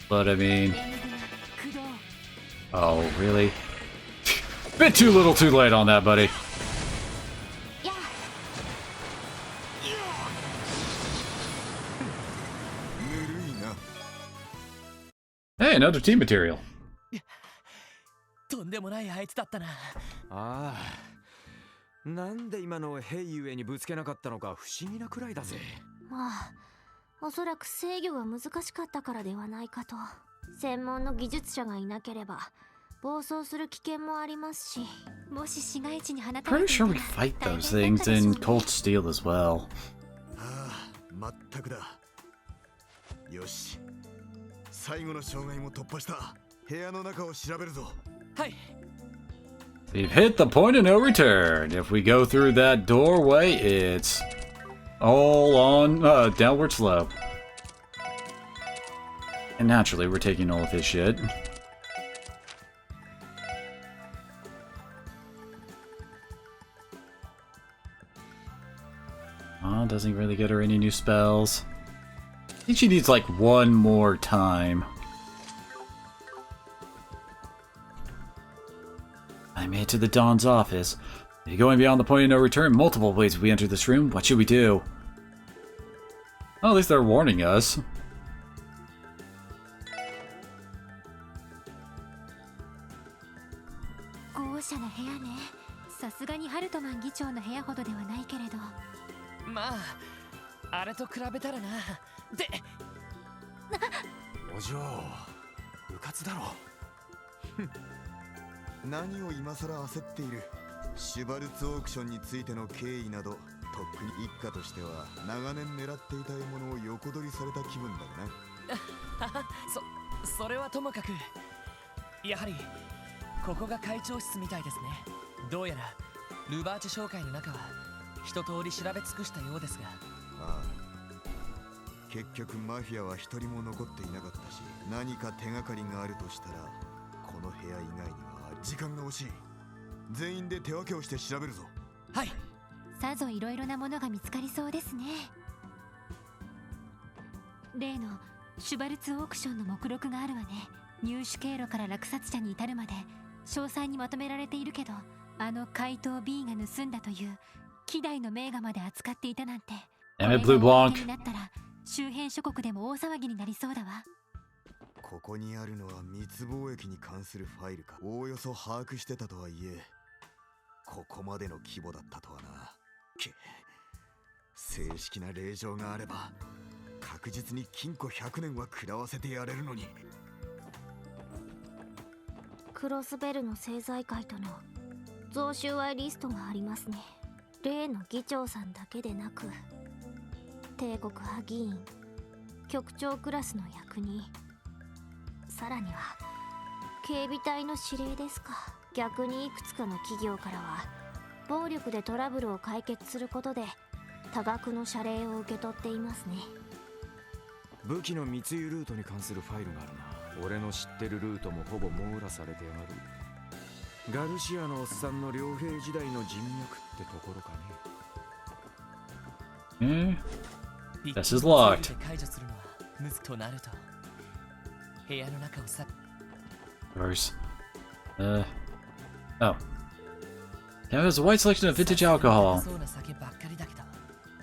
But I mean... エニグマ駆動。 Oh, really? Bit too little too late on that, buddy. や ぬるいな。 Hey, another team material. とんでもないあいつだったなああ。なんで今のヘイゆえにぶつけなかったのか不思議なくらいだぜ。まあおそらく制御が難しかったからではないかと。専門の技術者がいなければ暴走する危険もありますし。もし市街地に放たれ Pretty ていた sure ら we fight 大 those 変だ things ったでしょう in ね。 Cold Steel as well. ああ、まったくだ。よし。最後の障害も突破した。部屋の中を調べるぞ。はい We've hit the point of no return. If we go through that doorway, it's all on downward slope. And naturally, we're taking all of his shit. Oh, doesn't really get her any new spells. I think she needs like one more time. I made it to the Dawn's office. If you're going beyond the point of no return, multiple ways we enter this room. What should we do? Well, at least they're warning us. 豪華な部屋ね。さすがにハルトマン議長の部屋ほどではないけれど。まああれと比べたらなでお嬢、うかつだろ。何を今さら焦っている。シュバルツオークションについての経緯など、とっくに一家としては長年狙っていた獲物を横取りされた気分だがな。それはともかくやはりここが会長室みたいですね。どうやらルバーチェ商会の中は一通り調べ尽くしたようですが。ああ、結局マフィアは一人も残っていなかったし、何か手がかりがあるとしたらこの部屋以外には。時間が惜しい。全員で手分けをして調べるぞ。はい。さぞいろいろなものが見つかりそうですね。例のシュバルツオークションの目録があるわね。入手経路から落札者に至るまで詳細にまとめられているけど、あの怪盗 B が盗んだという希代の名画まで扱っていたなんて。これが公になったら周辺諸国でも大騒ぎになりそうだわ。ここにあるのは密貿易に関するファイルか。おおよそ把握してたとはいえ、ここまでの規模だったとはな。正式な令状があれば確実に禁錮100年は食らわせてやれるのに。クロスベルの政財界との贈収賄リストがありますね。例の議長さんだけでなく、帝国派議員、局長クラスの役人、さらには警備隊の司令ですか。逆にいくつかの企業からは暴力でトラブルを解決することで多額の謝礼を受け取っていますね。武器の密輸ルートに関するファイルがあるな。俺の知ってるルートもほぼ網羅されてやがる。ガルシアのおっさんの両兵時代の人脈ってところかね。This is locked. 解除するのはむずとなると、部屋の中をさ。Of course. Oh. Now there's a wide selection of vintage alcohol. そうな酒ばっかりだけど、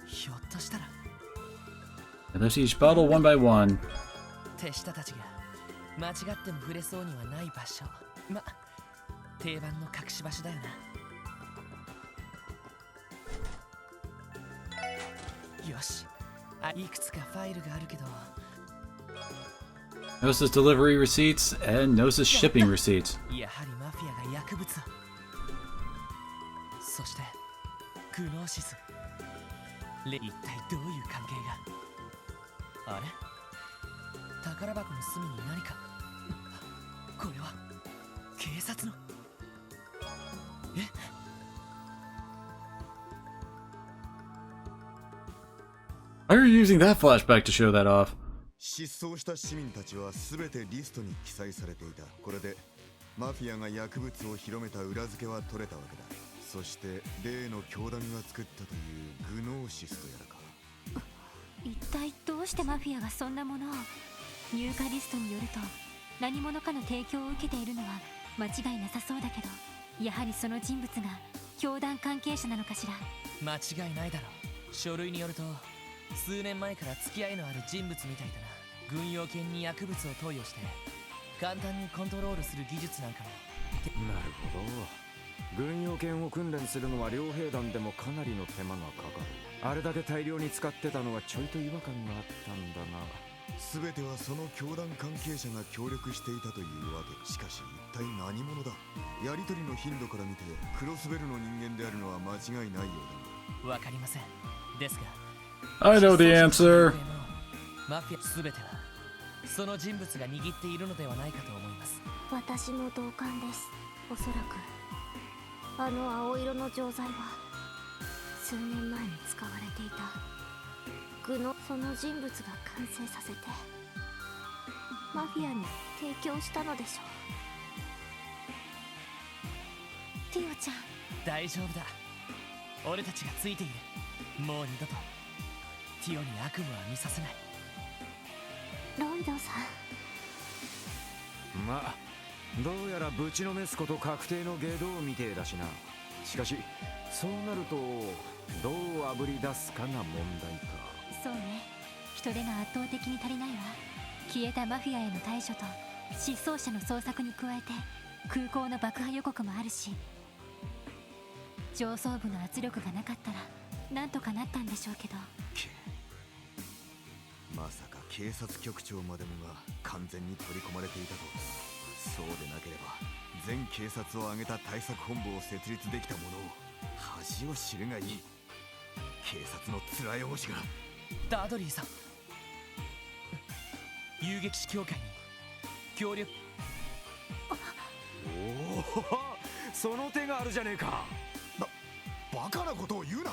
ひょっとしたら And lift each bottle one by one. 手下たちが間違っても触れそうにはない場所。ま、定番の隠し場所だよな。よし、いくつかファイルがあるけど。Gnosis delivery receipts and Gnosis shipping receipts. やはりマフィアが薬物を。そしてグノーシス。一体どういう関係が。あれ、宝箱の隅に何か。これは警察の。え、Why are you using that flashback to show that off? 失踪した市民たちは全てリストに記載されていた。これでマフィアが薬物を広めた裏付けは取れたわけだ。そして例の教団が作ったというグノーシスとやらか。一体どうしてマフィアがそんなものを。入荷リストによると何者かの提供を受けているのは間違いなさそうだけど、やはりその人物が教団関係者なのかしら。間違いないだろう。書類によると数年前から付き合いのある人物みたいだな。軍用犬に薬物を投与して簡単にコントロールする技術なんかも。なるほど。軍用犬を訓練するのは両兵団でもかなりの手間がかかる。あれだけ大量に使ってたのはちょいと違和感があったんだが、全てはその教団関係者が協力していたというわけ。しかし一体何者だ。やり取りの頻度から見てクロスベルの人間であるのは間違いないようだ。わかりません。ですが I know the answer. マフィア全てはその人物が握っているのではないかと思います。私も同感です。おそらくあの青色の錠剤は数年前に使われていた具のその人物が完成させてマフィアに提供したのでしょう。ティオちゃん、大丈夫だ。俺たちがついている。もう二度とティオに悪夢は見させない。ロイドさん、まあどうやらぶちのめすこと確定の外道みてえだしな。しかしそうなるとどうあぶり出すかが問題か。そうね、人手が圧倒的に足りないわ。消えたマフィアへの対処と失踪者の捜索に加えて空港の爆破予告もあるし、上層部の圧力がなかったらなんとかなったんでしょうけど。まさか警察局長までもが完全に取り込まれていたと。そうでなければ全警察を挙げた対策本部を設立できたものを恥を知るがいい。警察の面汚しが。ダドリーさん、遊撃士協会に協力。おお、その手があるじゃねえか。バカなことを言うな。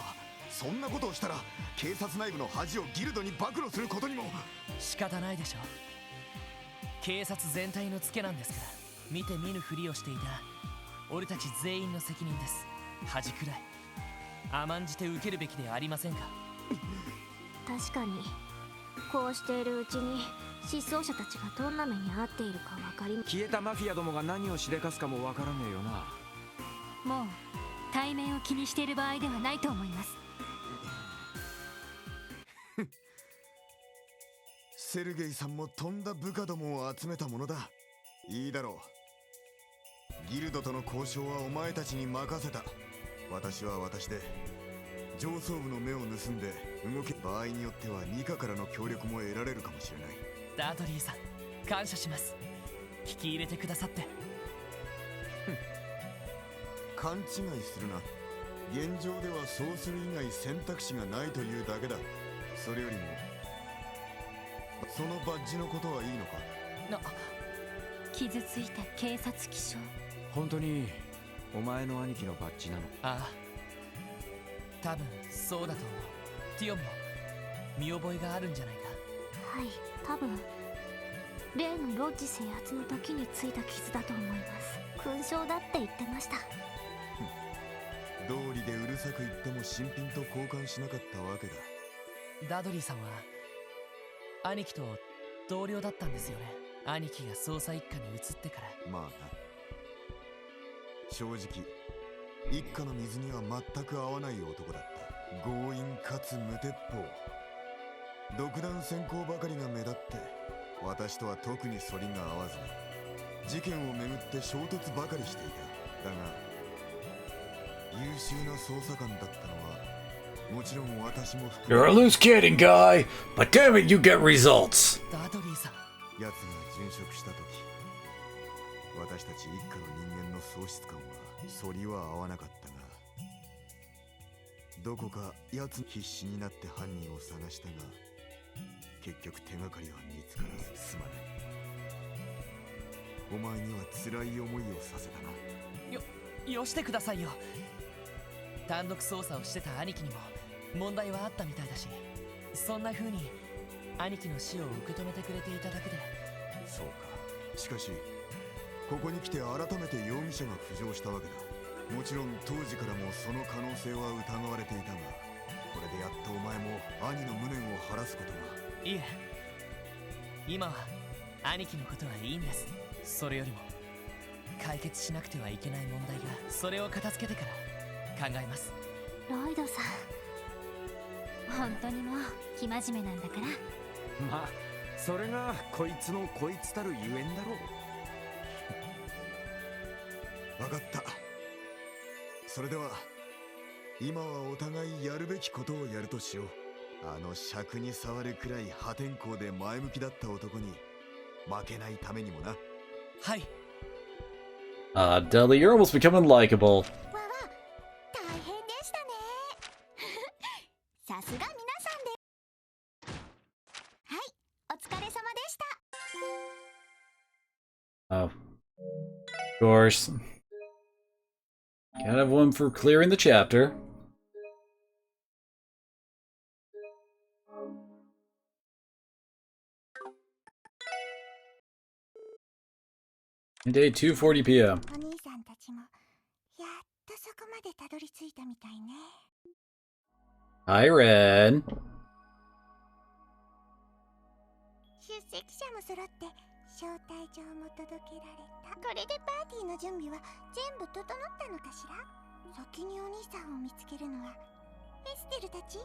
そんなことをしたら警察内部の恥をギルドに暴露することにも。仕方ないでしょ。警察全体のツケなんですから、見て見ぬふりをしていた俺たち全員の責任です。恥くらい甘んじて受けるべきではありませんか。確かにこうしているうちに失踪者たちがどんな目に遭っているか分かり。消えたマフィアどもが何をしでかすかもわからねえよな。もう対面を気にしている場合ではないと思います。セルゲイさんもとんだ部下どもを集めたものだ。いいだろう。ギルドとの交渉はお前たちに任せた。私は私で上層部の目を盗んで動け、場合によってはニカからの協力も得られるかもしれない。ダドリーさん、感謝します。聞き入れてくださって。勘違いするな。現状ではそうする以外選択肢がないというだけだ。それよりもそのバッジのことはいいのか。傷ついた警察記章。本当にお前の兄貴のバッジなの？ああ、多分そうだと思う。ティオンも見覚えがあるんじゃないか。はい、多分例のロッジ制圧の時についた傷だと思います。勲章だって言ってました。道理でうるさく言っても新品と交換しなかったわけだ。ダドリーさんは兄貴と同僚だったんですよね。兄貴が捜査一課に移ってから。まあな、正直一家の水には全く合わない男だった。強引かつ無鉄砲、独断専行ばかりが目立って、私とは特に反りが合わずに事件をめぐって衝突ばかりしていた。だが優秀な捜査官だったのはもちろん私も含 You're a loose cannon guy, but damn it, you get results. ダドリーさん、奴が殉職した時、私たち一家の人間の喪失感は反りは合わなかったが、どこか奴必死になって犯人を探したが、結局手がかりは見つからずすまない。お前には辛い思いをさせたな。よしてくださいよ。単独捜査をしてた兄貴にも問題はあったみたいだし、そんな風に兄貴の死を受け止めてくれていただけで。そうか。しかしここに来て改めて容疑者が浮上したわけだ。もちろん当時からもその可能性は疑われていたが、これでやっとお前も兄の無念を晴らすことが。いえ、今は兄貴のことはいいんです。それよりも解決しなくてはいけない問題が、それを片付けてから考えます。ロイドさん、本当にもう生真面目なんだから。まあそれがこいつのこいつたるゆえんだろう。分かった。それでは今はお互いやるべきことをやるとしよう。あの尺に触るくらい破天荒で前向きだった男に負けないためにもな。はい。Dudley, you're almost becoming likable. わわ、大変でしたね。さすが皆さんで。はい、お疲れ様でした。Oh. Of course. Can't have one for clearing the chapter. Day 2:40 p.m. お兄さんたちもやっとそこまでたどり着いたみたいね。Hi, Ren. 出席者も揃って招待状も届けられた。これでパーティーの準備は全部整ったのかしら。先にお兄さんを見つけるのはエステルたち、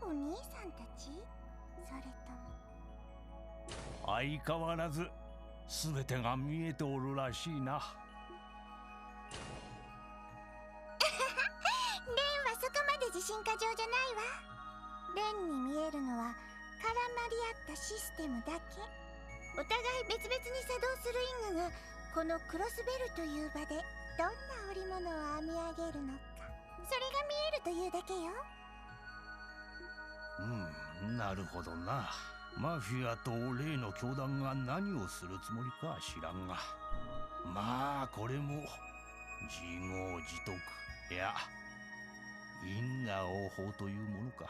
お兄さんたち、それとも。相変わらず全てが見えておるらしいな。レンはそこまで自信過剰じゃないわ。レンに見えるのは絡まり合ったシステムだけ。お互い別々に作動する因果がこのクロスベルという場でどんな織物を編み上げるのか、それが見えるというだけよ。なるほどな。マフィアと例の教団が何をするつもりかは知らんが、まあこれも自業自得、いや因果応報というものか。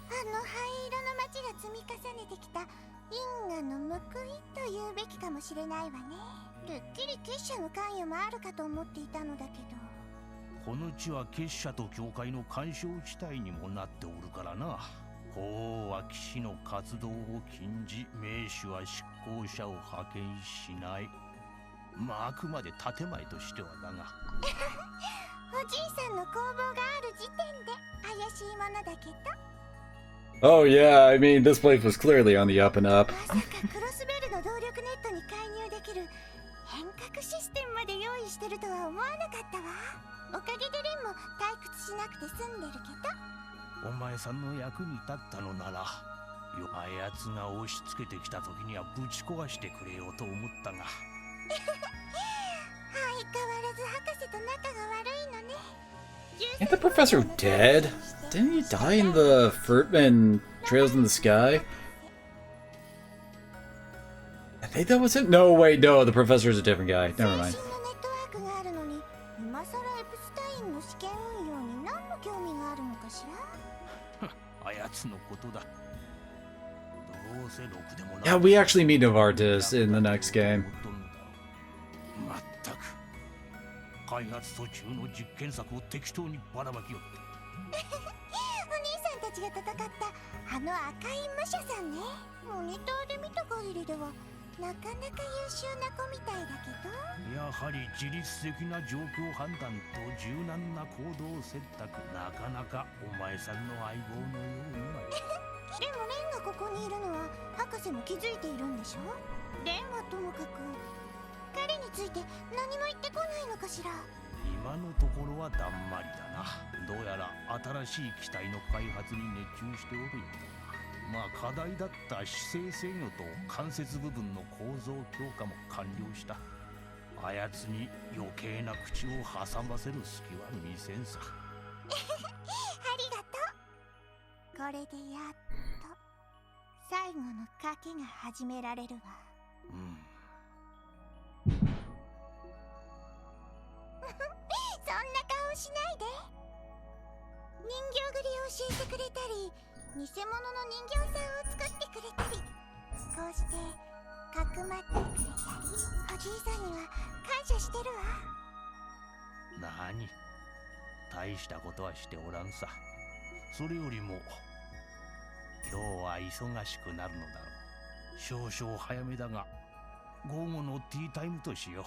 あの灰色の町が積み重ねてきた因果の報いと言うべきかもしれないわね。てっきり結社の関与もあるかと思っていたのだけど。この地は結社と教会の干渉地帯にもなっておるからな。法王は騎士の活動を禁じ、名手は執行者を派遣しない。まあ、あくまで建前としてはだがおじいさんの工房がある時点で怪しいものだけど。 Oh yeah, I mean, this place was clearly on the up and up. まさかクロスベルの動力ネットに介入できる変革システムまで用意してるとは思わなかったわ。おかげでレンも退屈しなくて済んでるけど。お前さんの役に立ったのなら、あやつが押し付けてきた時にはぶち壊してくれようと思ったが相変わらず博士と仲が悪いのね。 Ain't the professor dead? Didn't he die in the Fruitman Trails in the Sky? I think that was it. No, wait, no, the professor's a different guy. Never mind. 最新のネットワークがあるのに、今さらエプスタインの試験運用に何の興味があるのかしら。あやつのことだ。どうせろくでもない。 Yeah, we actually meet Novartis in the next game. まったく開発途中の実験作を適当にばらまきよって。お兄さんたちが戦ったあの赤い武者さんね。モニターで見た限りではなかなか優秀な子みたいだけど。やはり自律的な状況判断と柔軟な行動選択、なかなかお前さんの相棒のようには。でもレンがここにいるのは博士も気づいているんでしょ。レンはともかく彼について何も言ってこないのかしら。今のところはだんまりだな。どうやら新しい機体の開発に熱中しておるようだ。まあ課題だった姿勢制御と関節部分の構造強化も完了した。あやつに余計な口を挟ませる隙は見せんさ。ありがとう。これでやっと最後の賭けが始められるわ。うん。そんな顔しないで。人形狩りを教えてくれたり、偽物の人形さんを作ってくれたり、こうしてかくまってくれたり、おじいさんには感謝してるわ。何、大したことはしておらんさ。それよりも今日は忙しくなるのだろう。少々早めだが午後のティータイムとしよう。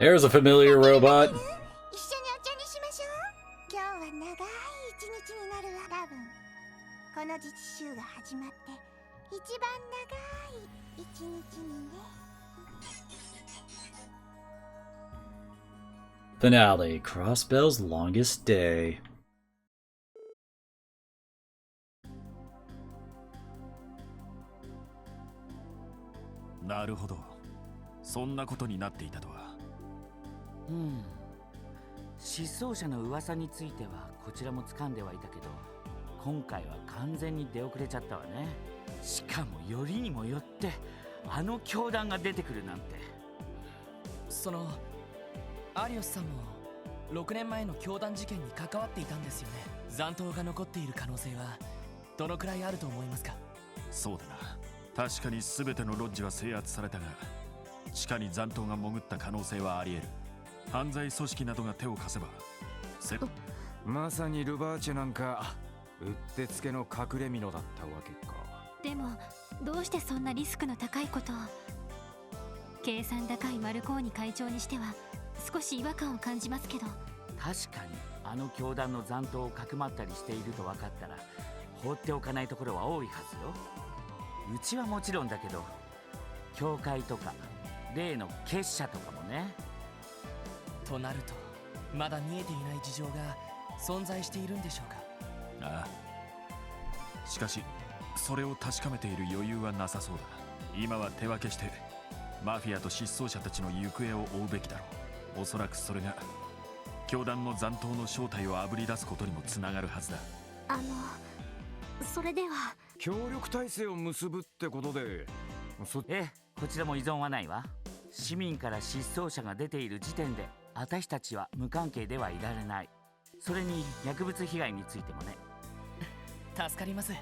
There's a familiar robot. 一緒にお茶にしましょう。今日は長い一日になるわ。多分この自治州が始まって一番長い一日にね。 Finale, Crossbell's longest day. なるほど、そんなことになっていたとは。失踪者の噂についてはこちらも掴んではいたけど、今回は完全に出遅れちゃったわね。しかもよりにもよってあの教団が出てくるなんて。そのアリオスさんも6年前の教団事件に関わっていたんですよね。残党が残っている可能性はどのくらいあると思いますか？そうだな、確かに全てのロッジは制圧されたが、地下に残党が潜った可能性はあり得る。犯罪組織などが手を貸せばまさにルバーチェなんかうってつけの隠れ蓑だったわけか。でもどうしてそんなリスクの高いことを。計算高いマルコーニ会長にしては少し違和感を感じますけど。確かにあの教団の残党をかくまったりしていると分かったら放っておかないところは多いはずよ。うちはもちろんだけど教会とか例の結社とかもね。となるとまだ見えていない事情が存在しているんでしょうか？ああ、しかしそれを確かめている余裕はなさそうだ。今は手分けしてマフィアと失踪者たちの行方を追うべきだろう。おそらくそれが教団の残党の正体をあぶり出すことにもつながるはずだ。それでは協力体制を結ぶってことで、ええ、こちらも依存はないわ。市民から失踪者が出ている時点で私たちは無関係ではいられない。それに薬物被害についてもね。助かります。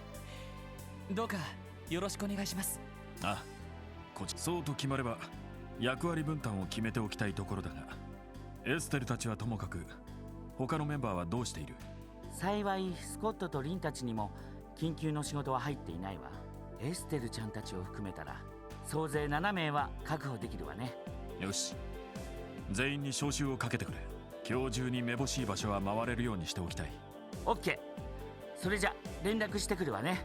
どうかよろしくお願いします。あ、そうと決まれば役割分担を決めておきたいところだが、エステルたちはともかく他のメンバーはどうしている？幸いスコットとリンたちにも緊急の仕事は入っていないわ。エステルちゃんたちを含めたら総勢7名は確保できるわね。よし、全員に招集をかけてくれ。今日中にめぼしい場所は回れるようにしておきたい。オッケー。それじゃ連絡してくるわね。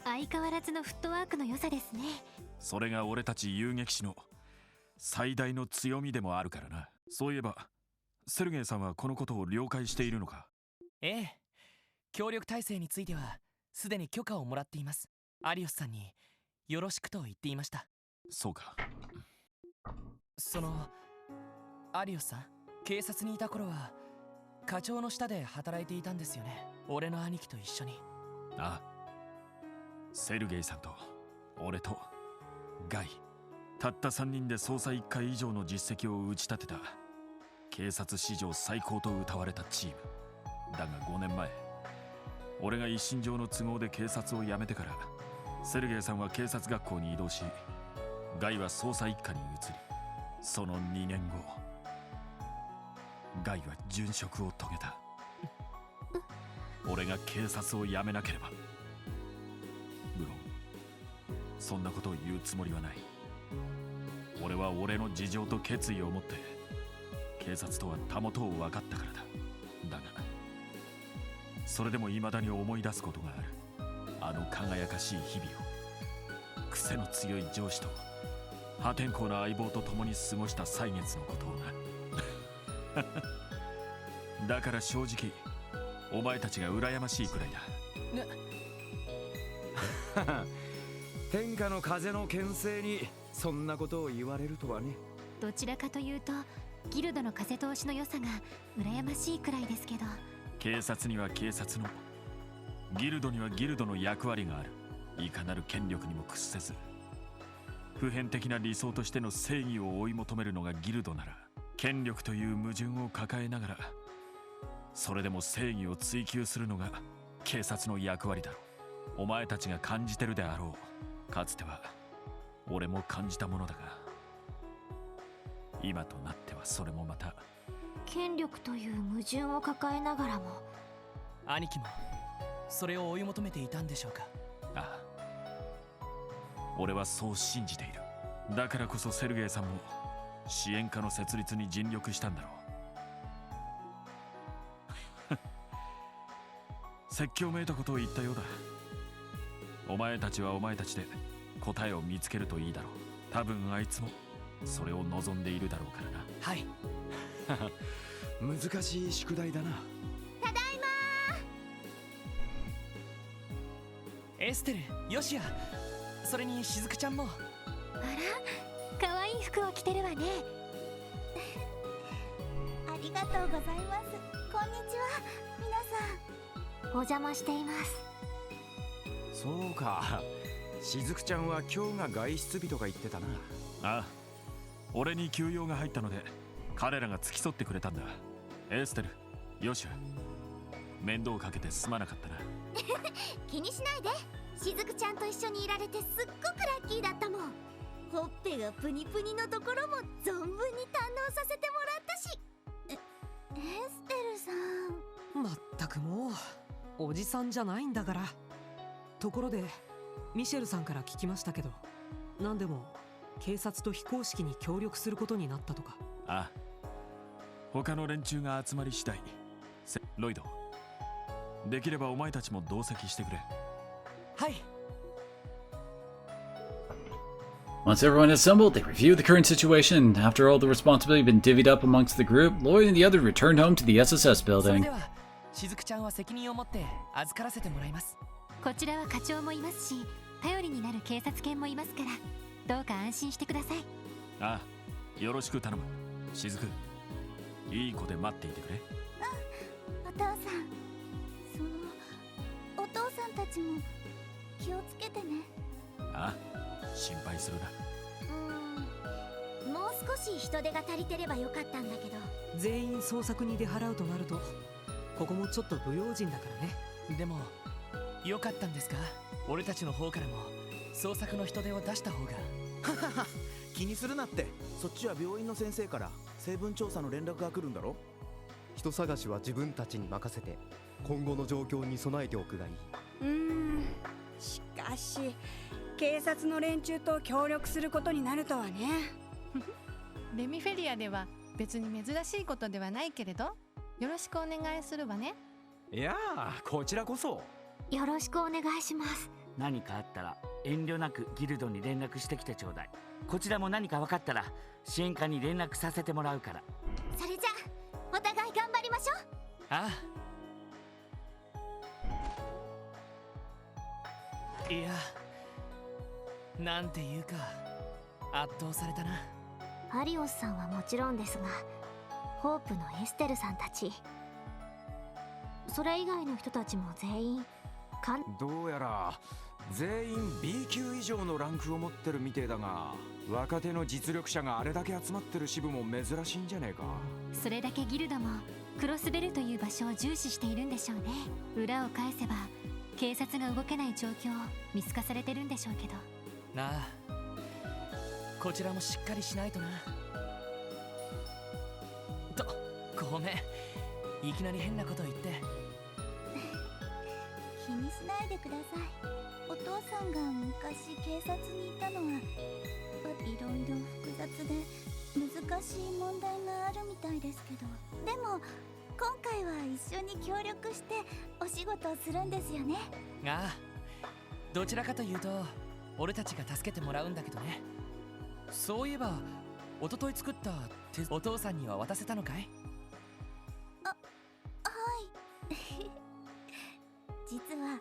相変わらずのフットワークの良さですね。それが俺たち遊撃士の最大の強みでもあるからな。そういえばセルゲイさんはこのことを了解しているのか？ええ、協力体制についてはすでに許可をもらっています。アリオスさんによろしくと言っていました。そうか。アリオスさん、警察にいた頃は課長の下で働いていたんですよね。俺の兄貴と一緒に。ああ、セルゲイさんと俺とガイ、たった3人で捜査1回以上の実績を打ち立てた警察史上最高と謳われたチームだが、5年前俺が一身上の都合で警察を辞めてから、セルゲイさんは警察学校に移動し、ガイは捜査一課に移り、その2年後ガイは殉職を遂げた。俺が警察を辞めなければ、無論そんなことを言うつもりはない。俺は俺の事情と決意を持って警察とはたもとを分かったからだ。だがそれでも未だに思い出すことがある。あの輝かしい日々を、癖の強い上司と破天荒な相棒と共に過ごした歳月のことをな。だから正直お前たちが羨ましいくらいだ。天下の風の牽制にそんなことを言われるとはね。どちらかというとギルドの風通しの良さが羨ましいくらいですけど。警察には警察の、ギルドにはギルドの役割がある。いかなる権力にも屈せず、普遍的な理想としての正義を追い求めるのがギルドなら、権力という矛盾を抱えながらそれでも正義を追求するのが警察の役割だろう。お前たちが感じてるであろう。かつては俺も感じたものだが、今となってはそれもまた。権力という矛盾を抱えながらも、兄貴もそれを追い求めていたんでしょうか？ああ、俺はそう信じている。だからこそセルゲイさんも支援課の設立に尽力したんだろう。説教めいたことを言ったようだ。お前たちはお前たちで答えを見つけるといいだろう。多分あいつもそれを望んでいるだろうからな。はい。難しい宿題だな。ただいまエステル、ヨシア、それにしずくちゃんも。あら、可愛い服を着てるわね。ありがとうございます。こんにちは皆さん。お邪魔しています。そうか、しずくちゃんは今日が外出日とか言ってたな。ああ、俺に休養が入ったので彼らが付き添ってくれたんだ。エステル、ヨシュ、面倒かけてすまなかったな。気にしないで。しずくちゃんと一緒にいられてすっごくラッキーだったもん。ほっぺがプニプニのところも存分に堪能させてもらったし。エステルさん。まったくもうおじさんじゃないんだから。ところでミシェルさんから聞きましたけど、何でも警察と非公式に協力することになったとか。ああ、他の連中が集まり次第、ロイド、できればお前たちも同席してくれ。はい。Once everyone is assembled, they review the current situation, and after all the responsibility had been divvied up amongst the group, Lloyd and the others returned home to the SSS それ building. ではしずくちゃんは責任を持って預からせてもらいます。こちらは課長もいますし、頼りになる警察犬もいますから、どうか安心してください。ああ、よろしく頼む。しずく、いい子で待っていてくれ。お父さん。お父さんたちも気をつけてね。あ、心配するな。もう少し人手が足りてればよかったんだけど。全員捜索に出払うとなるとここもちょっと不用心だからね。でもよかったんですか？俺たちの方からも捜索の人手を出した方が。気にするなって。そっちは病院の先生から成分調査の連絡が来るんだろ。人探しは自分たちに任せて今後の状況に備えておくがいい。しかし警察の連中と協力することになるとはね。レミフェリアでは別に珍しいことではないけれど、よろしくお願いするわね。いやあ、こちらこそよろしくお願いします。何かあったら遠慮なくギルドに連絡してきてちょうだい。こちらも何か分かったら支援課に連絡させてもらうから。それじゃあお互い頑張りましょう。ああ、いや、なんていうか圧倒されたな。アリオスさんはもちろんですが、ホープのエステルさんたち、それ以外の人たちも全員どうやら全員 B 級以上のランクを持ってるみてえだが、若手の実力者があれだけ集まってる支部も珍しいんじゃねえか。それだけギルドもクロスベルという場所を重視しているんでしょうね。裏を返せば警察が動けない状況を見透かされてるんでしょうけど。なあ、こちらもしっかりしないとな。ごめん、いきなり変なこと言って。気にしないでください。お父さんが昔警察にいたのはいろいろ複雑で難しい問題があるみたいですけど、でも今回は一緒に協力してお仕事をするんですよね。ああ、どちらかというと俺たちが助けてもらうんだけどね。そういえば一昨日作ったお父さんには渡せたのかい？はい実は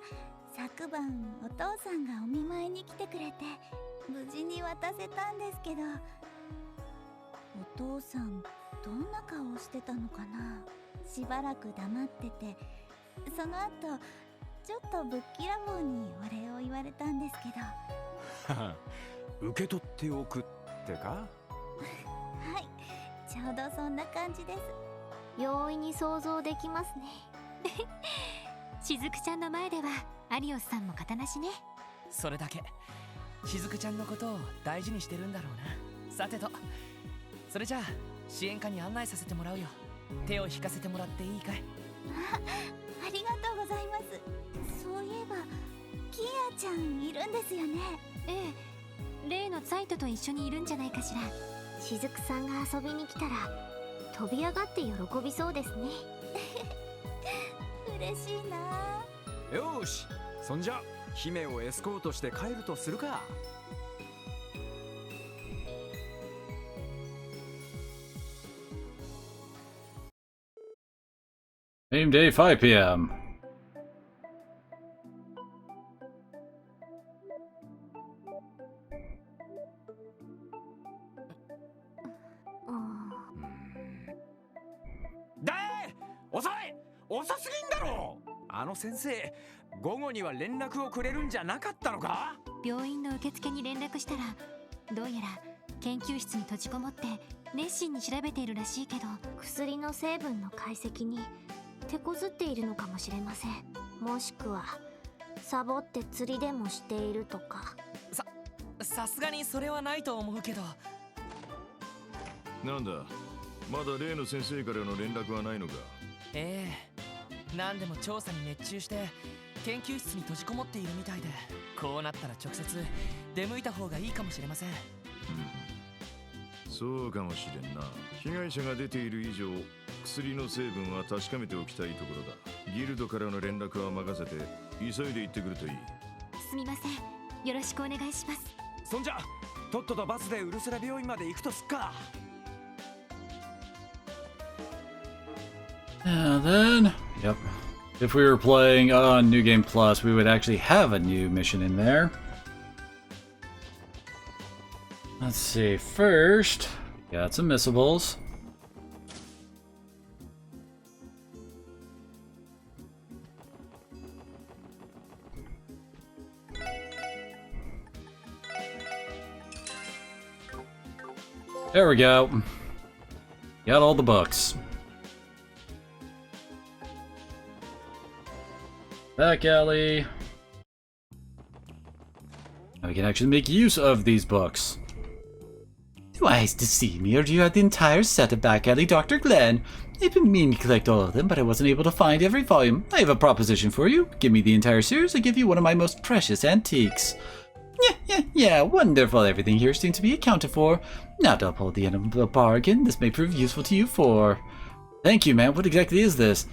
昨晩お父さんがお見舞いに来てくれて無事に渡せたんですけど、お父さんどんな顔をしてたのかな。しばらく黙ってて、その後ちょっとぶっきらぼうにお礼を言われたんですけど受け取っておくってか？はい、ちょうどそんな感じです。容易に想像できますね。しずくちゃんの前ではアリオスさんも形なしね。それだけしずくちゃんのことを大事にしてるんだろうな。さてと、それじゃあ支援課に案内させてもらうよ。手を引かせてもらっていいかい？ありがとうございます。そういえばキアちゃんいるんですよね。ええ、例のサイトと一緒にいるんじゃないかしら。しずくさんが遊びに来たら飛び上がって喜びそうですね。嬉しいな。よーし、そんじゃ姫をエスコートして帰るとするか。Game day 5 p.m.遅すぎんだろ。あの先生、午後には連絡をくれるんじゃなかったのか？病院の受付に連絡したら、どうやら研究室に閉じこもって熱心に調べているらしいけど、薬の成分の解析に手こずっているのかもしれません。もしくはサボって釣りでもしているとか。さすがにそれはないと思うけど。なんだ、まだ例の先生からの連絡はないのか？ええ、何でも調査に熱中して研究室に閉じこもっているみたいで、こうなったら直接出向いた方がいいかもしれません。そうかもしれんな。被害者が出ている以上、薬の成分は確かめておきたいところだ。ギルドからの連絡は任せて急いで行ってくるといい。すみません、よろしくお願いします。そんじゃとっととバスでウルスラ病院まで行くとすっか。And then, yep, if we were playing on New Game Plus, we would actually have a new mission in there. Let's see, first, we got some missables. There we go. Got all the books. Back alley. Now we can actually make use of these books. Twice to see me, or do you have the entire set of Back Alley Dr. Glenn? I've been meaning to collect all of them, but I wasn't able to find every volume. I have a proposition for you. Give me the entire series, I'll give you one of my most precious antiques. Yeah, wonderful. Everything here seems to be accounted for. Now to uphold the end of the bargain, this may prove useful to you for... Thank you, ma'am. What exactly is this?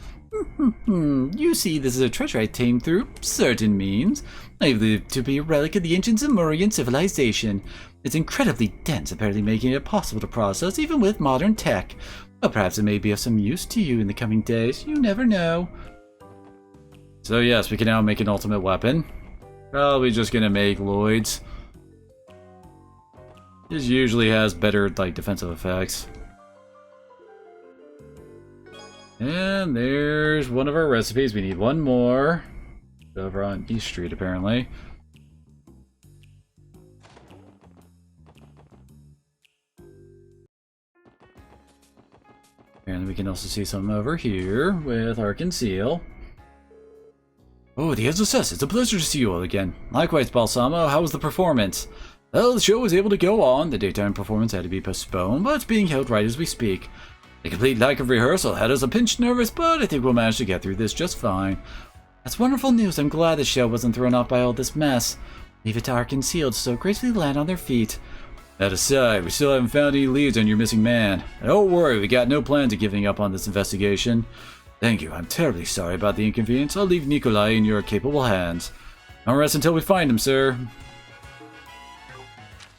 You see, this is a treasure I tamed through certain means. I believe it to be a relic of the ancient Zamurian civilization. It's incredibly dense, apparently making it possible to process even with modern tech. But perhaps it may be of some use to you in the coming days. You never know. So yes, we can now make an ultimate weapon. Probably just gonna make Lloyd's. This usually has better, like, defensive effects. And there's one of our recipes. We need one more. Over on East Street, apparently. And we can also see some over here with Arc and Seal. Oh, the SSS, it's a pleasure to see you all again. Likewise, Balsamo, how was the performance? Well, the show was able to go on. The daytime performance had to be postponed, but it's being held right as we speak. The complete lack of rehearsal had us a pinch nervous, but I think we'll manage to get through this just fine. That's wonderful news. I'm glad the show wasn't thrown off by all this mess. Leave it to Arc and Seal to so gracefully land on their feet. That aside, we still haven't found any leads on your missing man. Don't worry, we got no plans of giving up on this investigation. Thank you, I'm terribly sorry about the inconvenience. I'll leave Nikolai in your capable hands. Don't rest until we find him, sir.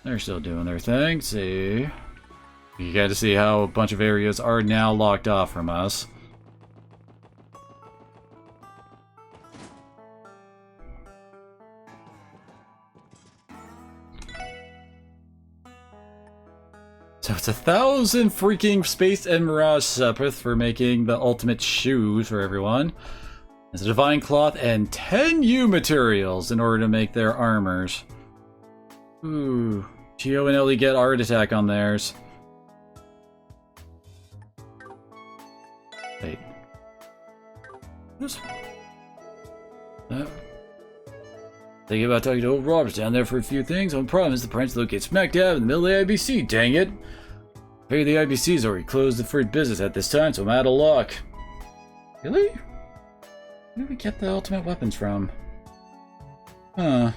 They're still doing their thing. See. You got to see how a bunch of areas are now locked off from us. So it's 1,000 freaking Space and Mirage Sepith for making the ultimate shoes for everyone. There's a Divine Cloth and 10 U materials in order to make their armors. Ooh. Geo and Ellie get Art Attack on theirs. Wait. This one. Thinking about talking to old Roberts down there for a few things. One problem is the branch locates smack dab in the middle of the IBC, dang it! I figure the IBC's already closed for business at this time, so I'm out of luck. Really? Where did we get the ultimate weapons from? Huh.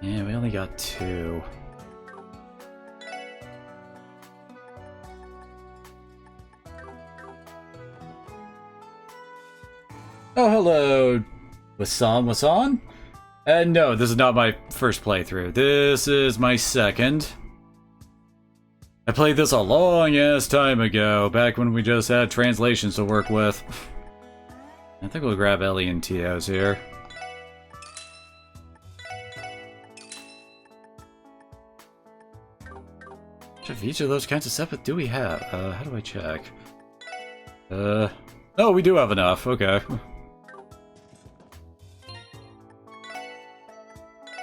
Yeah, we only got 2. Oh, hello, Wasan? No, this is not my first playthrough. This is my second. I played this a long-ass time ago, back when we just had translations to work with. I think we'll grab Ellie and Tio's here. Which of each of those kinds of Sepith do we have? How do I check? Oh, we do have enough. Okay.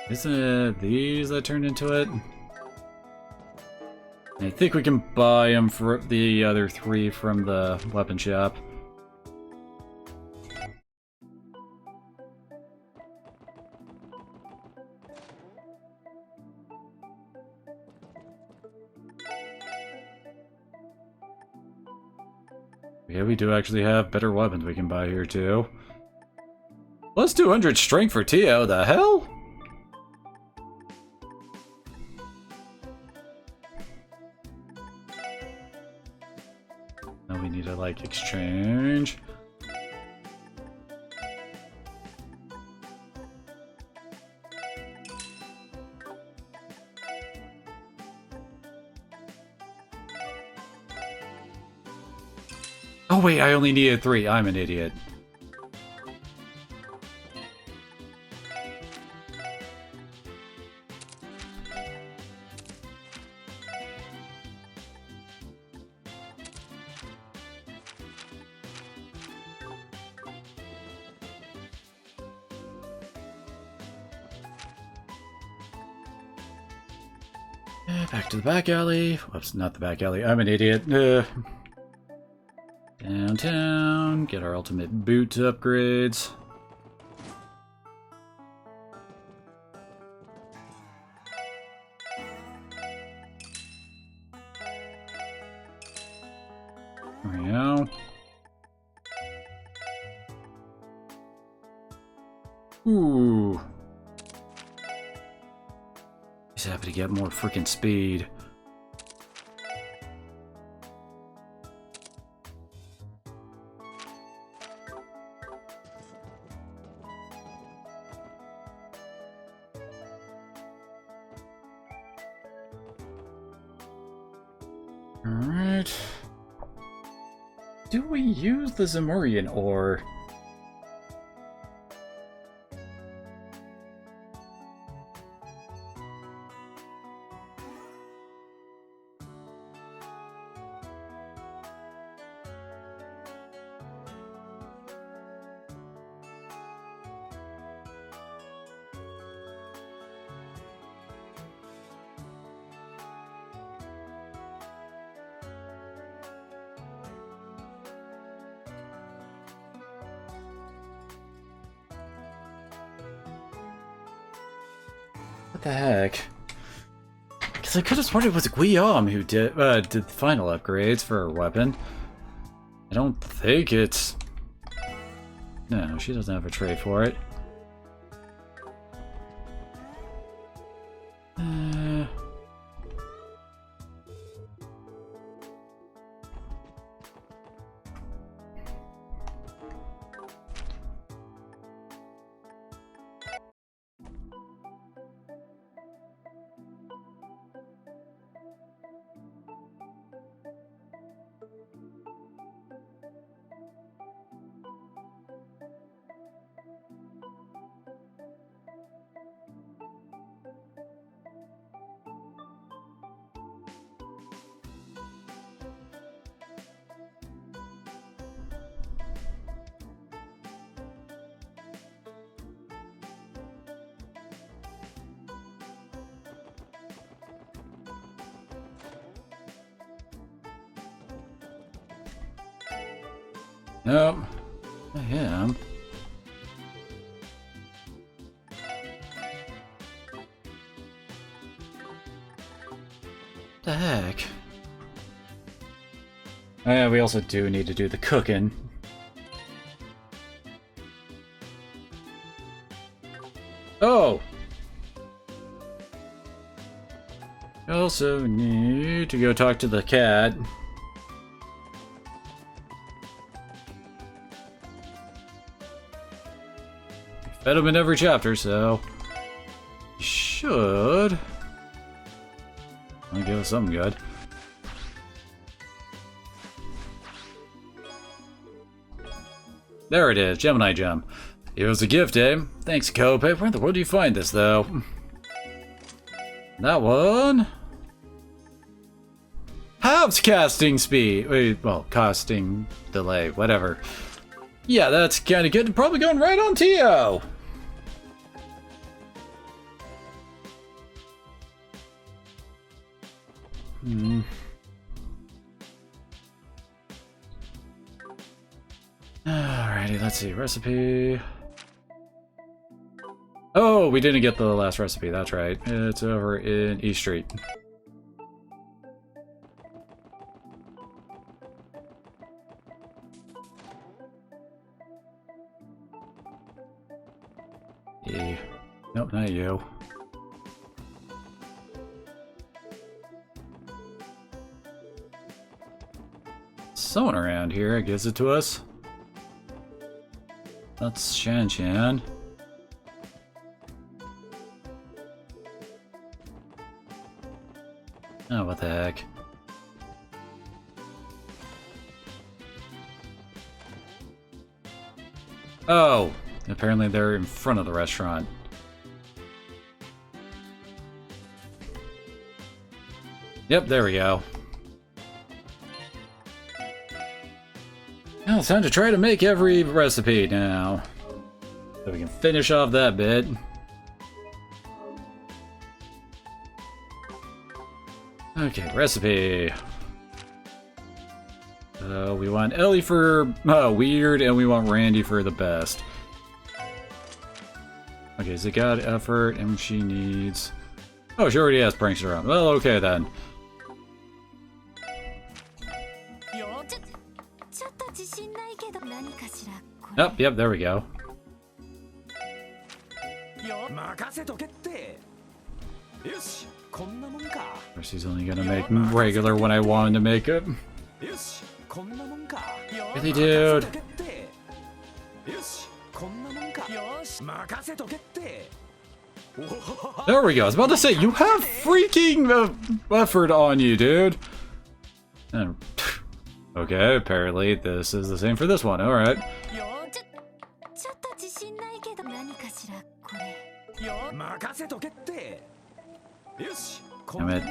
Isn't it these that turned into it? I think we can buy them for the other 3 from the weapon shop. Yeah, we do actually have better weapons we can buy here too. Plus 200 strength for Tio, the hell? Now we need to, like, exchange. Oh wait, I only needed 3. I'm an idiot. Back to the back alley. Whoops, not the back alley. I'm an idiot. Downtown. Get our ultimate boot upgrades. There we go. Ooh. He's happy to get more freaking speed. Alright. Do we use the Zamurian ore? What the heck? Because I could have sworn it was Guillaume who did the final upgrades for her weapon. I don't think it's... No, she doesn't have a tray for it. Nope. I am. The heck? Oh yeah, we also do need to do the cooking. Oh! I also need to go talk to the cat. Fed him in every chapter, so should I'll give us something good. There it is, Gemini Gem. It was a gift, eh? Thanks, Kope. Where in the world do you find this, though? That one? Halves casting speed. Wait, well, casting delay, whatever. Yeah, that's kind of good. Probably going right on Tio. Alrighty, let's see. Recipe. Oh, we didn't get the last recipe. That's right. It's over in East Street. Nope, not you. Someone around here gives it to us. That's Shan Shan. Oh, what the heck. Oh, apparently they're in front of the restaurant. Yep, there we go. Now it's time to try to make every recipe now. So we can finish off that bit. Okay, recipe. We want Ellie for weird, and we want Randy for the best. Okay, Zagat effort, and she needs... Oh, she already has prankster on. Well, okay then. Yep, there we go. Of course, he's only gonna make regular when I want him to make it. Really, dude? There we go. I was about to say, you have freaking effort on you, dude. And, okay, apparently this is the same for this one. Alright. Damn it.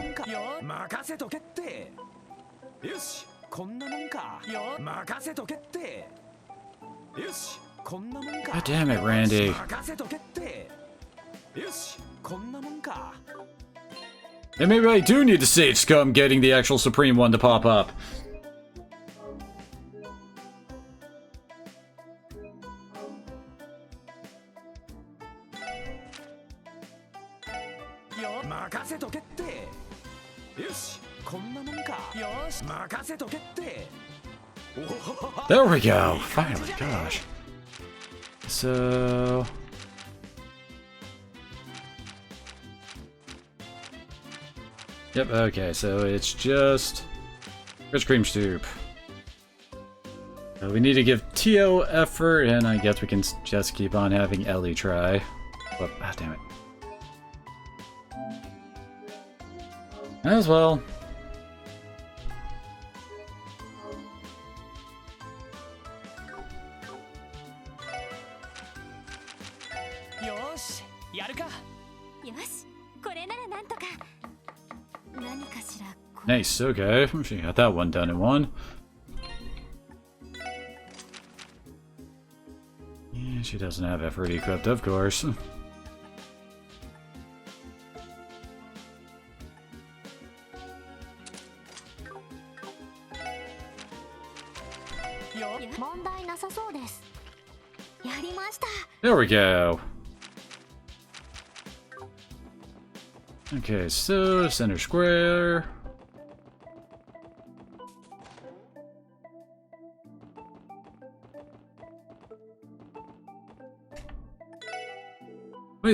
God damn it, Randy. And maybe I do need to save Scum getting the actual Supreme one to pop up. There we go. Finally, gosh. So... Yep, okay, so it's just... Rich cream soup. We need to give Tio effort, and I guess we can just keep on having Ellie try. But, damn it. As well. Nice, okay. She got that one done in one. Yeah, she doesn't have effort equipped, of course. There we go. Okay, so center square.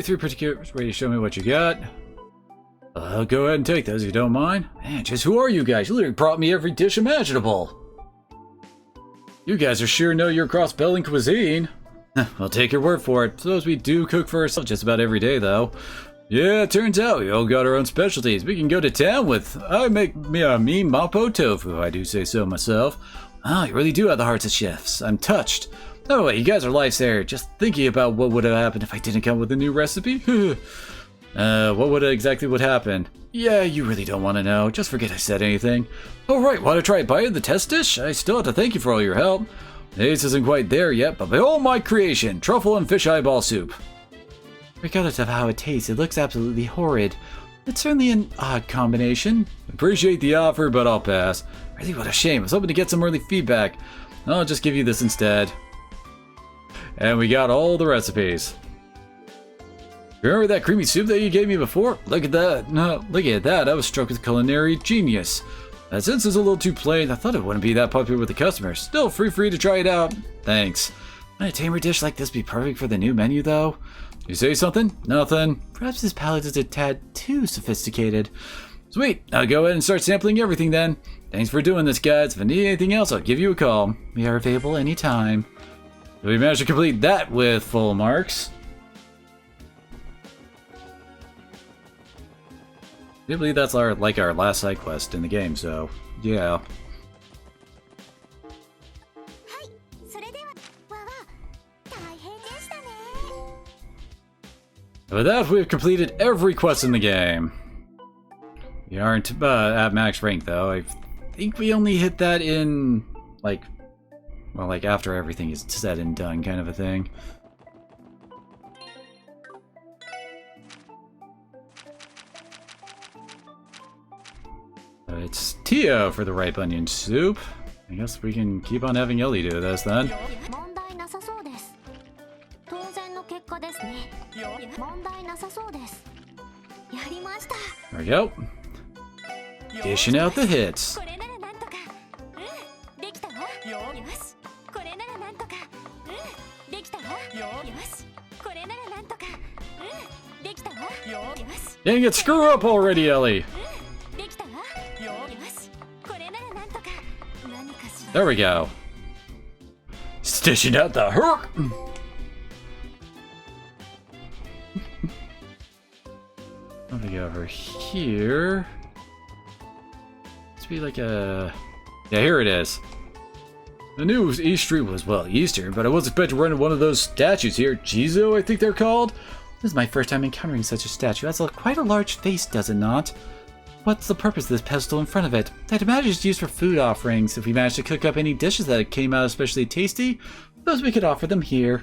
Three particulars. Ready to show me what you got? I'll go ahead and take those if you don't mind. Man, just who are you guys? You literally brought me every dish imaginable. You guys are sure know your cross-belling cuisine. I'll take your word for it. Suppose we do cook for ourselves just about every day, though. Yeah, it turns out we all got our own specialties we can go to town with. I make me a mean mapo tofu, if I do say so myself. Oh, you really do have the hearts of chefs. I'm touched. Oh, wait, you guys are lifesaver. Just thinking about what would have happened if I didn't come with a new recipe. What would exactly would happen? Yeah, you really don't want to know. Just forget I said anything. Oh, right, want to try a bite of the test dish? I still have to thank you for all your help. The ace isn't quite there yet, but behold my creation, truffle and fish eyeball soup. Regardless of how it tastes, it looks absolutely horrid. It's certainly an odd combination. Appreciate the offer, but I'll pass. Really, what a shame. I was hoping to get some early feedback. I'll just give you this instead. And we got all the recipes. Remember that creamy soup that you gave me before? Look at that. No, look at that. I was struck with culinary genius. Since it's a little too plain, I thought it wouldn't be that popular with the customers. Still, free to try it out. Thanks. Would a tamer dish like this be perfect for the new menu, though? You say something? Nothing. Perhaps his palate is a tad too sophisticated. Sweet. I'll go ahead and start sampling everything then. Thanks for doing this, guys. If I need anything else, I'll give you a call. We are available anytime. We managed to complete that with full marks. I believe that's our last side quest in the game, so yeah. With that, we've completed every quest in the game. We aren't at max rank though. I think we only hit that in like after everything is said and done, kind of a thing. It's Tia for the ripe onion soup. I guess we can keep on having Ellie do this then. 問題なさそうです。当然の結果ですね。問題なさそうです。やりました。 There we go. Dishing out the hits. これならなんとか。うん、できたわ。よし。これならなんとか。うん、できたわ。よし。これならなんとか。うん、できたわ。よし。 Dang it, screw up already, Ellie. できたわ。よし。これならなんとか。何かしら。 There we go. Stishing out the hurt. Let me go over here. Must be like a... Yeah, here it is. I knew East Street was, well, Eastern, but I wasn't expecting to run into one of those statues here. Jizo, I think they're called? This is my first time encountering such a statue. It has quite a large face, does it not? What's the purpose of this pedestal in front of it? I'd imagine it's used for food offerings. If we manage to cook up any dishes that came out especially tasty, suppose we could offer them here.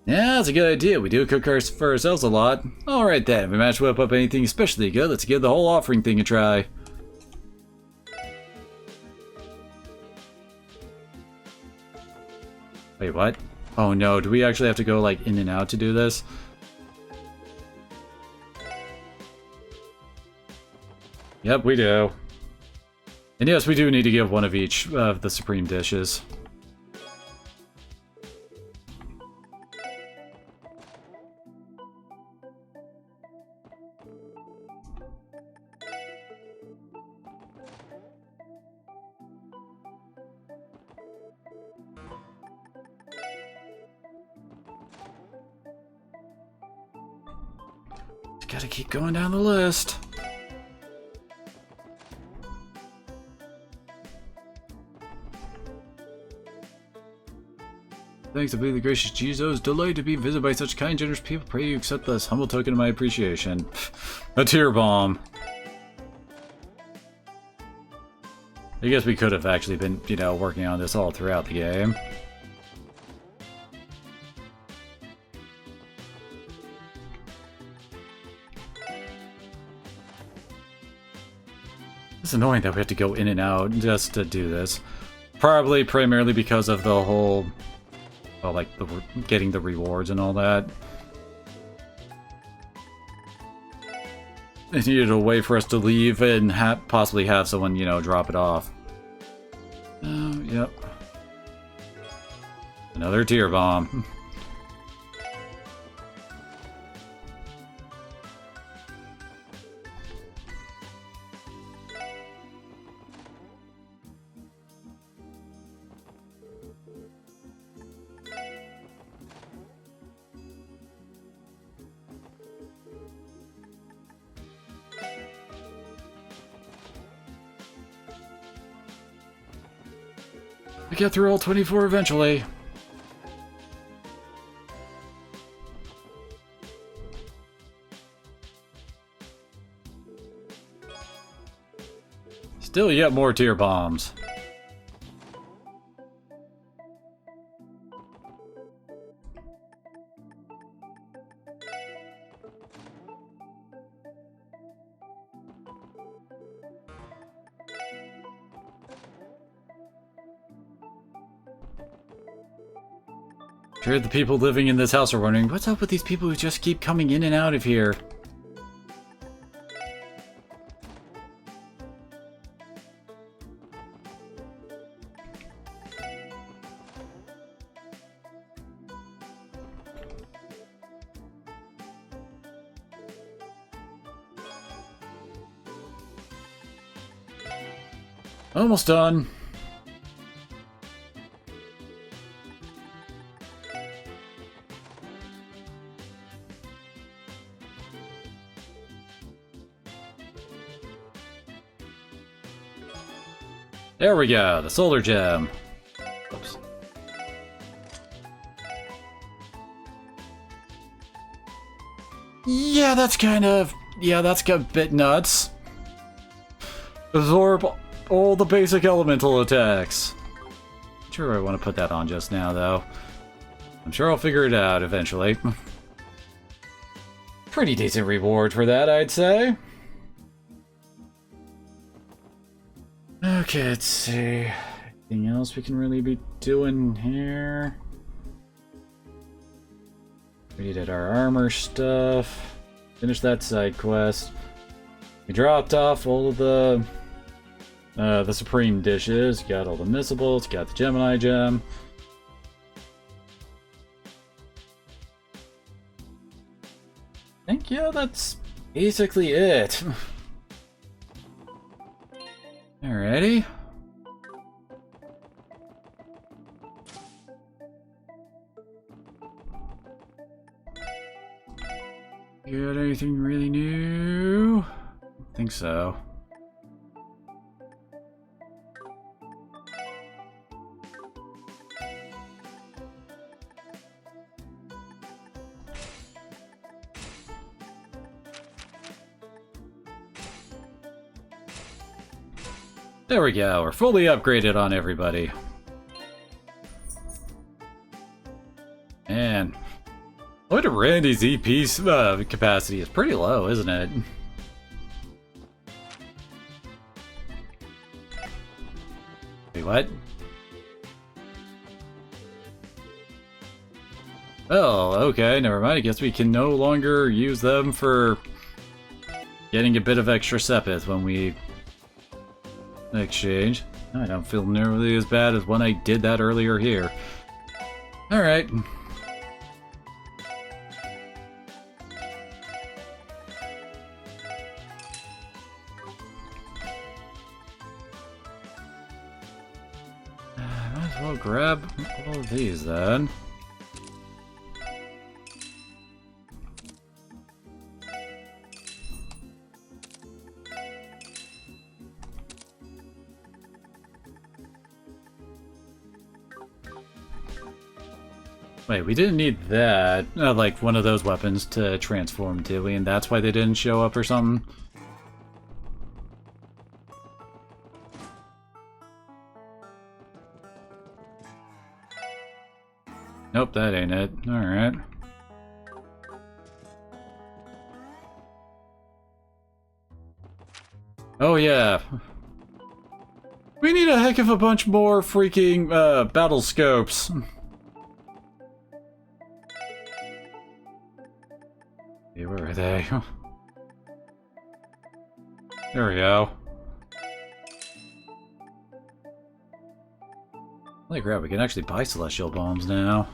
Yeah, that's a good idea. We do cook for ourselves a lot. Alright then, if we manage to whip up anything especially good, let's give the whole offering thing a try. Wait, what? Oh no, do we actually have to go like in and out to do this? Yep, we do. And yes, we do need to give one of each of the supreme dishes. Gotta keep going down the list. Thanks to be the gracious Jizo. Delighted to be visited by such kind, generous people. Pray you accept this humble token of my appreciation. A tear bomb. I guess we could have actually been, you know, working on this all throughout the game. It's annoying that we have to go in and out just to do this. Probably primarily because of the whole, well, like getting the rewards and all that. It needed a way for us to leave and possibly have someone, you know, drop it off. Oh, yep. Another tear bomb. We get through all 24 eventually. Still yet more tear bombs. Sure, the people living in this house are wondering, what's up with these people who just keep coming in and out of here? Almost done. There we go, the solar gem. Oops. Yeah, that's a bit nuts. Absorb all the basic elemental attacks. Not sure I want to put that on just now, though. I'm sure I'll figure it out eventually. Pretty decent reward for that, I'd say. Okay, let's see. Anything else we can really be doing here? We did our armor stuff. Finished that side quest. We dropped off all of the Supreme dishes. Got all the missables. Got the Gemini gem. I think, yeah, that's basically it. Alrighty. Got anything really new? I think so. There we go, we're fully upgraded on everybody. Man, look at Randy's EP capacity is pretty low, isn't it? Wait, what? Oh, okay, never mind. I guess we can no longer use them for getting a bit of extra sepith when we exchange. I don't feel nearly as bad as when I did that earlier here. Alright. Might as well grab all of these then. Wait, we didn't need that, like one of those weapons to transform, did we? And that's why they didn't show up or something? Nope, that ain't it. Alright. Oh yeah. We need a heck of a bunch more freaking battle scopes. Hey, where are they? There we go. Holy crap, we can actually buy celestial bombs now.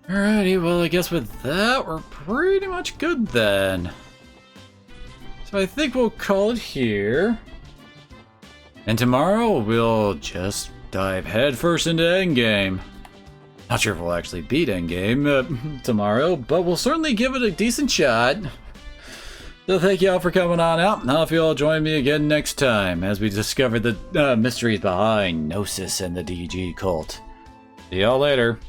Alrighty, well I guess with that we're pretty much good then. So I think we'll call it here. And tomorrow we'll just dive headfirst into endgame. Not sure if we'll actually beat endgame tomorrow, but we'll certainly give it a decent shot. So thank you all for coming on out, and I hope you all join me again next time as we discover the mysteries behind Gnosis and the DG cult. See y'all later.